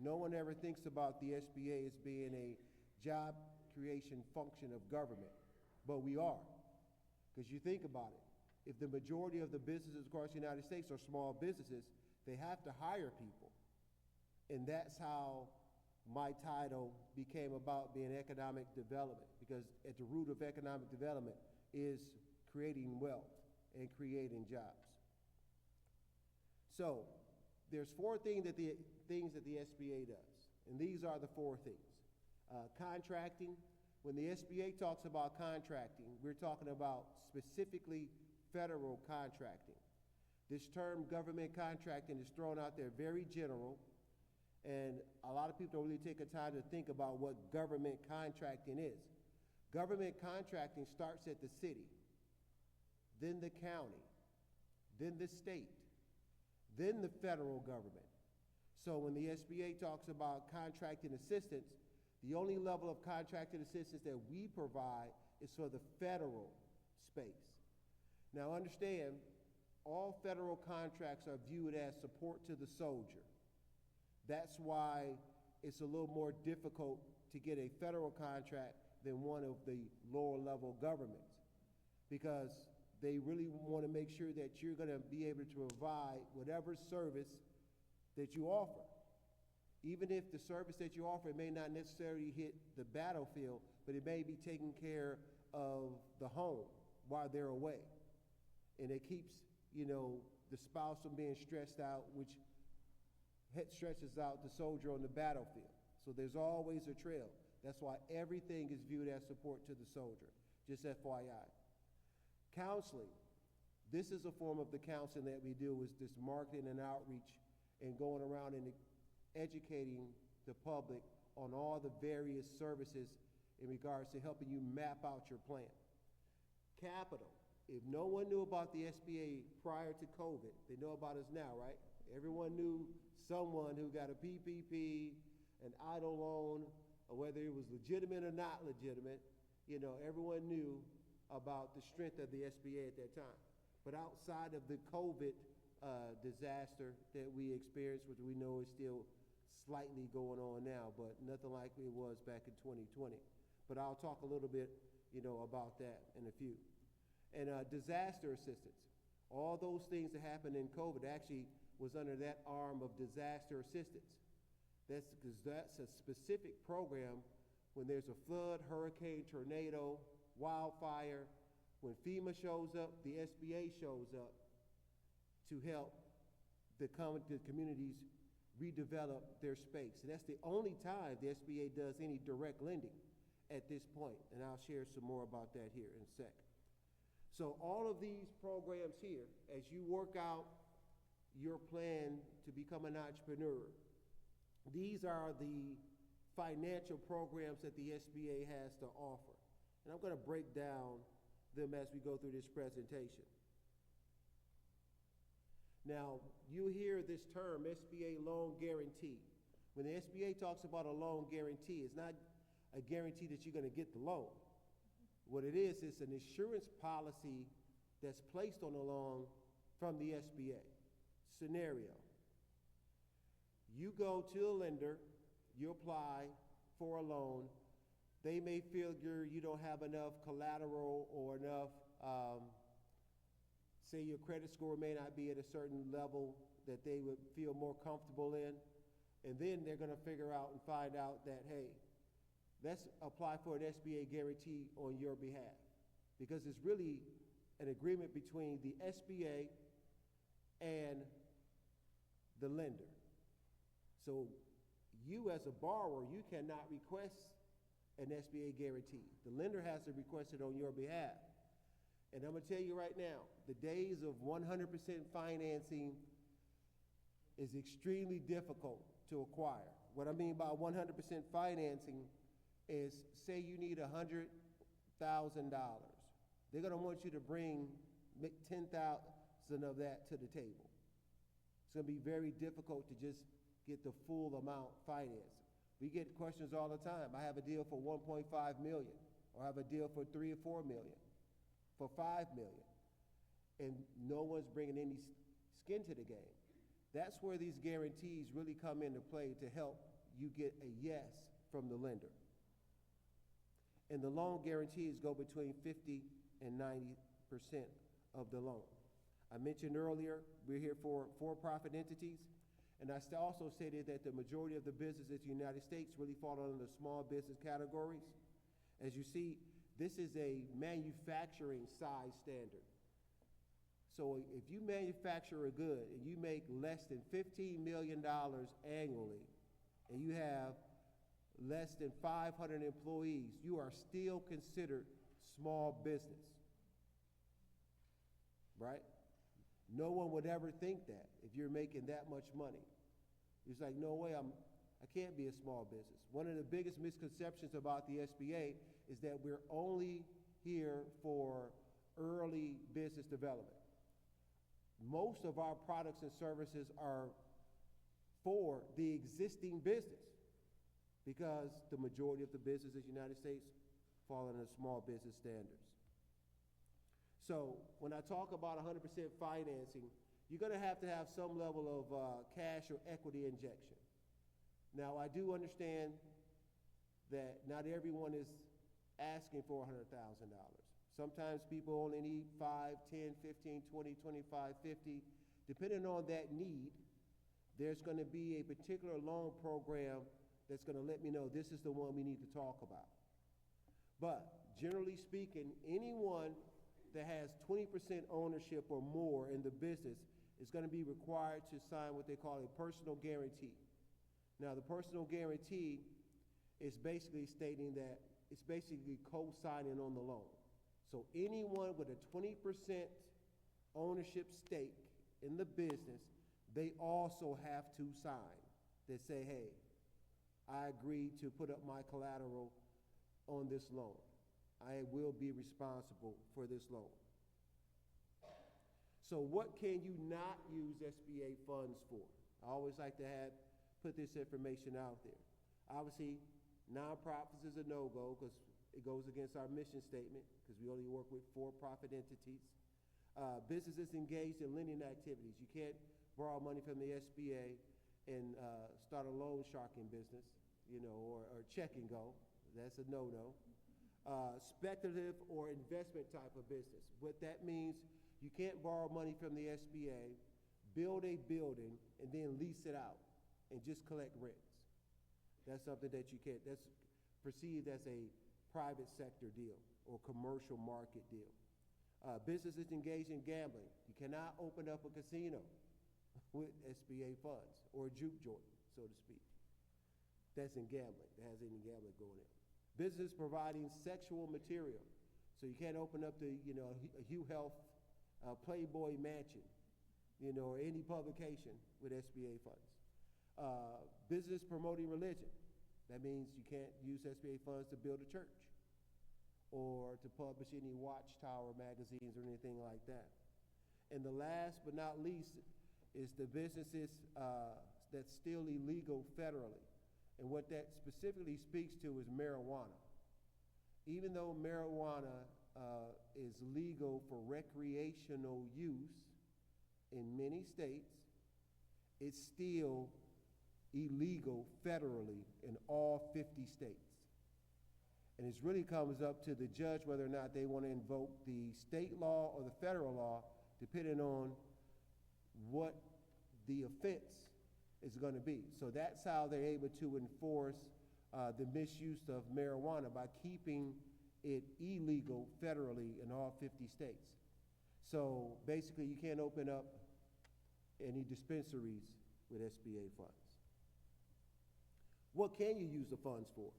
no one ever thinks about the SBA as being a job creation function of government, but we are. Because you think about it, if the majority of the businesses across the United States are small businesses, they have to hire people. And that's how my title became about being economic development, because at the root of economic development is creating wealth and creating jobs. So, there's four things that the SBA does, and these are the four things. Contracting. When the SBA talks about contracting, we're talking about specifically federal contracting. This term government contracting is thrown out there very general, and a lot of people don't really take the time to think about what government contracting is. Government contracting starts at the city, then the county, then the state, then the federal government. So when the SBA talks about contracting assistance, the only level of contracting assistance that we provide is for the federal space. Now understand, all federal contracts are viewed as support to the soldier. That's why it's a little more difficult to get a federal contract than one of the lower level governments, because they really want to make sure that you're going to be able to provide whatever service that you offer. Even if the service that you offer may not necessarily hit the battlefield, but it may be taking care of the home while they're away. And it keeps, the spouse from being stressed out, which stretches out the soldier on the battlefield. So there's always a trail. That's why everything is viewed as support to the soldier, just FYI. Counseling. This is a form of the counseling that we do, is this marketing and outreach and going around and educating the public on all the various services in regards to helping you map out your plan. Capital. If no one knew about the SBA prior to COVID, they know about us now, right? Everyone knew someone who got a PPP, an idle loan, or whether it was legitimate or not legitimate. Everyone knew about the strength of the SBA at that time. But outside of the COVID disaster that we experienced, which we know is still slightly going on now, but nothing like it was back in 2020. But I'll talk a little bit, about that in a few. And disaster assistance. All those things that happened in COVID actually was under that arm of disaster assistance. That's because that's a specific program when there's a flood, hurricane, tornado, wildfire. When FEMA shows up, the SBA shows up to help the communities redevelop their space. And that's the only time the SBA does any direct lending at this point. And I'll share some more about that here in a sec. So all of these programs here, as you work out your plan to become an entrepreneur, these are the financial programs that the SBA has to offer. And I'm going to break down them as we go through this presentation. Now, you hear this term, SBA loan guarantee. When the SBA talks about a loan guarantee, it's not a guarantee that you're going to get the loan. What it is an insurance policy that's placed on the loan from the SBA. Scenario. You go to a lender, you apply for a loan, they may figure you don't have enough collateral or enough, say your credit score may not be at a certain level that they would feel more comfortable in, and then they're going to figure out and find out that, hey, let's apply for an SBA guarantee on your behalf, because it's really an agreement between the SBA and the lender. So you as a borrower, you cannot request an SBA guarantee. The lender has to request it on your behalf. And I'm going to tell you right now, the days of 100% financing is extremely difficult to acquire. What I mean by 100% financing is, say you need $100,000. They're going to want you to bring 10,000 of that to the table. It's going to be very difficult to just get the full amount financed. We get questions all the time. I have a deal for 1.5 million, or I have a deal for 3 or 4 million, for 5 million, and no one's bringing any skin to the game. That's where these guarantees really come into play to help you get a yes from the lender. And the loan guarantees go between 50 and 90% of the loan. I mentioned earlier, we're here for-profit entities, and I also stated that the majority of the businesses in the United States really fall under the small business categories. As you see, this is a manufacturing size standard. So if you manufacture a good and you make less than $15 million annually, and you have less than 500 employees, you are still considered small business, right? No one would ever think that if you're making that much money. It's like, no way, I can't be a small business. One of the biggest misconceptions about the SBA is that we're only here for early business development. Most of our products and services are for the existing business, because the majority of the businesses in the United States fall under small business standards. So when I talk about 100% financing, you're going to have some level of cash or equity injection. Now, I do understand that not everyone is asking for $100,000. Sometimes people only need 5, 10, 15, 20, 25, 50. Depending on that need, there's going to be a particular loan program that's going to let me know this is the one we need to talk about. But generally speaking, anyone that has 20% ownership or more in the business is going to be required to sign what they call a personal guarantee. Now, the personal guarantee is basically stating that it's basically co-signing on the loan. So anyone with a 20% ownership stake in the business, they also have to sign that say, hey, I agree to put up my collateral on this loan. I will be responsible for this loan. So what can you not use SBA funds for? I always like to put this information out there. Obviously, nonprofits is a no-go because it goes against our mission statement, because we only work with for-profit entities. Businesses engaged in lending activities. You can't borrow money from the SBA and start a loan sharking business, or check and go. That's a no-no. Speculative or investment type of business. What that means, you can't borrow money from the SBA, build a building, and then lease it out and just collect rents. That's something that you can't, that's perceived as a private sector deal or commercial market deal. Businesses engaged in gambling. You cannot open up a casino with SBA funds, or a juke joint, so to speak. That's in gambling. That has any gambling going in. Business providing sexual material. So you can't open up a Hugh Health Playboy Mansion, or any publication with SBA funds. Business promoting religion. That means you can't use SBA funds to build a church or to publish any Watchtower magazines or anything like that. And the last but not least is the businesses that's still illegal federally. And what that specifically speaks to is marijuana. Even though marijuana is legal for recreational use in many states, it's still illegal federally in all 50 states. And it really comes up to the judge whether or not they want to invoke the state law or the federal law, depending on what the offense is going to be. So that's how they're able to enforce the misuse of marijuana, by keeping it illegal federally in all 50 states. So basically, you can't open up any dispensaries with SBA funds. What can you use the funds for?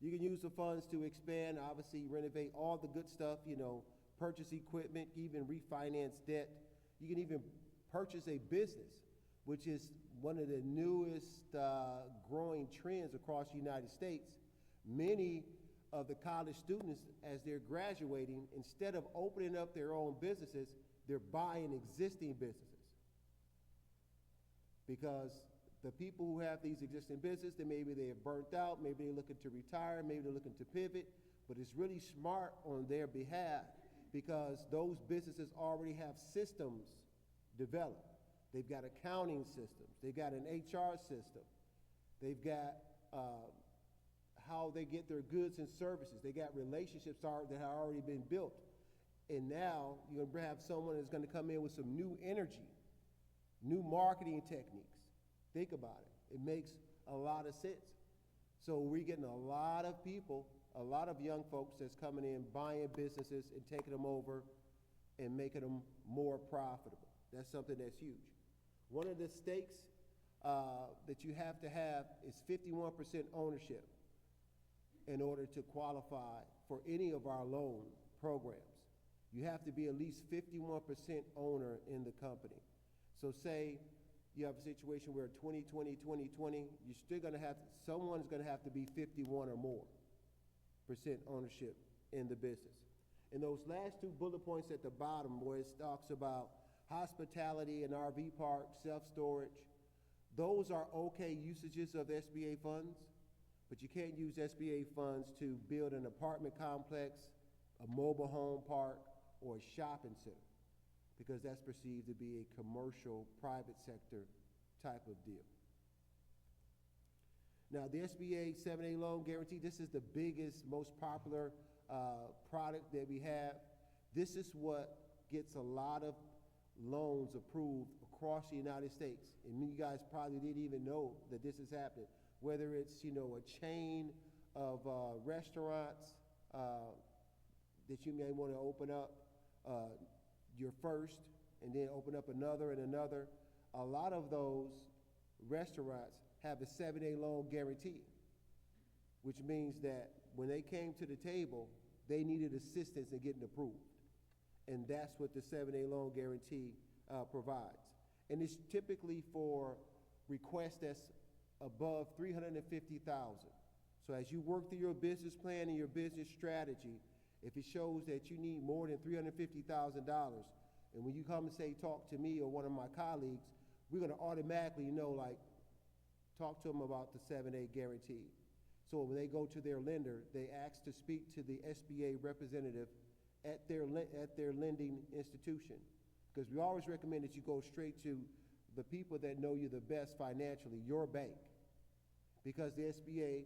You can use the funds to expand, obviously renovate all the good stuff, purchase equipment, even refinance debt. You can even purchase a business, which is one of the newest growing trends across the United States. Many of the college students, as they're graduating, instead of opening up their own businesses, they're buying existing businesses. Because the people who have these existing businesses, maybe they have burnt out, maybe they're looking to retire, maybe they're looking to pivot, but it's really smart on their behalf because those businesses already have systems developed. They've got accounting systems, they've got an HR system, they've got how they get their goods and services, they got relationships that have already been built. And now you're going to have someone that's going to come in with some new energy, new marketing techniques. Think about it. It makes a lot of sense. So we're getting a lot of people, a lot of young folks that's coming in, buying businesses and taking them over and making them more profitable. That's something that's huge. One of the stakes that you have to have is 51% ownership in order to qualify for any of our loan programs. You have to be at least 51% owner in the company. So say you have a situation where 2020, you're still gonna have, someone's gonna have to be 51 or more % ownership in the business. And those last two bullet points at the bottom where it talks about hospitality and RV parks, self-storage, those are okay usages of SBA funds, but you can't use SBA funds to build an apartment complex, a mobile home park, or a shopping center, because that's perceived to be a commercial, private sector type of deal. Now, the SBA 7(a) loan guarantee, this is the biggest, most popular product that we have. This is what gets a lot of loans approved across the United States. And you guys probably didn't even know that this is happening. Whether it's, you know, a chain of restaurants that you may want to open up your first and then open up another and another. A lot of those restaurants have a 7(a) loan guarantee, which means that when they came to the table, they needed assistance in getting approved. And that's what the 7(a) loan guarantee provides. And it's typically for requests that's above $350,000. So as you work through your business plan and your business strategy, if it shows that you need more than $350,000, and when you come and say, talk to me or one of my colleagues, we're gonna automatically know, like, talk to them about the 7(a) guarantee. So when they go to their lender, they ask to speak to the SBA representative at their lending institution. Because we always recommend that you go straight to the people that know you the best financially, your bank. Because the SBA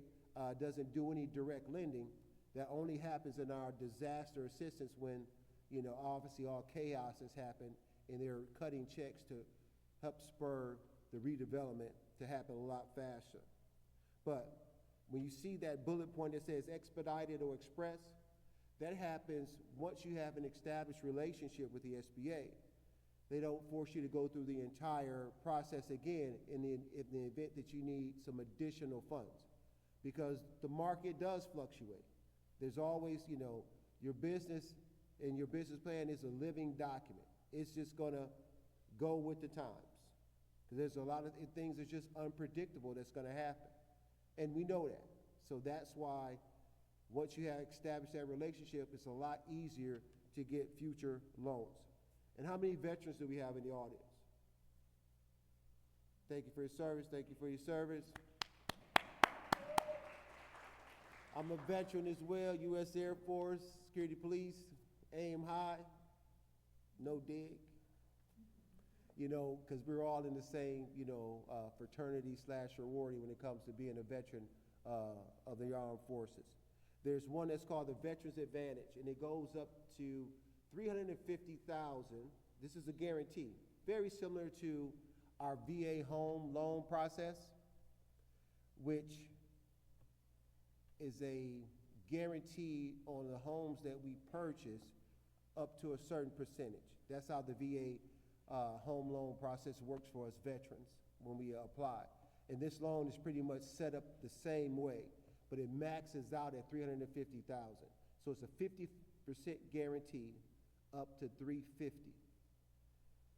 doesn't do any direct lending. That only happens in our disaster assistance when, you know, obviously all chaos has happened and they're cutting checks to help spur the redevelopment to happen a lot faster. But when you see that bullet point that says expedited or express, that happens once you have an established relationship with the SBA. They don't force you to go through the entire process again in the event that you need some additional funds, because the market does fluctuate. There's always, you know, your business and your business plan is a living document. It's just gonna go with the times. Because there's a lot of things that's just unpredictable that's gonna happen. And we know that. So that's why once you have established that relationship, it's a lot easier to get future loans. And how many veterans do we have in the audience? Thank you for your service. Thank you for your service. I'm a veteran as well, U.S. Air Force, Security Police, aim high, no dig. You know, because we're all in the same, you know, fraternity / sorority when it comes to being a veteran of the armed forces. There's one that's called the Veterans Advantage, and it goes up to $350,000. This is a guarantee, very similar to our VA home loan process, which is a guarantee on the homes that we purchase up to a certain percentage. That's how the VA home loan process works for us veterans when we apply. And this loan is pretty much set up the same way, but it maxes out at $350,000. So it's a 50% guarantee up to $350,000.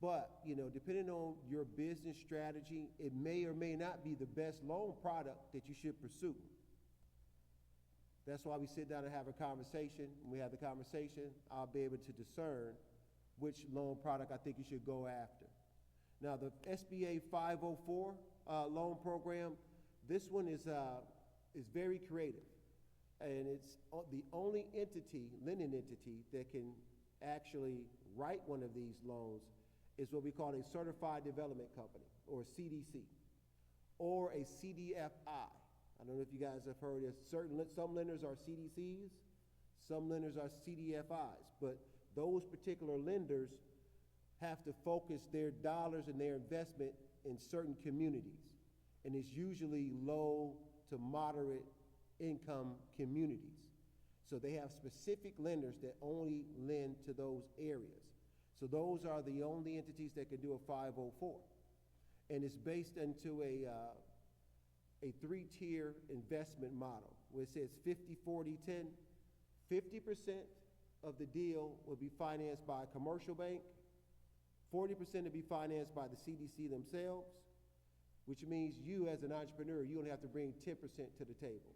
But, you know, depending on your business strategy, it may or may not be the best loan product that you should pursue. That's why we sit down and have a conversation. When we have the conversation, I'll be able to discern which loan product I think you should go after. Now, the SBA 504 loan program, this one is very creative. And it's the only entity, lending entity, that can actually write one of these loans is what we call a Certified Development Company, or a CDC, or a CDFI. I don't know if you guys have heard of some lenders are CDCs, some lenders are CDFIs, but those particular lenders have to focus their dollars and their investment in certain communities. And it's usually low to moderate income communities. So they have specific lenders that only lend to those areas. So those are the only entities that can do a 504. And it's based into a three-tier investment model where it says 50, 40, 10. 50% of the deal will be financed by a commercial bank, 40% will be financed by the CDC themselves, which means you as an entrepreneur, you only have to bring 10% to the table.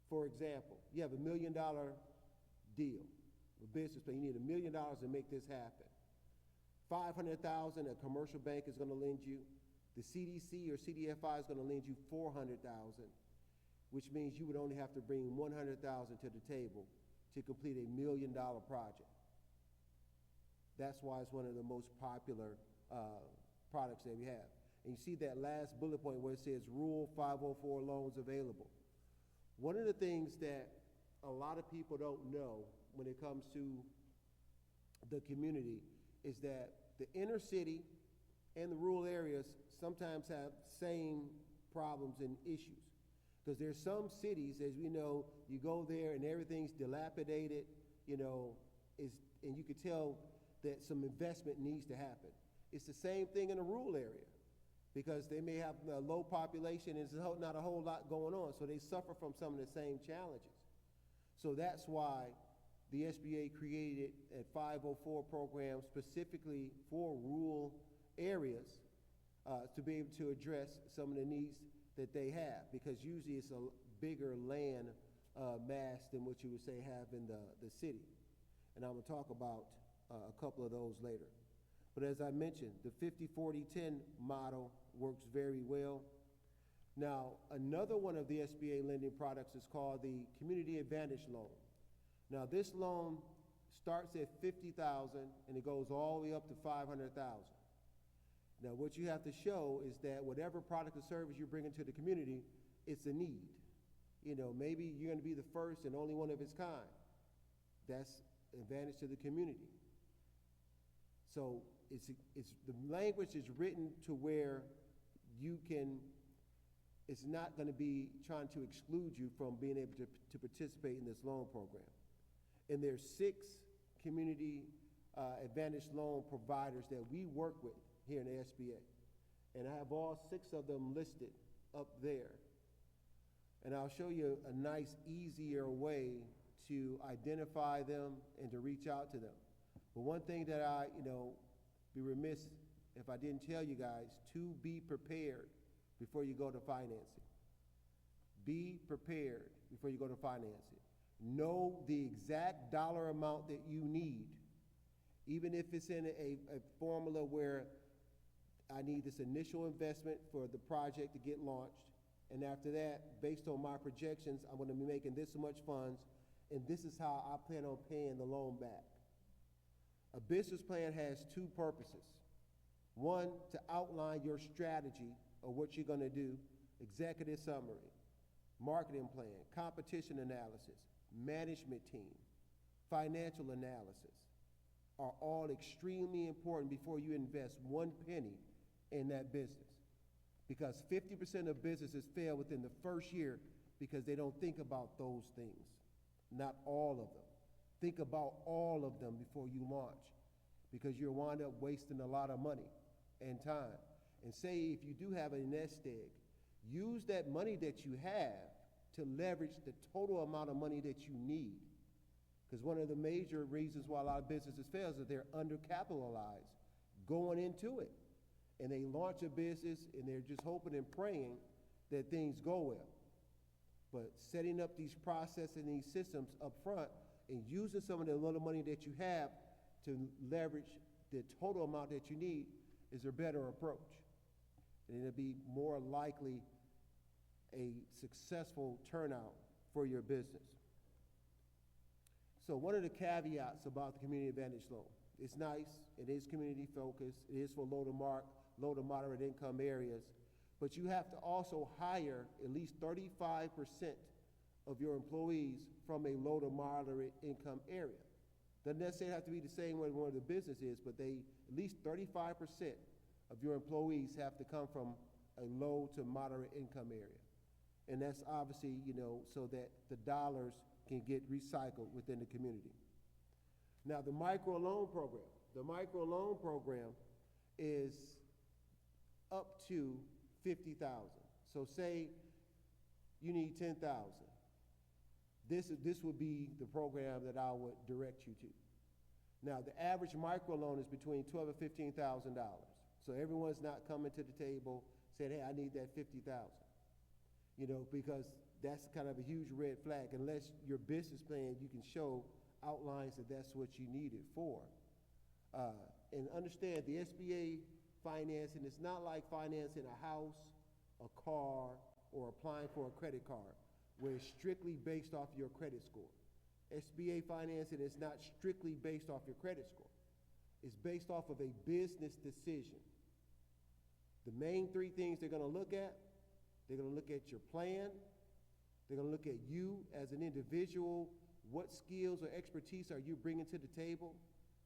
For example, you have $1 million deal, a business plan, you need $1 million to make this happen. 500,000 a commercial bank is going to lend you. The CDC or CDFI is going to lend you 400,000, which means you would only have to bring 100,000 to the table to complete $1 million project. That's why it's one of the most popular products that we have. And you see that last bullet point where it says Rural 504 loans available. One of the things that a lot of people don't know when it comes to the community is that the inner city and the rural areas sometimes have same problems and issues. Because there's some cities, as we know, you go there and everything's dilapidated, and you could tell that some investment needs to happen. It's the same thing in a rural area because they may have a low population and there's not a whole lot going on, so they suffer from some of the same challenges. So that's why the SBA created a 504 program specifically for rural areas to be able to address some of the needs that they have, because usually it's a bigger land mass than what you would say have in the city. And I'm going to talk about a couple of those later. But as I mentioned, the 50-40-10 model works very well. Now, another one of the SBA lending products is called the Community Advantage Loan. Now, this loan starts at $50,000 and it goes all the way up to $500,000. Now, what you have to show is that whatever product or service you're bringing to the community, it's a need. Maybe you're going to be the first and only one of its kind. That's advantage to the community. So it's the language is written to where it's not going to be trying to exclude you from being able to participate in this loan program. And there's 6 community advantage loan providers that we work with here in the SBA. And I have all 6 of them listed up there. And I'll show you a nice, easier way to identify them and to reach out to them. But one thing that I, be remiss if I didn't tell you guys, to be prepared before you go to financing. Be prepared before you go to financing. Know the exact dollar amount that you need, even if it's in a formula where I need this initial investment for the project to get launched, and after that, based on my projections, I'm going to be making this much funds, and this is how I plan on paying the loan back. A business plan has 2 purposes. One, to outline your strategy of what you're going to do, executive summary, marketing plan, competition analysis, management team, financial analysis are all extremely important before you invest 1 penny in that business. Because 50% of businesses fail within the first year because they don't think about those things. Not all of them. Think about all of them before you launch, because you'll wind up wasting a lot of money and time. And say if you do have a nest egg, use that money that you have to leverage the total amount of money that you need. Because one of the major reasons why a lot of businesses fail is that they're undercapitalized going into it. And they launch a business and they're just hoping and praying that things go well. But setting up these processes and these systems up front and using some of the little money that you have to leverage the total amount that you need is a better approach. And it'll be more likely a successful turnout for your business. So one of the caveats about the Community Advantage Loan, it's nice, it is community focused, it is for low to moderate income areas, but you have to also hire at least 35% of your employees from a low to moderate income area. Doesn't necessarily have to be the same way one of the business is, but at least 35% of your employees have to come from a low to moderate income area. And that's obviously, so that the dollars can get recycled within the community. Now, the micro loan program, the micro loan program is up to 50,000. So say you need 10,000. This would be the program that I would direct you to. Now, the average micro loan is between $12,000 and $15,000. So everyone's not coming to the table saying, hey, I need that 50,000. You know, because that's kind of a huge red flag. Unless your business plan, you can show outlines that that's what you need it for. And understand the SBA financing is not like financing a house, a car, or applying for a credit card, where it's strictly based off your credit score. SBA financing is not strictly based off your credit score. It's based off of a business decision. The main three things they're gonna look at, they're gonna look at your plan, they're gonna look at you as an individual, what skills or expertise are you bringing to the table?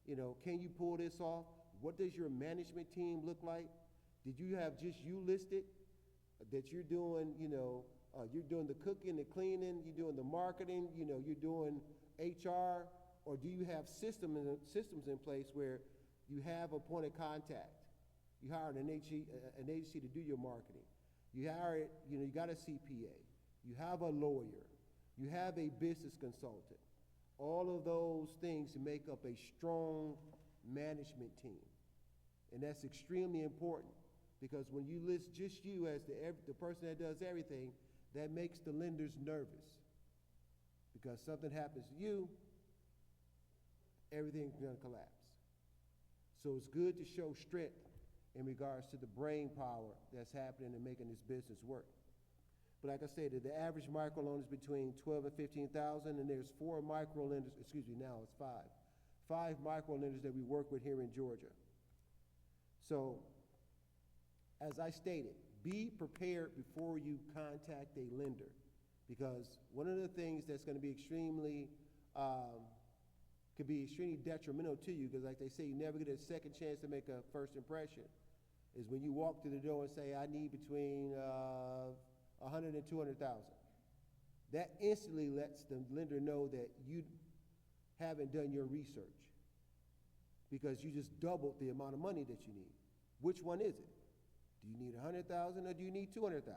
You know, can you pull this off? What does your management team look like? Did you have just you listed? That you're doing, you're doing the cooking, the cleaning, you're doing the marketing, you're doing HR, or do you have systems in place where you have a point of contact? You hired an agency to do your marketing. You hired, you got a CPA. You have a lawyer. You have a business consultant. All of those things make up a strong management team. And that's extremely important, because when you list just you as the person that does everything, that makes the lenders nervous. Because something happens to you, everything's gonna collapse. So it's good to show strength in regards to the brain power that's happening and making this business work. But like I said, the average micro loan is between 12 and 15,000, and there's 4 micro lenders, now it's 5. 5 micro lenders that we work with here in Georgia. So, as I stated, be prepared before you contact a lender, because one of the things that's going to be extremely, could be extremely detrimental to you, because like they say, you never get a second chance to make a first impression, is when you walk through the door and say, I need between 100 and 200,000. That instantly lets the lender know that you haven't done your research, because you just doubled the amount of money that you need. Which one is it? Do you need 100,000 or do you need 200,000?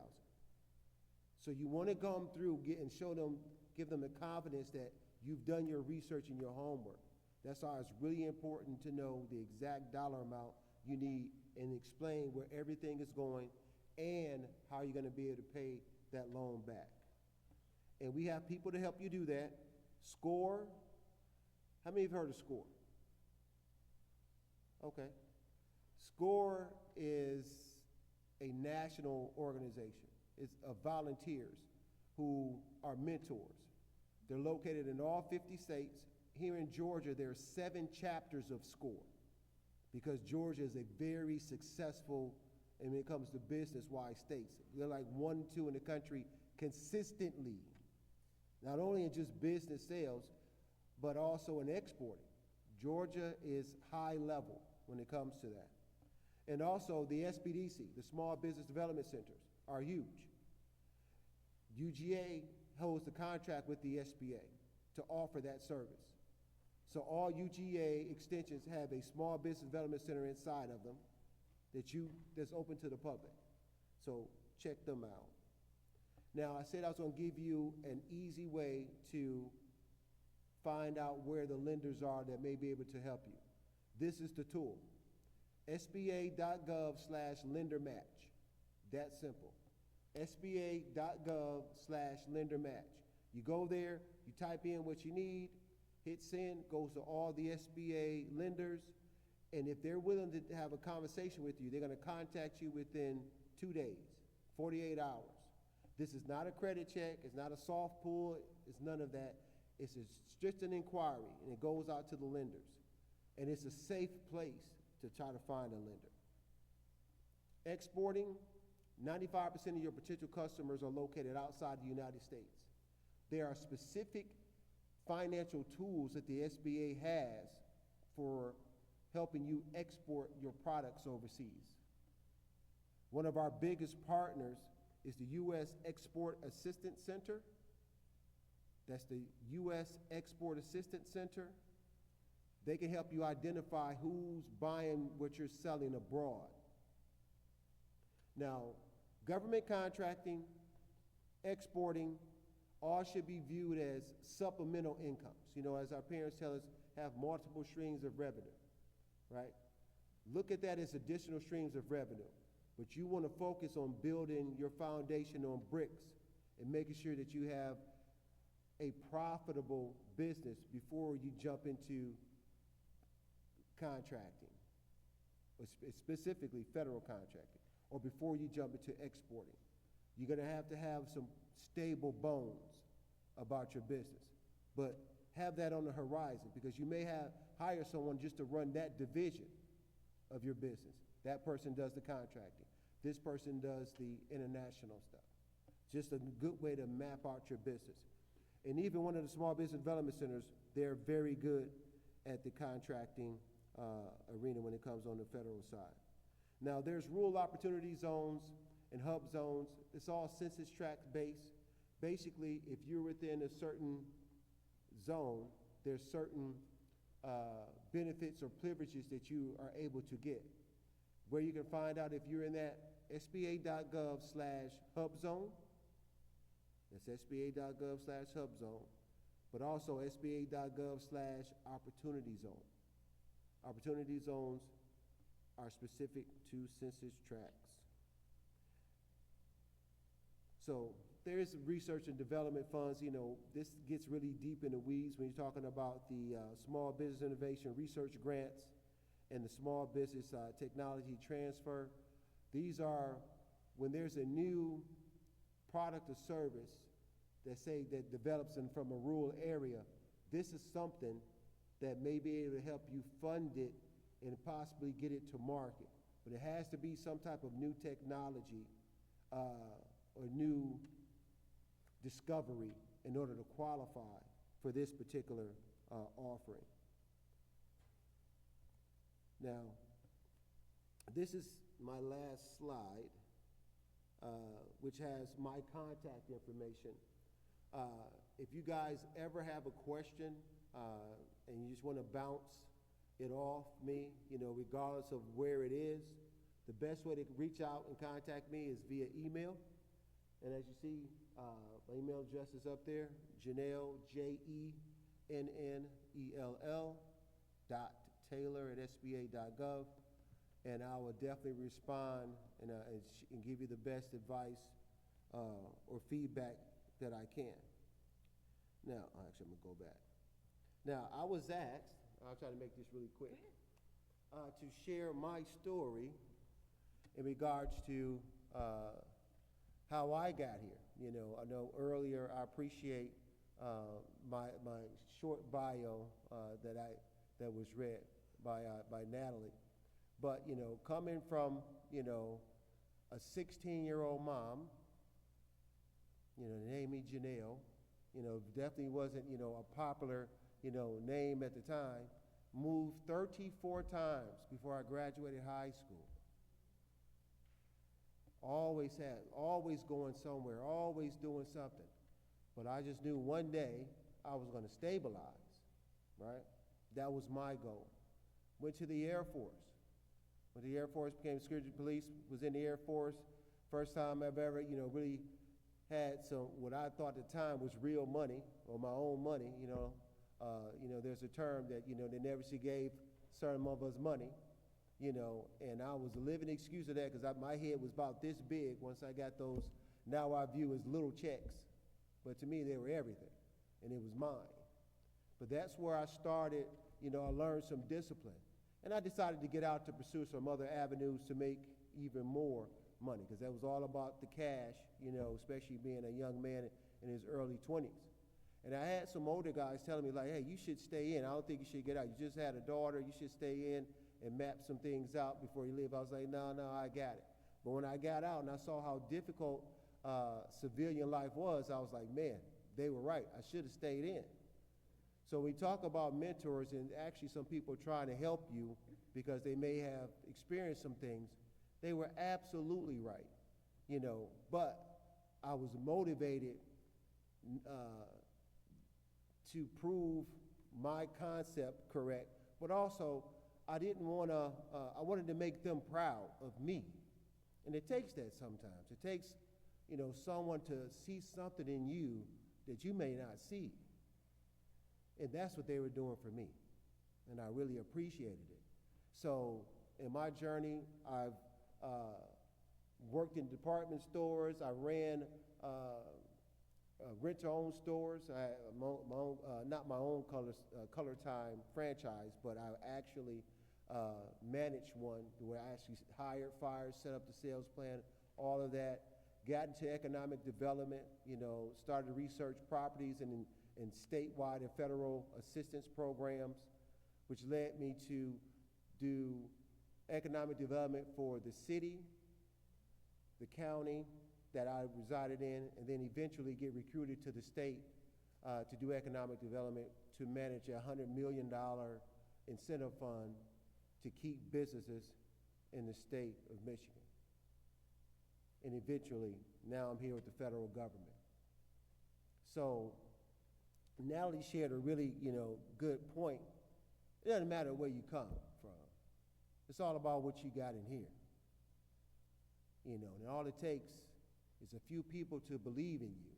So you want to come through and show them, give them the confidence that you've done your research and your homework. That's why it's really important to know the exact dollar amount you need and explain where everything is going and how you're going to be able to pay that loan back. And we have people to help you do that. SCORE. How many have heard of SCORE? Okay. SCORE is a national organization. It's of volunteers who are mentors. They're located in all 50 states. Here in Georgia, there are 7 chapters of SCORE, because Georgia is a very successful, and when it comes to business-wise states, they're like 1, 2 in the country consistently, not only in just business sales, but also in exporting. Georgia is high level when it comes to that. And also the SBDC, the Small Business Development Centers, are huge. UGA holds the contract with the SBA to offer that service. So all UGA extensions have a Small Business Development Center inside of them that's open to the public. So check them out. Now, I said I was going to give you an easy way to find out where the lenders are that may be able to help you. This is the tool. SBA.gov/lendermatch. That simple. SBA.gov/lendermatch. You go there, you type in what you need, hit send, goes to all the SBA lenders, and if they're willing to have a conversation with you, they're going to contact you within 2 days, 48 hours. This is not a credit check, it's not a soft pull, it's none of that. It's just an inquiry, and it goes out to the lenders. And it's a safe place to try to find a lender. Exporting, 95% of your potential customers are located outside the United States. There are specific financial tools that the SBA has for helping you export your products overseas. One of our biggest partners is the U.S. Export Assistance Center. That's the U.S. Export Assistance Center. They can help you identify who's buying what you're selling abroad. Now, government contracting, exporting, all should be viewed as supplemental incomes. You know, as our parents tell us, have multiple streams of revenue, right? Look at that as additional streams of revenue. But you want to focus on building your foundation on bricks and making sure that you have a profitable business before you jump into contracting, or specifically federal contracting, or before you jump into exporting. You're going to have some stable bones about your business, but have that on the horizon, because you may hire someone just to run that division of your business. That person does the contracting. This person does the international stuff. Just a good way to map out your business. And even one of the small business development centers, they're very good at the contracting arena when it comes on the federal side. Now, there's rural opportunity zones and hub zones. It's all census tract based. Basically, if you're within a certain zone, there's certain benefits or privileges that you are able to get. Where you can find out if you're in that SBA.gov/hub zone. That's SBA.gov/hub zone, but also SBA.gov/opportunity zone. Opportunity zones are specific to census tracts. So there's research and development funds. You know, this gets really deep in the weeds when you're talking about the small business innovation research grants and the small business technology transfer. These are when there's a new product or service that develops from a rural area. This is something that may be able to help you fund it and possibly get it to market. But it has to be some type of new technology or new discovery in order to qualify for this particular offering. Now, this is my last slide, which has my contact information. If you guys ever have a question and you just want to bounce it off me, you know, regardless of where it is, the best way to reach out and contact me is via email. And as you see, my email address is up there, Jennell, JENNL.Taylor@SBA.gov. And I will definitely respond and give you the best advice or feedback that I can. Now, actually, I'm gonna go back. Now, I was asked, I'll try to make this really quick, to share my story in regards to how I got here. You know, I know earlier I appreciate my short bio that was read by Natalie. But, you know, coming from, you know, a 16-year-old mom, you know, name me Jennell, you know, definitely wasn't, you know, a popular, you know, name at the time, moved 34 times before I graduated high school. Always going somewhere, always doing something. But I just knew one day I was going to stabilize, right? That was my goal. Went to the Air Force. Went to the Air Force, became security police, was in the Air Force. First time I've ever, you know, really had some, what I thought at the time was real money, or my own money, you know. There's a term that, you know, they never gave certain of us money, you know, and I was a living excuse of that because my head was about this big once I got those, now I view as little checks. But to me, they were everything, and it was mine. But that's where I started, you know, I learned some discipline. And I decided to get out to pursue some other avenues to make even more money, because that was all about the cash, you know, especially being a young man in his early 20s. And I had some older guys telling me, like, hey, you should stay in. I don't think you should get out. You just had a daughter. You should stay in and map some things out before you leave. I was like, no, I got it. But when I got out and I saw how difficult civilian life was, I was like, man, they were right. I should have stayed in. So we talk about mentors and actually some people trying to help you because they may have experienced some things. They were absolutely right, you know, but I was motivated to prove my concept correct But also, I didn't want to, I wanted to make them proud of me. And it takes that sometimes. It takes, someone to see something in you that you may not see. And that's what they were doing for me. And I really appreciated it. So in my journey, I've worked in department stores. I ran rent-to-own stores. I had my own, not my own Color Time franchise, but I actually managed one where I actually hired, fired, set up the sales plan, all of that. Got into economic development, started to research properties and statewide and federal assistance programs, which led me to do economic development for the city, the county that I resided in, and then eventually get recruited to the state to do economic development to manage a $100 million incentive fund to keep businesses in the state of Michigan. And eventually, now I'm here with the federal government. So Natalie shared a really, good point. It doesn't matter where you come from. It's all about what you got in here. And all it takes is a few people to believe in you,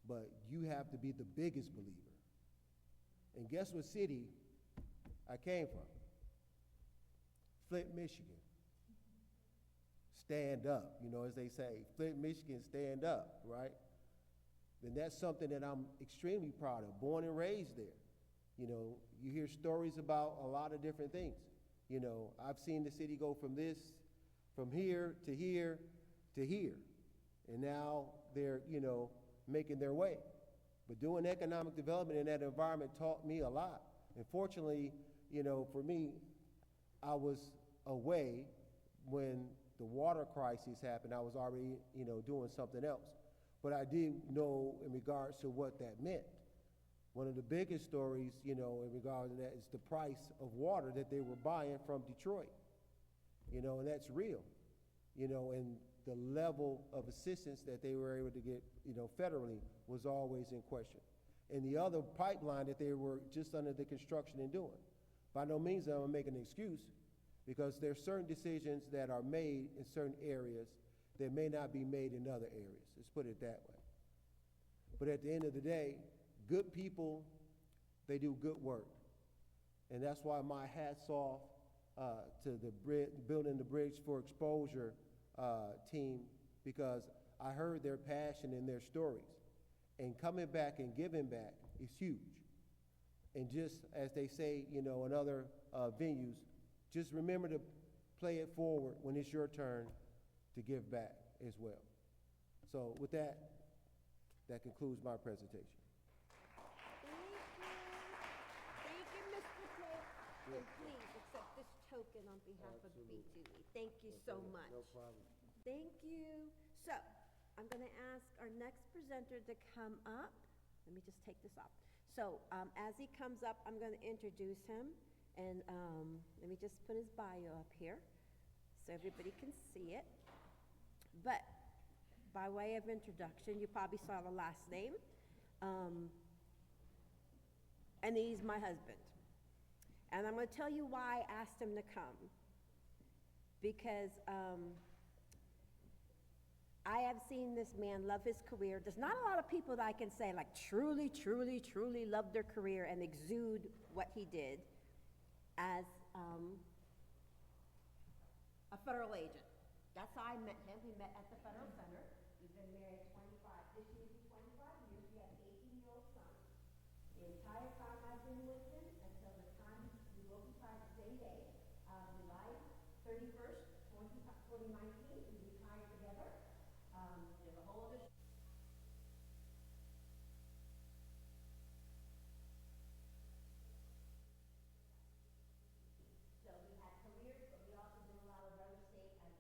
but you have to be the biggest believer. And guess what city I came from? Flint, Michigan. Stand up, as they say. Flint, Michigan, stand up, right? And that's something that I'm extremely proud of, born and raised there. You hear stories about a lot of different things. I've seen the city go from here to here to here. And now they're, making their way. But doing economic development in that environment taught me a lot. And fortunately, for me, I was away when the water crisis happened. I was already, doing something else. But I did know in regards to what that meant. One of the biggest stories, in regard to that is the price of water that they were buying from Detroit. And that's real. And the level of assistance that they were able to get, federally was always in question. And the other pipeline that they were just under the construction and doing. By no means am I making an excuse, because there are certain decisions that are made in certain areas that may not be made in other areas. Let's put it that way. But at the end of the day, good people, they do good work. And that's why my hat's off to the Building the Bridge for Exposure team, because I heard their passion and their stories. And coming back and giving back is huge. And just as they say, in other venues, just remember to play it forward when it's your turn to give back as well. So with that, that concludes my presentation. Thank you, Mr. Tate. And please accept this token on behalf of B2E. Thank you so much. No problem. Thank you. So, I'm going to ask our next presenter to come up. Let me just take this off. So, as he comes up, I'm going to introduce him. And let me just put his bio up here so everybody can see it. But by way of introduction, you probably saw the last name. And he's my husband. And I'm going to tell you why I asked him to come. Because I have seen this man love his career. There's not a lot of people that I can say like truly, truly, truly love their career and exude what he did as a federal agent. That's how I met him. We met at the Federal Center. We've been married 25, this year 25 years. We have an 18-year-old son. The entire time I've been with him until the time we will be retired the same day, July 31st, 2019, we retired together. There's a whole other so we had careers, but we also did a lot of real estate and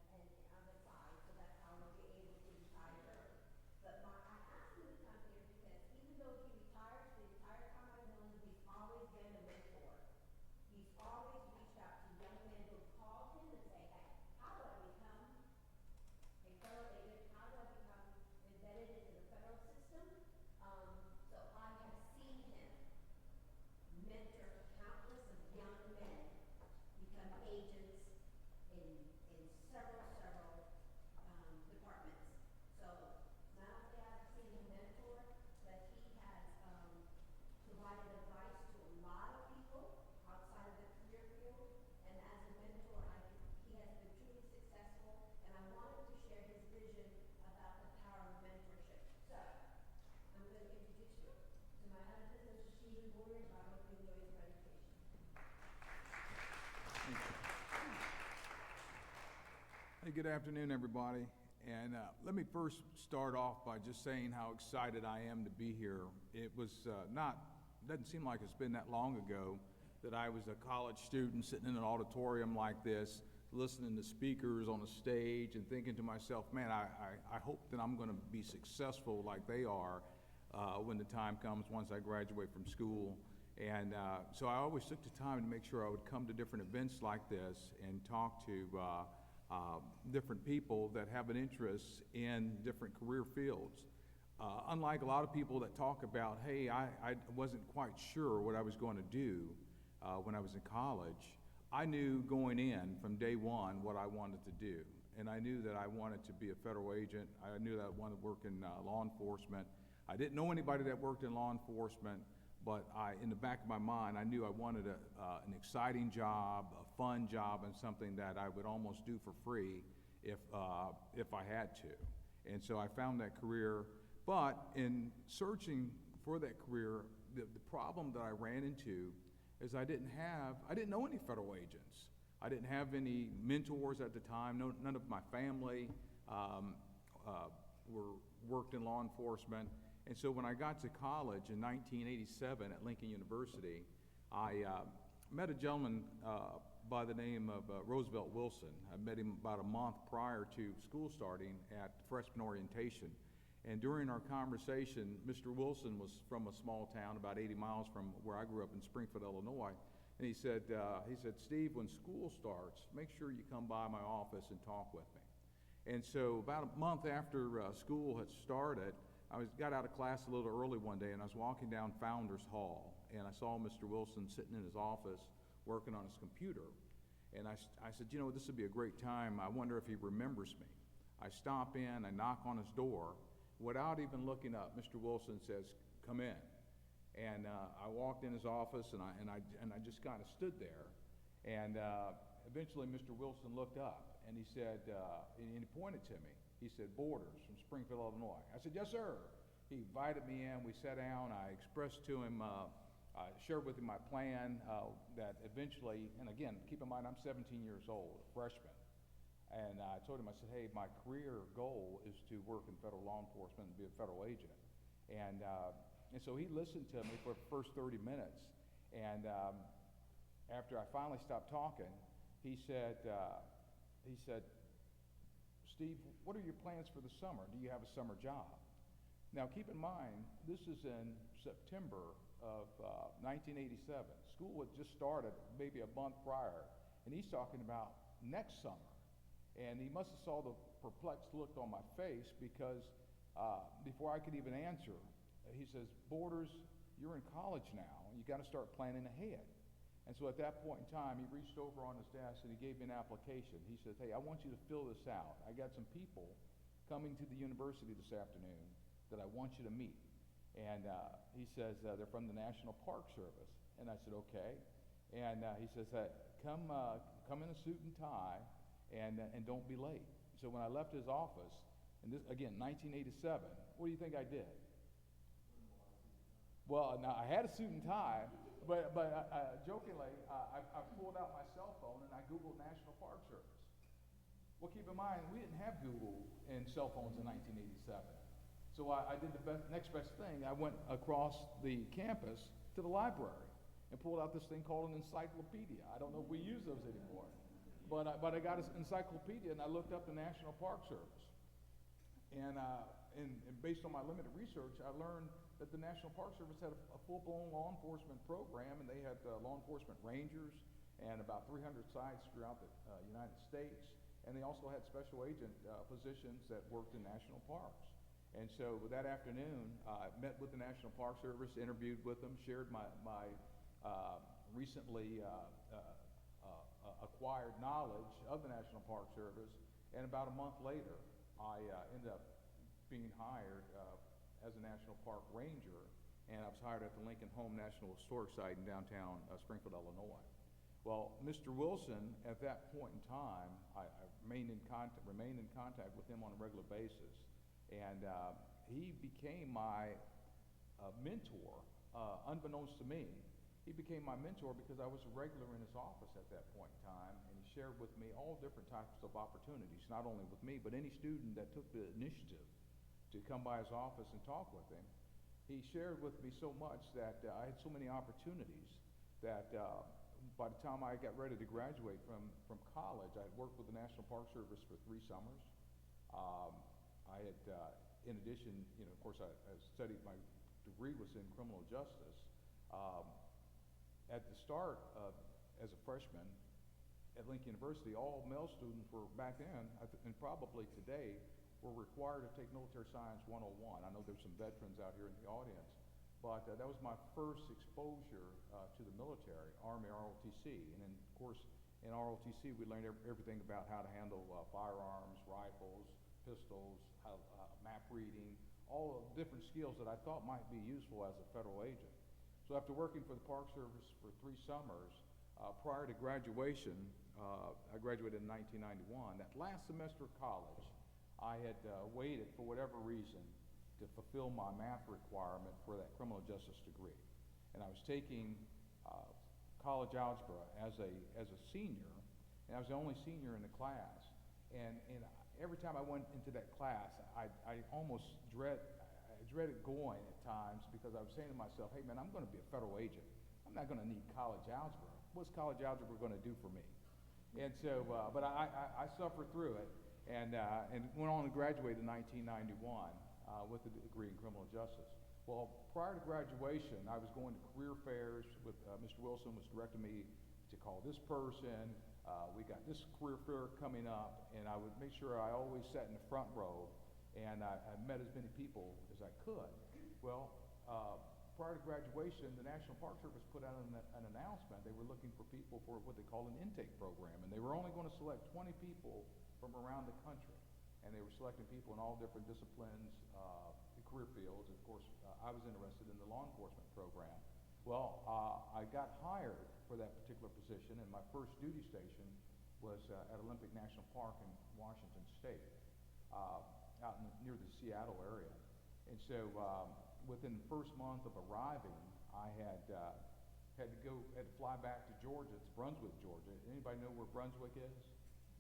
on the side, so that's how we were able to retire early. But I asked him to come here because even though he retired, the entire time I've known him, he's always been a mentor. He's always reached out to young men who called him and say, hey, how do I become Stephen Bourne, I hope you enjoy his presentation. Hey, good afternoon, everybody. And let me first start off by just saying how excited I am to be here. It was doesn't seem like it's been that long ago that I was a college student sitting in an auditorium like this, listening to speakers on a stage and thinking to myself, man, I hope that I'm going to be successful like they are when the time comes once I graduate from school. And so I always took the time to make sure I would come to different events like this and talk to different people that have an interest in different career fields. Unlike a lot of people that talk about, hey, I wasn't quite sure what I was going to do when I was in college, I knew going in from day one what I wanted to do. And I knew that I wanted to be a federal agent. I knew that I wanted to work in law enforcement. I didn't know anybody that worked in law enforcement, but in the back of my mind, I knew I wanted an exciting job, a fun job, and something that I would almost do for free if I had to. And so I found that career. But in searching for that career, the problem that I ran into is I didn't know any federal agents. I didn't have any mentors at the time. None of my family worked in law enforcement. And so when I got to college in 1987 at Lincoln University, I met a gentleman by the name of Roosevelt Wilson. I met him about a month prior to school starting at freshman orientation. And during our conversation, Mr. Wilson was from a small town about 80 miles from where I grew up in Springfield, Illinois. And he said, Steve, when school starts, make sure you come by my office and talk with me. And so about a month after school had started, I got out of class a little early one day, and I was walking down Founders Hall, and I saw Mr. Wilson sitting in his office working on his computer. And I said, you know, this would be a great time. I wonder if he remembers me. I stop in, I knock on his door. Without even looking up, Mr. Wilson says, come in. And I walked in his office, and I just kind of stood there. And eventually Mr. Wilson looked up, and he said, and he pointed to me. He said, Borders from Springfield, Illinois. I said, yes, sir. He invited me in. We sat down. I expressed to him, I shared with him my plan that eventually, and again, keep in mind, I'm 17 years old, a freshman. And I told him, I said, hey, my career goal is to work in federal law enforcement and be a federal agent. And so he listened to me for the first 30 minutes. And after I finally stopped talking, he said, Steve, what are your plans for the summer? Do you have a summer job? Now, keep in mind, this is in September of 1987. School had just started maybe a month prior, and he's talking about next summer. And he must have saw the perplexed look on my face because before I could even answer, he says, Borders, you're in college now, and you got to start planning ahead. And so at that point in time, he reached over on his desk and he gave me an application. He says, hey, I want you to fill this out. I got some people coming to the university this afternoon that I want you to meet. And he says, they're from the National Park Service. And I said, okay. And he says, come in a suit and tie. And don't be late. So when I left his office, and this, again, 1987, what do you think I did? Well, now I had a suit and tie, but jokingly, I pulled out my cell phone and I Googled National Park Service. Well, keep in mind, we didn't have Google and cell phones in 1987. So I did the next best thing. I went across the campus to the library and pulled out this thing called an encyclopedia. I don't know if we use those anymore. But I got an encyclopedia, and I looked up the National Park Service. And based on my limited research, I learned that the National Park Service had a full-blown law enforcement program, and they had law enforcement rangers and about 300 sites throughout the United States. And they also had special agent positions that worked in national parks. And so that afternoon, I met with the National Park Service, interviewed with them, shared my recently acquired knowledge of the National Park Service, and about a month later, I ended up being hired as a National Park Ranger, and I was hired at the Lincoln Home National Historic Site in downtown Springfield, Illinois. Well, Mr. Wilson, at that point in time, I remained in contact with him on a regular basis, and he became my mentor unbeknownst to me, he became my mentor because I was a regular in his office at that point in time, and he shared with me all different types of opportunities, not only with me, but any student that took the initiative to come by his office and talk with him. He shared with me so much that I had so many opportunities that by the time I got ready to graduate from college, I had worked with the National Park Service for 3 summers. I had, in addition, of course, I studied, my degree was in criminal justice. At the start, as a freshman at Lincoln University, all male students were back then, and probably today, were required to take Military Science 101. I know there's some veterans out here in the audience, but that was my first exposure to the military, Army ROTC. And then, of course, in ROTC, we learned everything about how to handle firearms, rifles, pistols, how, map reading, all of the different skills that I thought might be useful as a federal agent. So after working for the Park Service for 3 summers, prior to graduation, I graduated in 1991. That last semester of college, I had waited for whatever reason to fulfill my math requirement for that criminal justice degree. And I was taking college algebra as a senior, and I was the only senior in the class. And every time I went into that class, I almost dreaded going at times, because I was saying to myself, hey man, I'm going to be a federal agent. I'm not going to need college algebra. What's college algebra going to do for me? And so, but I suffered through it, and went on to graduate in 1991 with a degree in criminal justice. Well, prior to graduation, I was going to career fairs with Mr. Wilson was directing me to call this person. We got this career fair coming up, and I would make sure I always sat in the front row, and I met as many people as I could. Well, prior to graduation, the National Park Service put out an announcement. They were looking for people for what they call an intake program, and they were only going to select 20 people from around the country. And they were selecting people in all different disciplines, career fields. Of course, I was interested in the law enforcement program. Well, I got hired for that particular position, and my first duty station was at Olympic National Park in Washington State, out near the Seattle area. And so within the first month of arriving, I had to fly back to Georgia. It's Brunswick, Georgia. Anybody know where Brunswick is?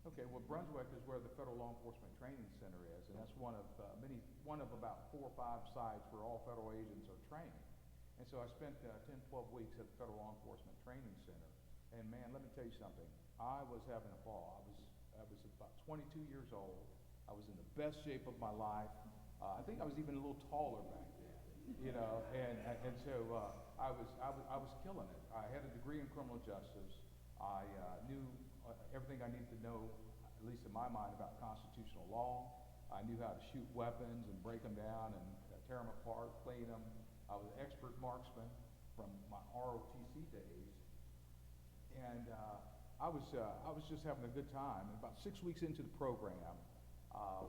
Okay, well, Brunswick is where the Federal Law Enforcement Training Center is, and that's one of about 4 or 5 sites where all federal agents are trained. And so I spent 10, 12 weeks at the Federal Law Enforcement Training Center, and man, let me tell you something. I was having a ball. I was about 22 years old. I was in the best shape of my life. I think I was even a little taller back then, and so I was killing it. I had a degree in criminal justice. I knew everything I needed to know, at least in my mind, about constitutional law. I knew how to shoot weapons and break them down and tear them apart, clean them. I was an expert marksman from my ROTC days, and I was just having a good time. And about 6 weeks into the program,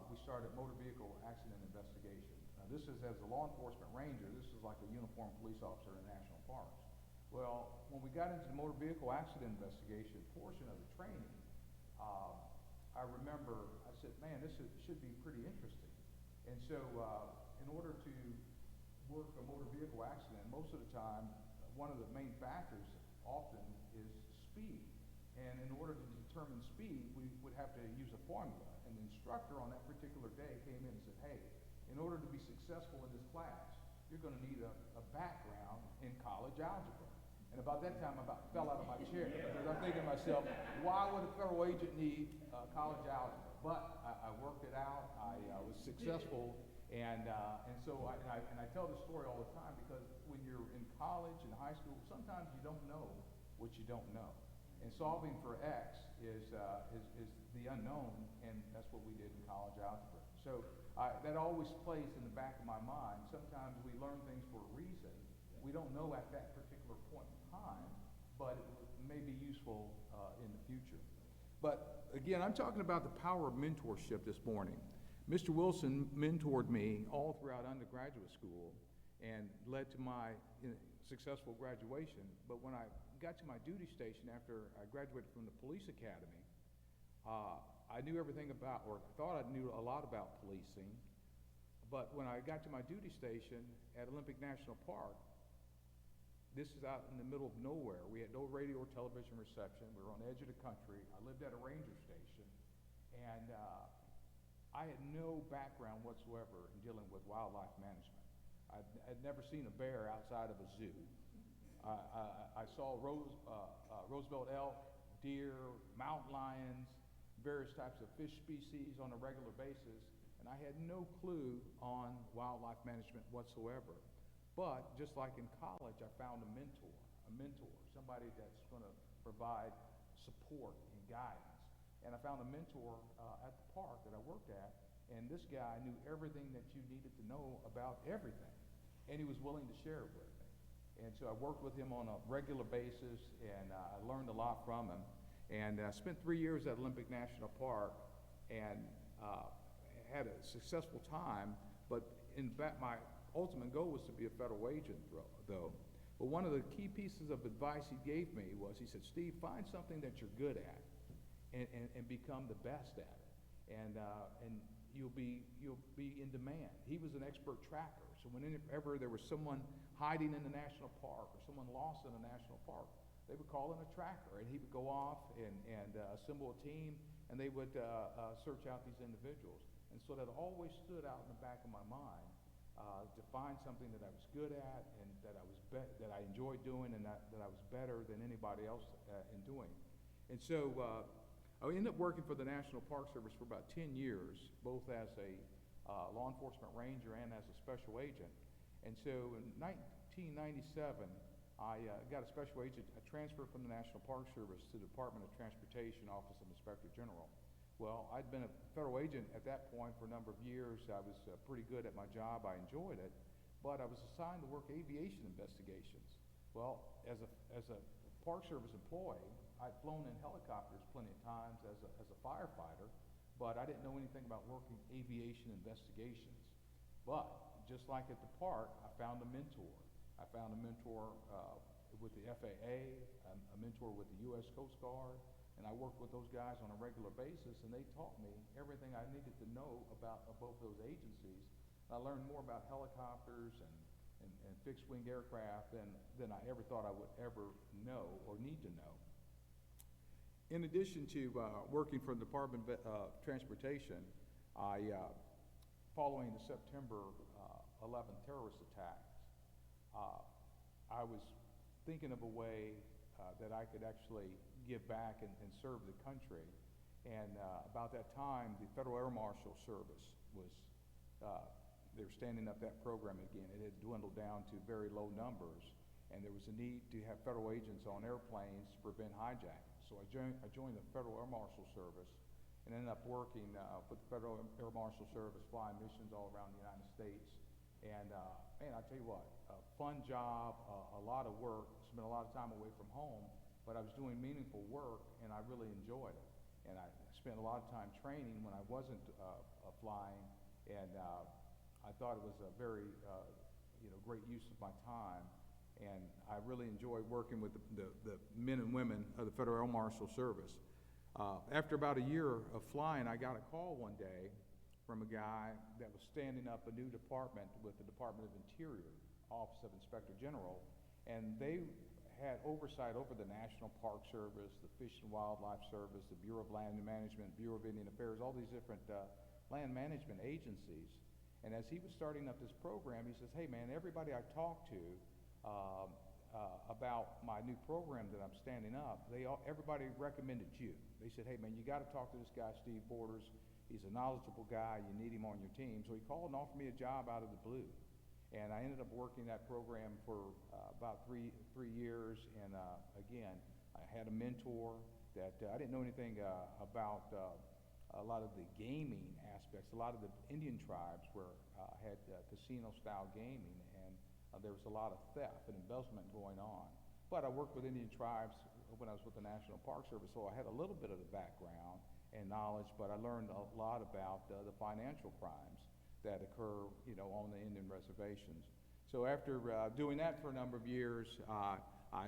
we started motor vehicle accident investigation. This is as a law enforcement ranger. This is like a uniformed police officer in national parks. Well, when we got into the motor vehicle accident investigation portion of the training, I remember I said, man, this should be pretty interesting. And so in order to work a motor vehicle accident, most of the time, one of the main factors often is speed. And in order to determine speed, we would have to use a formula. And the instructor on that particular day came in and said, hey, in order to be successful in this class, you're going to need a background in college algebra. And about that time, I about fell out of my chair, because I'm thinking to myself, why would a federal agent need college algebra? But I worked it out. I was successful, and so I tell this story all the time, because when you're in college and high school, sometimes you don't know what you don't know. And solving for X is the unknown, and that's what we did in college algebra. So that always plays in the back of my mind. Sometimes we learn things for a reason. We don't know at that particular point in time, but it may be useful in the future. But again, I'm talking about the power of mentorship this morning. Mr. Wilson mentored me all throughout undergraduate school and led to my successful graduation. But when I got to my duty station after I graduated from the police academy, I knew everything about, or I thought I knew a lot about policing. But when I got to my duty station at Olympic National Park, This is out in the middle of nowhere. We had no radio or television reception. We were on the edge of the country. I lived at a ranger station, and I had no background whatsoever in dealing with wildlife management. I'd never seen a bear outside of a zoo. I saw Roosevelt elk, deer, mountain lions, various types of fish species on a regular basis, and I had no clue on wildlife management whatsoever. But just like in college, I found a mentor, somebody that's going to provide support and guidance. And I found a mentor at the park that I worked at, and this guy knew everything that you needed to know about everything, and he was willing to share it with me. And so I worked with him on a regular basis, and I learned a lot from him. And I spent 3 years at Olympic National Park, and had a successful time, but in fact my ultimate goal was to be a federal agent, though. But one of the key pieces of advice he gave me was, he said, Steve, find something that you're good at and become the best at it. And you'll be in demand. He was an expert tracker. So whenever there was someone hiding in the national park or someone lost in a national park, they would call in a tracker, and he would go off and assemble a team, and they would search out these individuals. And so that always stood out in the back of my mind, to find something that I was good at and that I enjoyed doing, and that I was better than anybody else in doing. And so I ended up working for the National Park Service for about 10 years, both as a law enforcement ranger and as a special agent. And so in 1997, I got a special agent, a transfer from the National Park Service to the Department of Transportation Office of Inspector General. Well, I'd been a federal agent at that point for a number of years. I was pretty good at my job. I enjoyed it, but I was assigned to work aviation investigations. Well, as a Park Service employee, I'd flown in helicopters plenty of times as a firefighter, but I didn't know anything about working aviation investigations. But just like at the park, I found a mentor. I found a mentor with the FAA, a mentor with the U.S. Coast Guard, and I worked with those guys on a regular basis, and they taught me everything I needed to know about both those agencies. I learned more about helicopters and fixed-wing aircraft than I ever thought I would ever know or need to know. In addition to working for the Department of Transportation, following the September 11 terrorist attacks, I was thinking of a way that I could actually give back and serve the country. And about that time, the Federal Air Marshal Service was, they were standing up that program again. It had dwindled down to very low numbers, and there was a need to have federal agents on airplanes to prevent hijacking. So I joined the Federal Air Marshal Service and ended up working with the Federal Air Marshal Service, flying missions all around the United States. And man, I tell you what, a fun job, a lot of work, spent a lot of time away from home, but I was doing meaningful work, and I really enjoyed it. And I spent a lot of time training when I wasn't flying, and I thought it was a very great use of my time. And I really enjoyed working with the men and women of the Federal Air Marshal Service. After about a year of flying, I got a call one day from a guy that was standing up a new department with the Department of Interior, Office of Inspector General, and they had oversight over the National Park Service, the Fish and Wildlife Service, the Bureau of Land Management, Bureau of Indian Affairs, all these different land management agencies. And as he was starting up this program, he says, hey man, everybody I talked to about my new program that I'm standing up, everybody recommended you. They said, hey man, you got to talk to this guy, Steve Borders. He's a knowledgeable guy. You need him on your team. So he called and offered me a job out of the blue. And I ended up working that program for about three years. And again, I had a mentor that I didn't know anything about a lot of the gaming aspects. A lot of the Indian tribes had casino-style gaming, and there was a lot of theft and embezzlement going on. But I worked with Indian tribes when I was with the National Park Service, so I had a little bit of the background and knowledge, but I learned a lot about the financial crimes that occur, on the Indian reservations. So after doing that for a number of years, I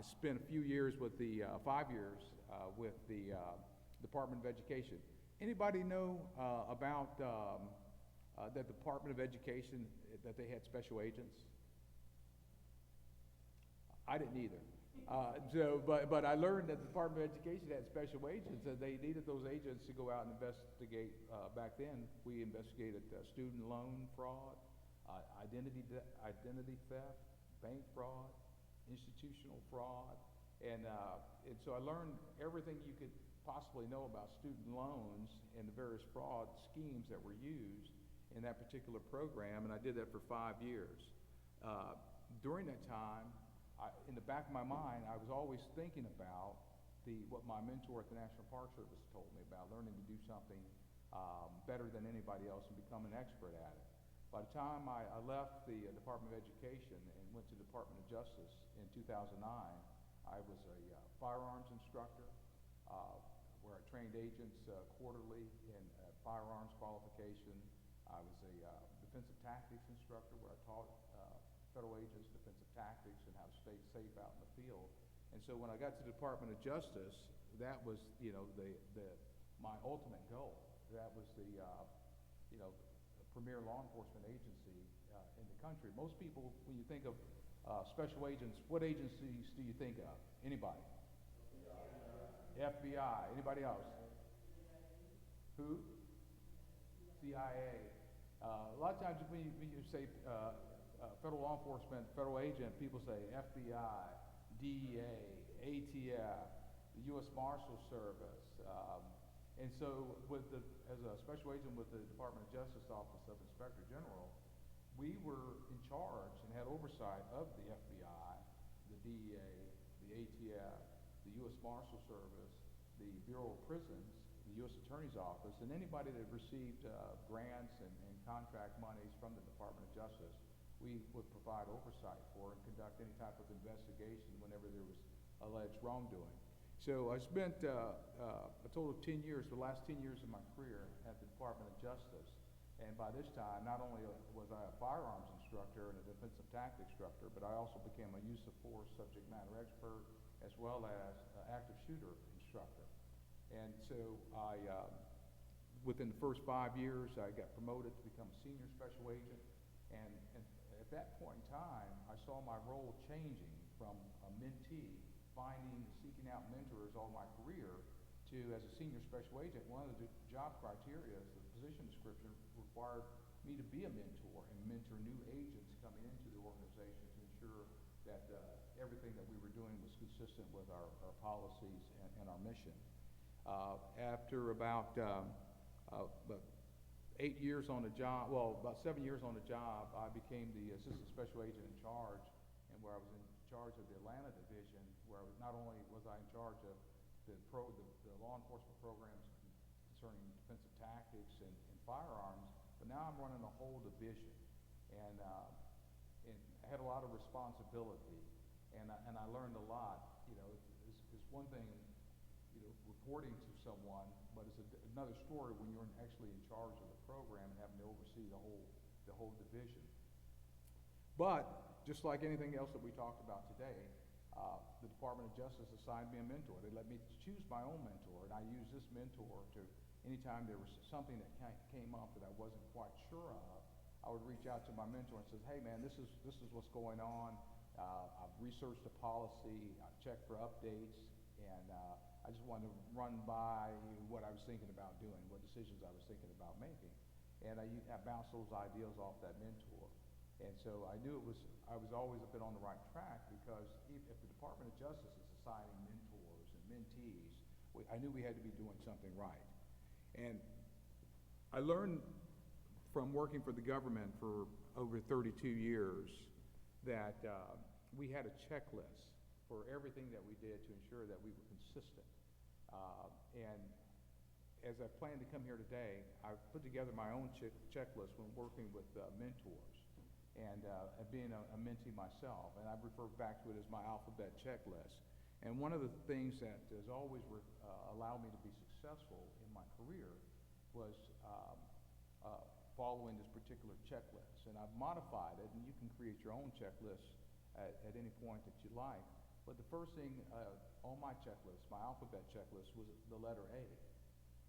spent a few years with 5 years with the Department of Education. Anybody know about the Department of Education, that they had special agents? I didn't either. But I learned that the Department of Education had special agents, and they needed those agents to go out and investigate. Back then, we investigated student loan fraud, identity theft, bank fraud, institutional fraud, and so I learned everything you could possibly know about student loans and the various fraud schemes that were used in that particular program, and I did that for 5 years. During that time, in the back of my mind, I was always thinking about what my mentor at the National Park Service told me about, learning to do something better than anybody else and become an expert at it. By the time I left the Department of Education and went to the Department of Justice in 2009, I was a firearms instructor where I trained agents quarterly in firearms qualification. I was a defensive tactics instructor where I taught federal agents defensive tactics and how to stay safe out in the field. And so when I got to the Department of Justice, that was, my ultimate goal. That was the premier law enforcement agency in the country. Most people, when you think of special agents, what agencies do you think of? Anybody? FBI. Anybody else? Who? CIA. A lot of times when you say federal law enforcement, federal agent, people say FBI, DEA, ATF, the U.S. Marshal Service. And so as a special agent with the Department of Justice Office of Inspector General, we were in charge and had oversight of the FBI, the DEA, the ATF, the U.S. Marshal Service, the Bureau of Prisons, the U.S. Attorney's Office, and anybody that received grants and contract monies from the Department of Justice, we would provide oversight for and conduct any type of investigation whenever there was alleged wrongdoing. So I spent a total of 10 years, the last 10 years of my career at the Department of Justice. And by this time, not only was I a firearms instructor and a defensive tactics instructor, but I also became a use of force subject matter expert as well as active shooter instructor. And so within the first 5 years, I got promoted to become a senior special agent. And at that point in time, I saw my role changing from a mentee, finding, seeking out mentors all my career, to, as a senior special agent, one of the job criteria, the position description, required me to be a mentor and mentor new agents coming into the organization to ensure that everything that we were doing was consistent with our policies and our mission. After about 8 years on the job, well, about 7 years on the job, I became the assistant special agent in charge, and where I was in charge of the Atlanta division, where not only was I in charge of the law enforcement programs concerning defensive tactics and firearms, but now I'm running a whole division, and I had a lot of responsibility, and I learned a lot. It's one thing, reporting to someone, but it's another story when you're actually in charge of the program and having to oversee the whole division. But just like anything else that we talked about today, the Department of Justice assigned me a mentor. They let me choose my own mentor, and I used this mentor to, anytime there was something that came up that I wasn't quite sure of, I would reach out to my mentor and say, hey man, this is what's going on. I've researched the policy, I've checked for updates, and I just wanted to run by what I was thinking about doing, what decisions I was thinking about making. And I bounced those ideas off that mentor. And so I knew I was always a bit on the right track, because if the Department of Justice is assigning mentors and mentees, I knew we had to be doing something right. And I learned from working for the government for over 32 years that we had a checklist for everything that we did to ensure that we were consistent. And as I plan to come here today, I've put together my own checklist when working with mentors and being a mentee myself. And I refer back to it as my alphabet checklist. And one of the things that has always allowed me to be successful in my career was following this particular checklist. And I've modified it, and you can create your own checklist at any point that you like. But the first thing on my checklist, my alphabet checklist, was the letter A,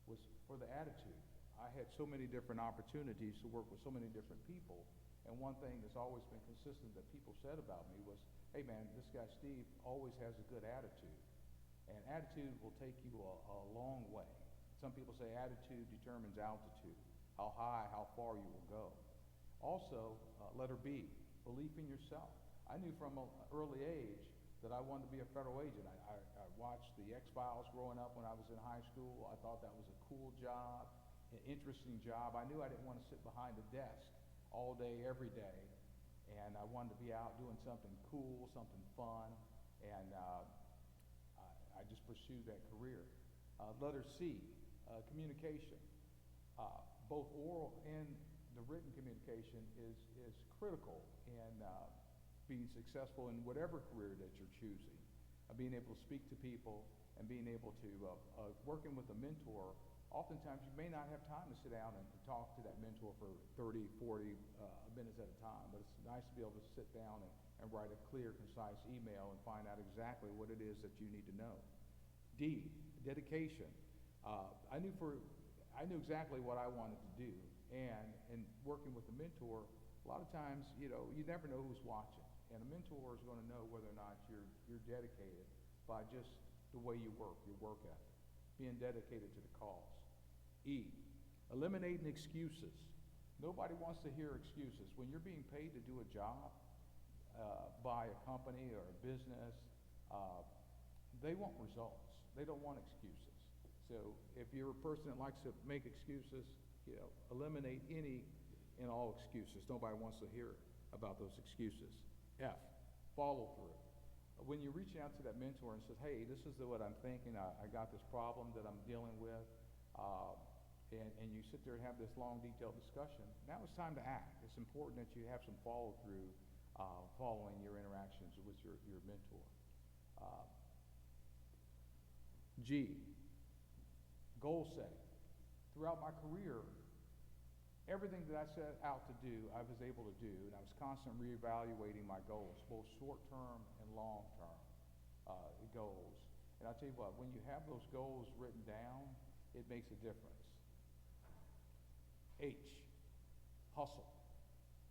was for the attitude. I had so many different opportunities to work with so many different people, And one thing that's always been consistent that people said about me was, hey man, this guy Steve always has a good attitude. And attitude will take you a long way. Some people say attitude determines altitude, how high, how far you will go. Also, letter B, belief in yourself. I knew from an early age that I wanted to be a federal agent. I watched the X-Files growing up when I was in high school. I thought that was a cool job, an interesting job. I knew I didn't want to sit behind a desk all day, every day, and I wanted to be out doing something cool, something fun, and I just pursued that career. Letter C, communication. Both oral and the written communication is critical in being successful in whatever career that you're choosing. Being able to speak to people and being able to, working with a mentor, oftentimes you may not have time to sit down and talk to that mentor for 30, 40 minutes at a time, but it's nice to be able to sit down and write a clear, concise email and find out exactly what it is that you need to know. D, dedication. I knew exactly what I wanted to do, and in working with a mentor, a lot of times, you never know who's watching, and a mentor is going to know whether or not you're dedicated by just the way you work, your work ethic, being dedicated to the cause. E, eliminating excuses. Nobody wants to hear excuses. When you're being paid to do a job by a company or a business, they want results. They don't want excuses. So if you're a person that likes to make excuses, eliminate any and all excuses. Nobody wants to hear about those excuses. F, follow through. When you're reaching out to that mentor and says, hey, this is what I'm thinking, I got this problem that I'm dealing with, and you sit there and have this long, detailed discussion, now it's time to act. It's important that you have some follow through following your interactions with your mentor. G, goal setting. Throughout my career, everything that I set out to do, I was able to do, and I was constantly reevaluating my goals, both short-term and long-term goals. And I'll tell you what, when you have those goals written down, it makes a difference. H, hustle.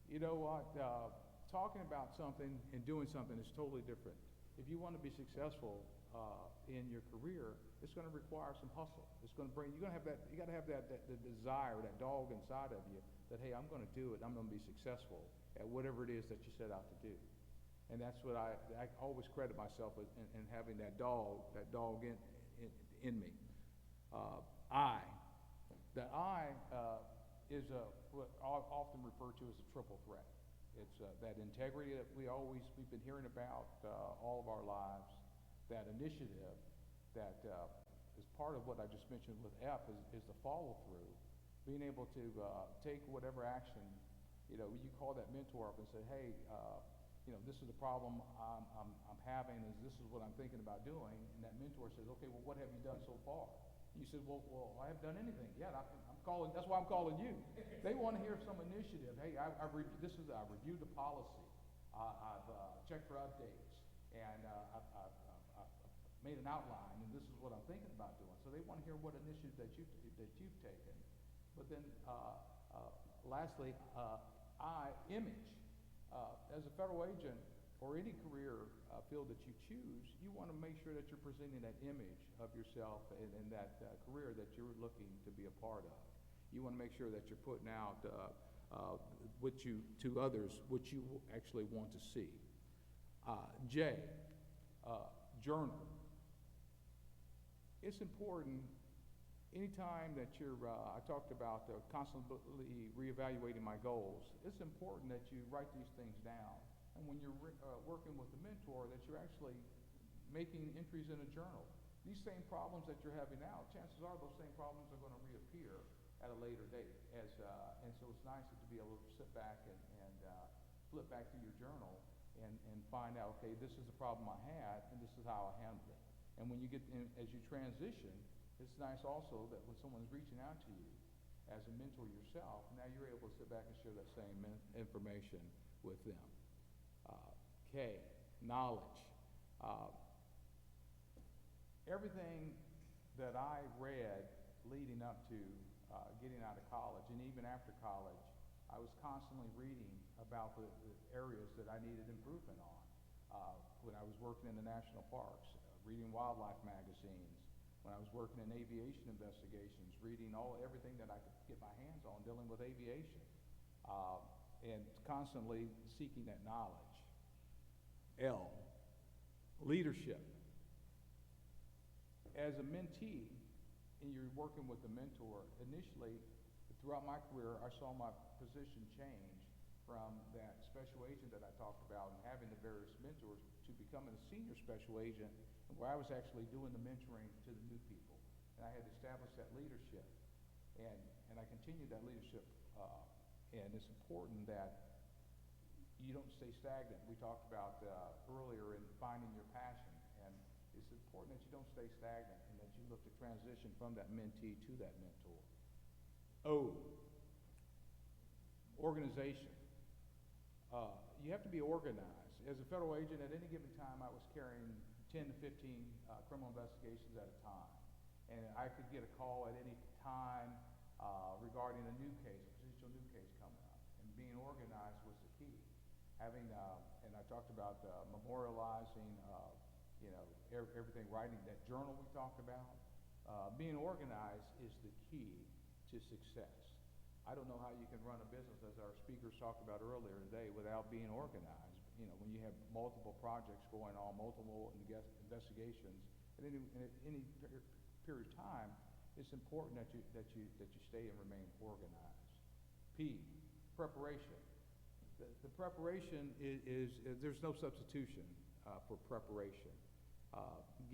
You know what, talking about something and doing something is totally different. If you want to be successful in your career, it's going to require some hustle. It's going to bring, you got to have that desire, that dog inside of you that, hey, I'm going to do it. I'm going to be successful at whatever it is that you set out to do. And that's what I always credit myself with in having that dog in me. The I is what I often refer to as a triple threat. It's that integrity that we've been hearing about all of our lives, that initiative that is part of what I just mentioned with F is the follow through, being able to take whatever action, you call that mentor up and say, hey, this is the problem I'm having, this is what I'm thinking about doing, and that mentor says, okay, well, what have you done so far? And you said, well, I haven't done anything yet. I'm calling. That's why I'm calling you. They want to hear some initiative. Hey, I've reviewed the policy. I've checked for updates, and I've made an outline, and this is what I'm thinking about doing. So they want to hear what initiative that you've taken. But then, lastly, image. As a federal agent or any career field that you choose, you want to make sure that you're presenting that image of yourself and that career that you're looking to be a part of. You want to make sure that you're putting out to others what you actually want to see. J, journal. It's important anytime that you're, I talked about constantly reevaluating my goals, it's important that you write these things down. And when you're working with a mentor, that you're actually making entries in a journal. These same problems that you're having now, chances are those same problems are going to reappear at a later date. And so it's nice to be able to sit back and flip back to your journal and find out, okay, this is the problem I had, and this is how I handled it. And when you get in, as you transition, it's nice also that when someone's reaching out to you as a mentor yourself, now you're able to sit back and share that same information with them. K, knowledge. Everything that I read leading up to getting out of college, and even after college, I was constantly reading about the areas that I needed improvement on. When I was working in the national parks, reading wildlife magazines, when I was working in aviation investigations, reading everything that I could get my hands on dealing with aviation, and constantly seeking that knowledge. L, leadership. As a mentee, and you're working with a mentor, initially, throughout my career, I saw my position change from that special agent that I talked about and having the various mentors to becoming a senior special agent, where I was actually doing the mentoring to the new people. And I had established that leadership. And I continued that leadership, and it's important that you don't stay stagnant. We talked about earlier in finding your passion, and it's important that you don't stay stagnant and that you look to transition from that mentee to that mentor. O, organization. You have to be organized. As a federal agent, at any given time, I was carrying 10 to 15 criminal investigations at a time. And I could get a call at any time regarding a new case, a potential new case coming up. And being organized was the key. Having, and I talked about memorializing, everything, writing that journal we talked about. Being organized is the key to success. I don't know how you can run a business, as our speakers talked about earlier today, without being organized. When you have multiple projects going on, multiple investigations, at any period of time, it's important that you stay and remain organized. P, preparation. The preparation is there's no substitution for preparation.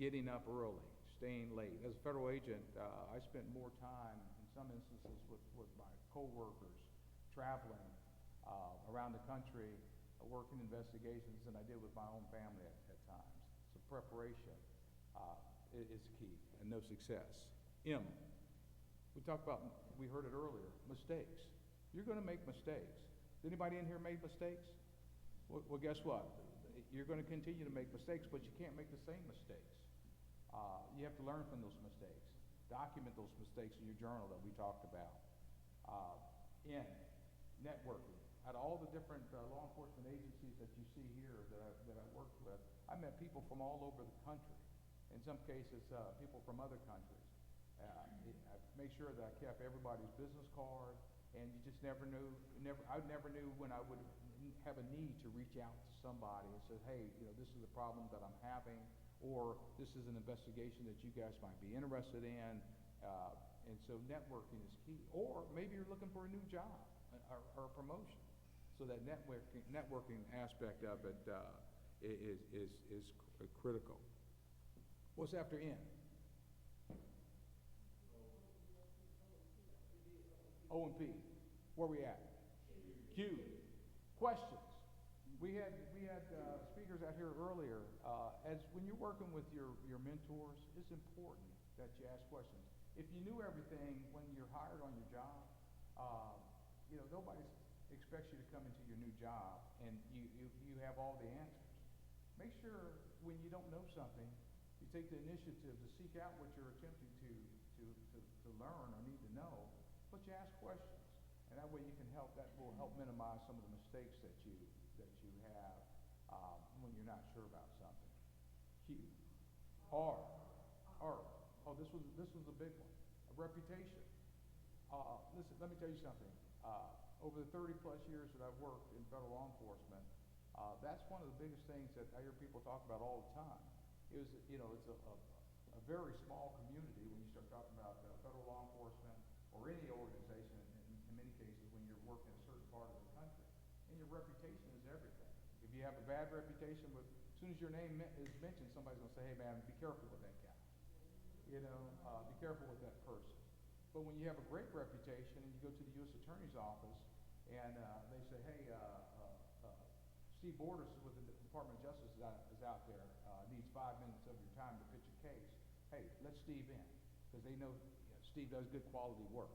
Getting up early, staying late. As a federal agent, I spent more time in some instances with my co-workers traveling around the country, working investigations than I did with my own family at times. So preparation is key, and no success. M, we heard it earlier, mistakes. You're going to make mistakes. Anybody in here made mistakes? Well, guess what? You're going to continue to make mistakes, but you can't make the same mistakes. You have to learn from those mistakes. Document those mistakes in your journal that we talked about. N, networking. Out of all the different law enforcement agencies that you see here that I worked with, I met people from all over the country. In some cases, people from other countries. I make sure that I kept everybody's business card, and you just never knew. I never knew when I would have a need to reach out to somebody and say, hey, this is a problem that I'm having, or this is an investigation that you guys might be interested in. And so networking is key. Or maybe you're looking for a new job or a promotion. So that networking aspect of it is critical. What's after N? O and P. Where we at? Q. Questions. We had speakers out here earlier. As when you're working with your mentors, it's important that you ask questions. If you knew everything when you're hired on your job, nobody expects you to come into your new job and you have all the answers. Make sure when you don't know something, you take the initiative to seek out what you're attempting to learn or need to know, but you ask questions. And that way you can that will help minimize some of the mistakes that you have when you're not sure about something. Q. R. Oh, this was a big one. A reputation. Listen, let me tell you something. Over the 30 plus years that I've worked in federal law enforcement, that's one of the biggest things that I hear people talk about all the time. It's a very small community when you start talking about federal law enforcement or any organization in many cases when you're working in a certain part of the country. And your reputation is everything. If you have a bad reputation, as soon as your name is mentioned, somebody's going to say, hey man, be careful with that guy. Be careful with that person. But when you have a great reputation and you go to the U.S. Attorney's Office and they say, hey, Steve Borders with the Department of Justice is out there, needs 5 minutes of your time to pitch a case. Hey, let Steve in, because they know Steve does good quality work.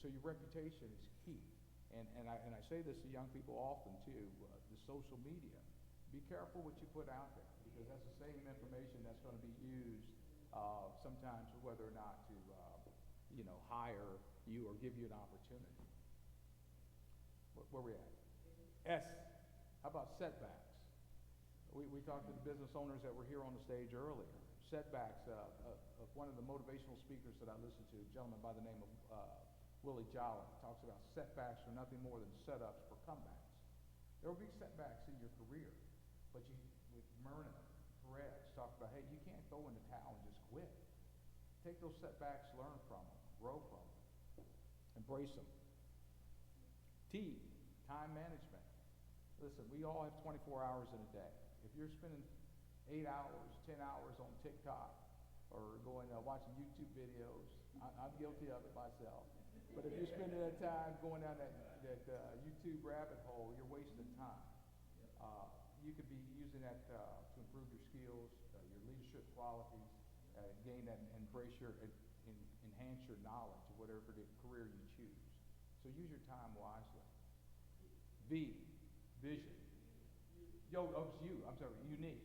So your reputation is key. And I say this to young people often too, the social media. Be careful what you put out there, because that's the same information that's going to be used sometimes whether or not to hire you or give you an opportunity. Where we at? S. How about setbacks? We talked to the business owners that were here on the stage earlier. Setbacks, one of the motivational speakers that I listened to, a gentleman by the name of Willie Jolly, talks about setbacks are nothing more than setups for comebacks. There will be setbacks in your career, but with Myrna, Perez, talked about, hey, you can't go in the towel and just quit. Take those setbacks, learn from them, grow from them, embrace them. T, time management. Listen, we all have 24 hours in a day. If you're spending 8 hours, 10 hours on TikTok or going watching YouTube videos, I'm guilty of it myself. But if you're spending that time going down that YouTube rabbit hole, you're wasting time. You could be using that to improve your skills, your leadership qualities, gain that, embrace your, enhance your knowledge of whatever career you choose. So use your time wisely. V, vision. It's you. I'm sorry, unique.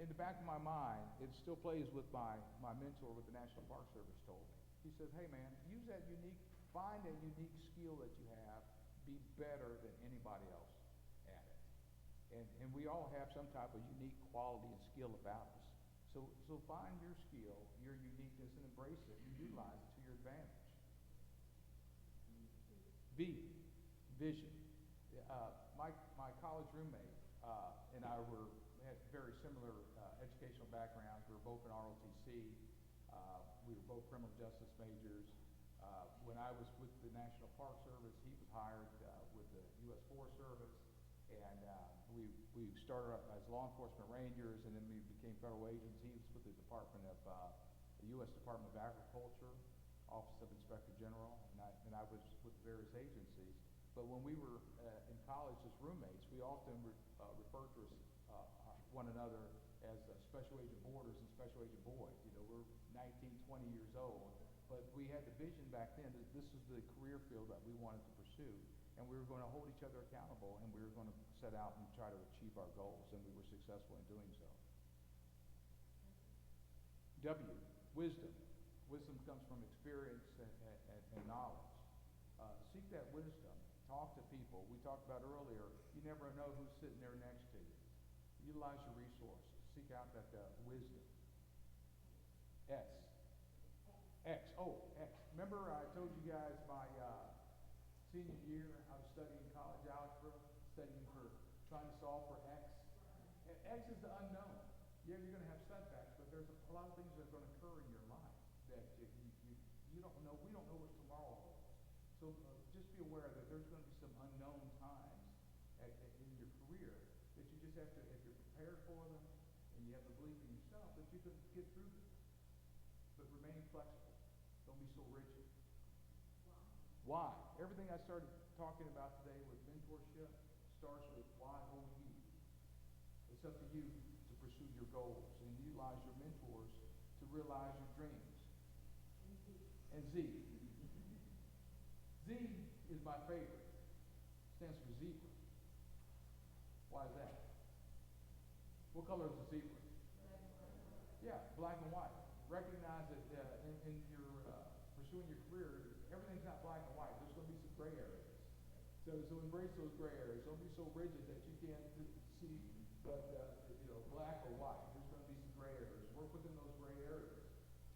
In the back of my mind, it still plays with my mentor with the National Park Service told me. He says, hey man, use that unique, find that unique skill that you have, be better than anybody else at it. And we all have some type of unique quality and skill about us. So find your skill, your uniqueness, and embrace it and utilize it to your advantage. V, vision. My college roommate and I had very similar educational backgrounds. We were both in ROTC. We were both criminal justice majors. When I was with the National Park Service, he was hired with the U.S. Forest Service, and we started up as law enforcement rangers, and then we became federal agents. He was with the Department of the U.S. Department of Agriculture, Office of Inspector General, and I was with various agencies. But when we were in college as roommates, we often referred to one another as special agent boarders and special agent boys. You know, we're 19, 20 years old, but we had the vision back then that this was the career field that we wanted to pursue, and we were going to hold each other accountable, and we were going to set out and try to achieve our goals, and we were successful in doing so. W, wisdom. Wisdom comes from experience and knowledge. Seek that wisdom. Talk to people. We talked about earlier, you never know who's sitting there next to you. Utilize your resources. Seek out that wisdom. S. X. Oh, X. Remember I told you guys my senior year, I was studying college algebra, trying to solve for X. And X is the unknown. Yeah, you're going to have setbacks, but there's a lot of things that are going to occur in your life that you don't know. We don't know what tomorrow holds. So just be aware that there's going to be some unknown times in your career that you just have to, if you're prepared for them and you have the belief in yourself, that you can get through them. But remain flexible. Don't be so rigid. Why? Everything I started talking about today with mentorship starts with why only you. It's up to you to pursue your goals and utilize your mentors to realize your dreams. And Z. Z is my favorite. Stands for zebra. Why is that? What color is the zebra? Yeah, black and white. Recognize that in your pursuing your career, everything's not black and white. There's going to be some gray areas. So embrace those gray areas. Don't be so rigid that you can't see black or white. There's going to be some gray areas. Work within those gray areas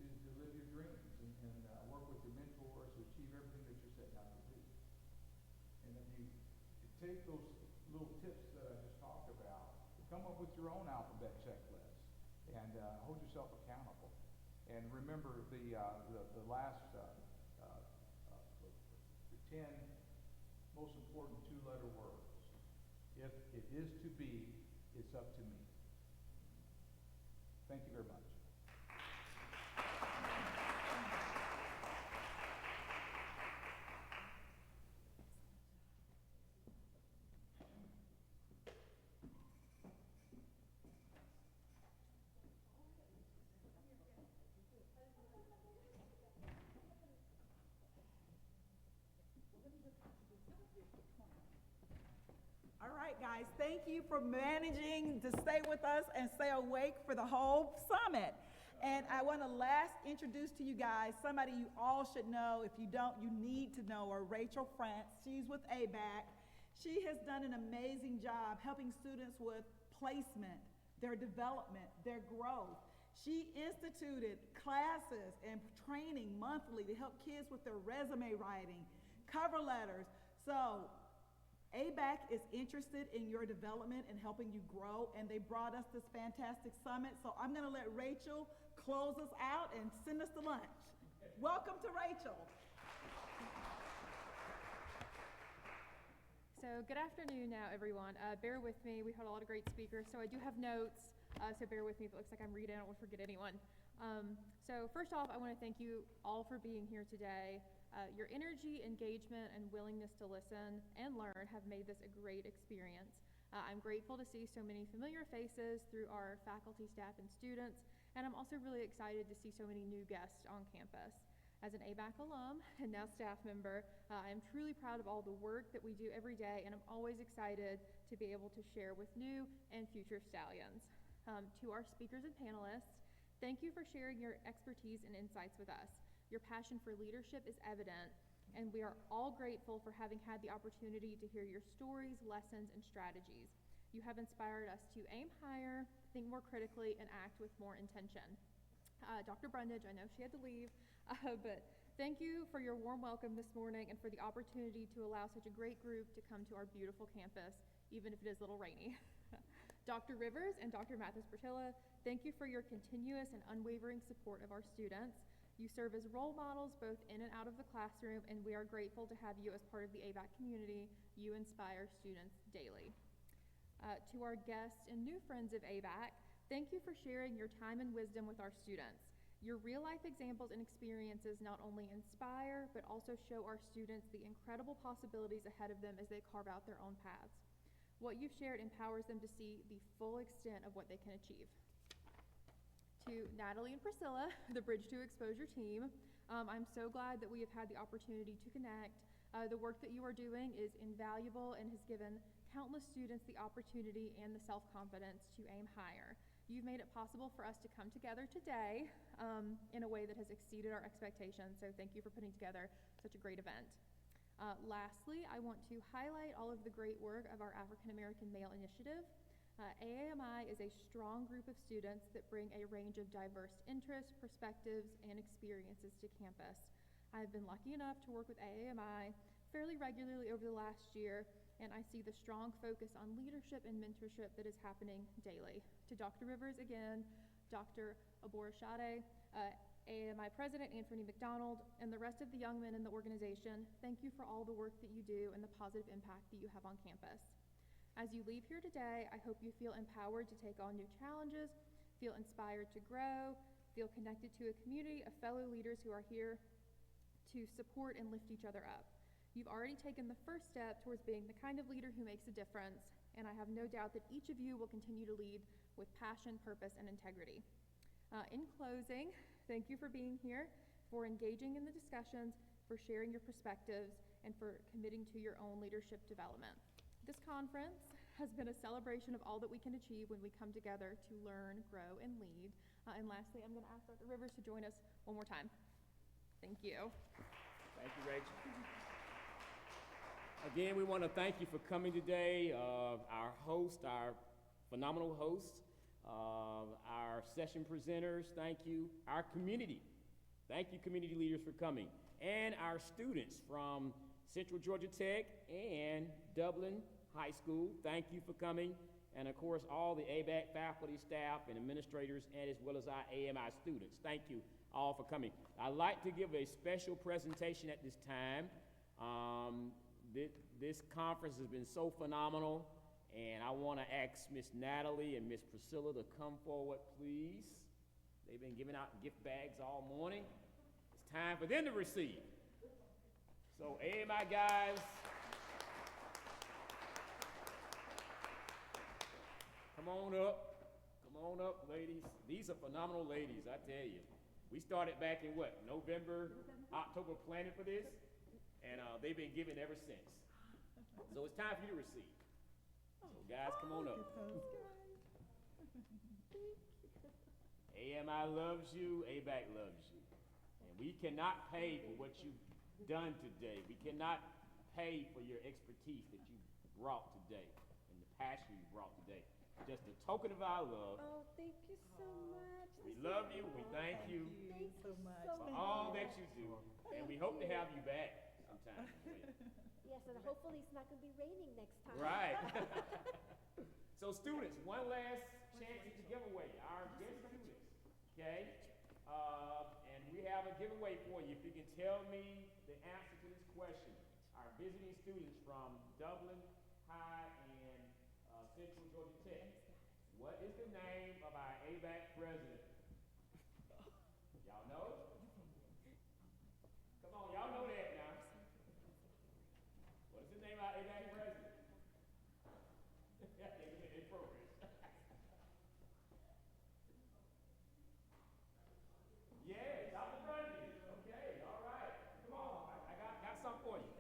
to live your dreams and work with your mentors to achieve everything that you're setting out to do. And then you take those little tips that I just talked about, come up with your own alphabet checklist, and hold yourself accountable. And remember the last the 10 most important two-letter words. If it is to be, it's up to me. Thank you very much. All right, guys, thank you for managing to stay with us and stay awake for the whole summit. And I want to last introduce to you guys somebody you all should know. If you don't, you need to know her, Rachel France. She's with ABAC. She has done an amazing job helping students with placement, their development, their growth. She instituted classes and training monthly to help kids with their resume writing, cover letters. So ABAC is interested in your development and helping you grow, and they brought us this fantastic summit. So I'm going to let Rachel close us out and send us to lunch. Welcome to Rachel. So good afternoon now, everyone. Bear with me. We've had a lot of great speakers, so I do have notes, so bear with me if it looks like I'm reading. I don't want to forget anyone. So first off, I want to thank you all for being here today. Your energy, engagement, and willingness to listen and learn have made this a great experience. I'm grateful to see so many familiar faces through our faculty, staff, and students, and I'm also really excited to see so many new guests on campus. As an ABAC alum and now staff member, I am truly proud of all the work that we do every day, and I'm always excited to be able to share with new and future stallions. To our speakers and panelists, thank you for sharing your expertise and insights with us. Your passion for leadership is evident, and we are all grateful for having had the opportunity to hear your stories, lessons, and strategies. You have inspired us to aim higher, think more critically, and act with more intention. Dr. Brundage, I know she had to leave, but thank you for your warm welcome this morning and for the opportunity to allow such a great group to come to our beautiful campus, even if it is a little rainy. Dr. Rivers and Dr. Mathis-Bertilla, thank you for your continuous and unwavering support of our students. You serve as role models both in and out of the classroom, and we are grateful to have you as part of the ABAC community. You inspire students daily. To our guests and new friends of ABAC, thank you for sharing your time and wisdom with our students. Your real-life examples and experiences not only inspire, but also show our students the incredible possibilities ahead of them as they carve out their own paths. What you've shared empowers them to see the full extent of what they can achieve. To Natalie and Priscilla, the Bridge to Exposure team, I'm so glad that we have had the opportunity to connect. The work that you are doing is invaluable and has given countless students the opportunity and the self-confidence to aim higher. You've made it possible for us to come together today in a way that has exceeded our expectations, so thank you for putting together such a great event. Lastly, I want to highlight all of the great work of our African American Male Initiative. AAMI is a strong group of students that bring a range of diverse interests, perspectives, and experiences to campus. I've been lucky enough to work with AAMI fairly regularly over the last year, and I see the strong focus on leadership and mentorship that is happening daily. To Dr. Rivers again, Dr. Aborashade, AAMI President Anthony McDonald, and the rest of the young men in the organization, thank you for all the work that you do and the positive impact that you have on campus. As you leave here today, I hope you feel empowered to take on new challenges, feel inspired to grow, feel connected to a community of fellow leaders who are here to support and lift each other up. You've already taken the first step towards being the kind of leader who makes a difference, and I have no doubt that each of you will continue to lead with passion, purpose, and integrity. In closing, thank you for being here, for engaging in the discussions, for sharing your perspectives, and for committing to your own leadership development. This conference has been a celebration of all that we can achieve when we come together to learn, grow, and lead. And lastly, I'm going to ask Dr. Rivers to join us one more time. Thank you. Thank you, Rachel. Again, we want to thank you for coming today. Our host, our phenomenal host, our session presenters, thank you. Our community, thank you, community leaders, for coming. And our students from Central Georgia Tech and Dublin High School, thank you for coming. And of course, all the ABAC faculty, staff, and administrators, and as well as our AMI students, thank you all for coming. I'd like to give a special presentation at this time. This conference has been so phenomenal, and I want to ask Miss Natalie and Miss Priscilla to come forward, please. They've been giving out gift bags all morning. It's time for them to receive. So, AMI guys, come on up, ladies. These are phenomenal ladies, I tell you. We started back in what, October planning for this, and they've been giving ever since. So it's time for you to receive. So guys, come on up. AMI loves you, ABAC loves you. And we cannot pay for what you've done today. We cannot pay for your expertise that you brought today and the passion you brought today. Just a token of our love. Oh, thank you so much. We love you, we thank you Thank you so much. for all that you do. And we hope to have you back sometime. Yes, and hopefully it's not gonna be raining next time. Right. So students, one last chance to give away our guest students, okay? And we have a giveaway for you. If you can tell me the answer to this question. Our visiting students from Dublin High and Central Georgia Tech. What is the name of our ABAC president? Y'all know? Come on, y'all know that now. What is the name of our ABAC president? In progress. Yeah, Dr. Grundy. Okay, all right. Come on, I got something for you.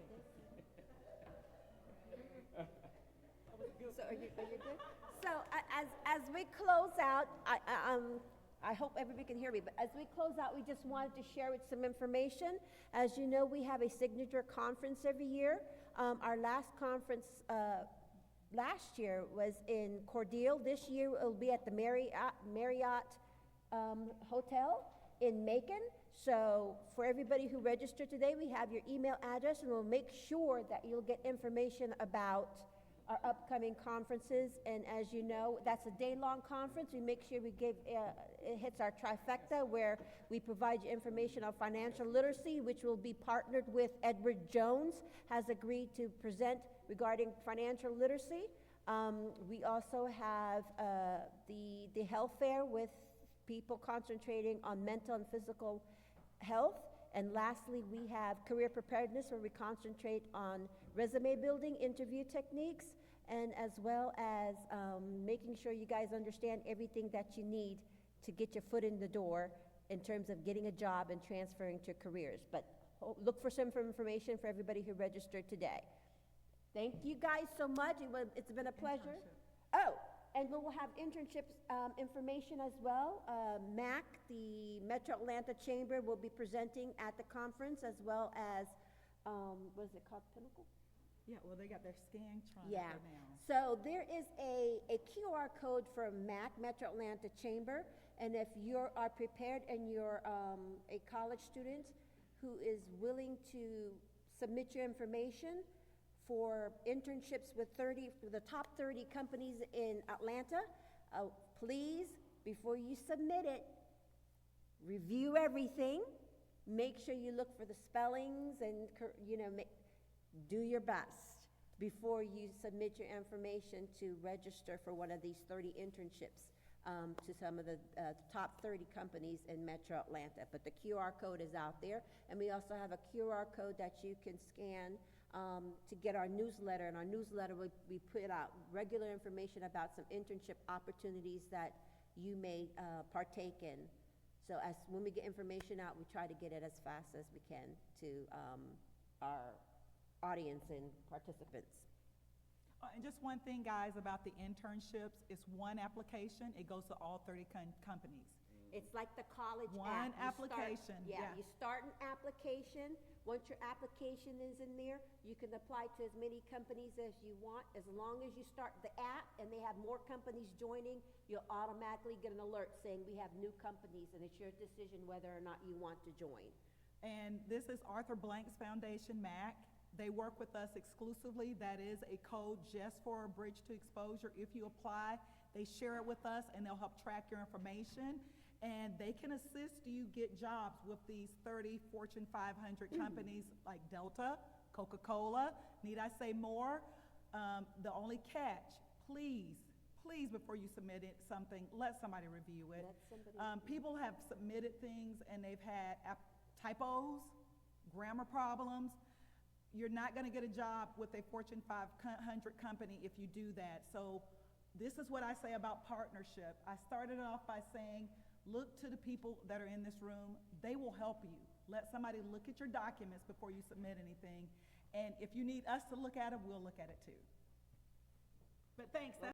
So are you good? So as we close out, I hope everybody can hear me, but as we close out, we just wanted to share with some information. As you know, we have a signature conference every year. Our last conference last year was in Cordele. This year it will be at the Marriott Hotel in Macon. So for everybody who registered today, we have your email address, and we'll make sure that you'll get information about our upcoming conferences. And as you know, that's a day-long conference. We make sure we give, it hits our trifecta, where we provide you information on financial literacy, which will be partnered with Edward Jones, has agreed to present regarding financial literacy. We also have the health fair with people concentrating on mental and physical health. And lastly, we have career preparedness, where we concentrate on resume building, interview techniques, and as well as making sure you guys understand everything that you need to get your foot in the door in terms of getting a job and transferring to careers. But look for some information for everybody who registered today. Thank you guys so much. It's been a pleasure. Oh, and we will have internships information as well. MAC, the Metro Atlanta Chamber, will be presenting at the conference, as well as, what is it called, Pinnacle? Yeah, well, they got their Scantron Yeah. there now. So there is a QR code for MAC, Metro Atlanta Chamber, and if you are prepared and you're a college student who is willing to submit your information for internships with the top 30 companies in Atlanta, please, before you submit it, review everything. Make sure you look for the spellings and, do your best before you submit your information to register for one of these 30 internships to some of the top 30 companies in Metro Atlanta. But the QR code is out there, and we also have a QR code that you can scan to get our newsletter. And our newsletter, we put out regular information about some internship opportunities that you may partake in. So when we get information out, we try to get it as fast as we can to our audience and participants. And just one thing, guys, about the internships, it's one application. It goes to all 30 companies. It's like the college One app. application, yeah. You start an application. Once your application is in there, you can apply to as many companies as you want. As long as you start the app and they have more companies joining, you'll automatically get an alert saying we have new companies, and it's your decision whether or not you want to join. And this is Arthur Blanks Foundation, MAC. They work with us exclusively. That is a code just for Bridge to Exposure. If you apply, they share it with us, and they'll help track your information. And they can assist you get jobs with these 30 Fortune 500 companies like Delta, Coca-Cola. Need I say more? The only catch, please, before you submit something, let somebody review it. People have submitted things and they've had typos, grammar problems. You're not going to get a job with a Fortune 500 company if you do that. So this is what I say about partnership. I started off by saying, look to the people that are in this room. They will help you. Let somebody look at your documents before you submit anything. And if you need us to look at it, we'll look at it too. But thanks.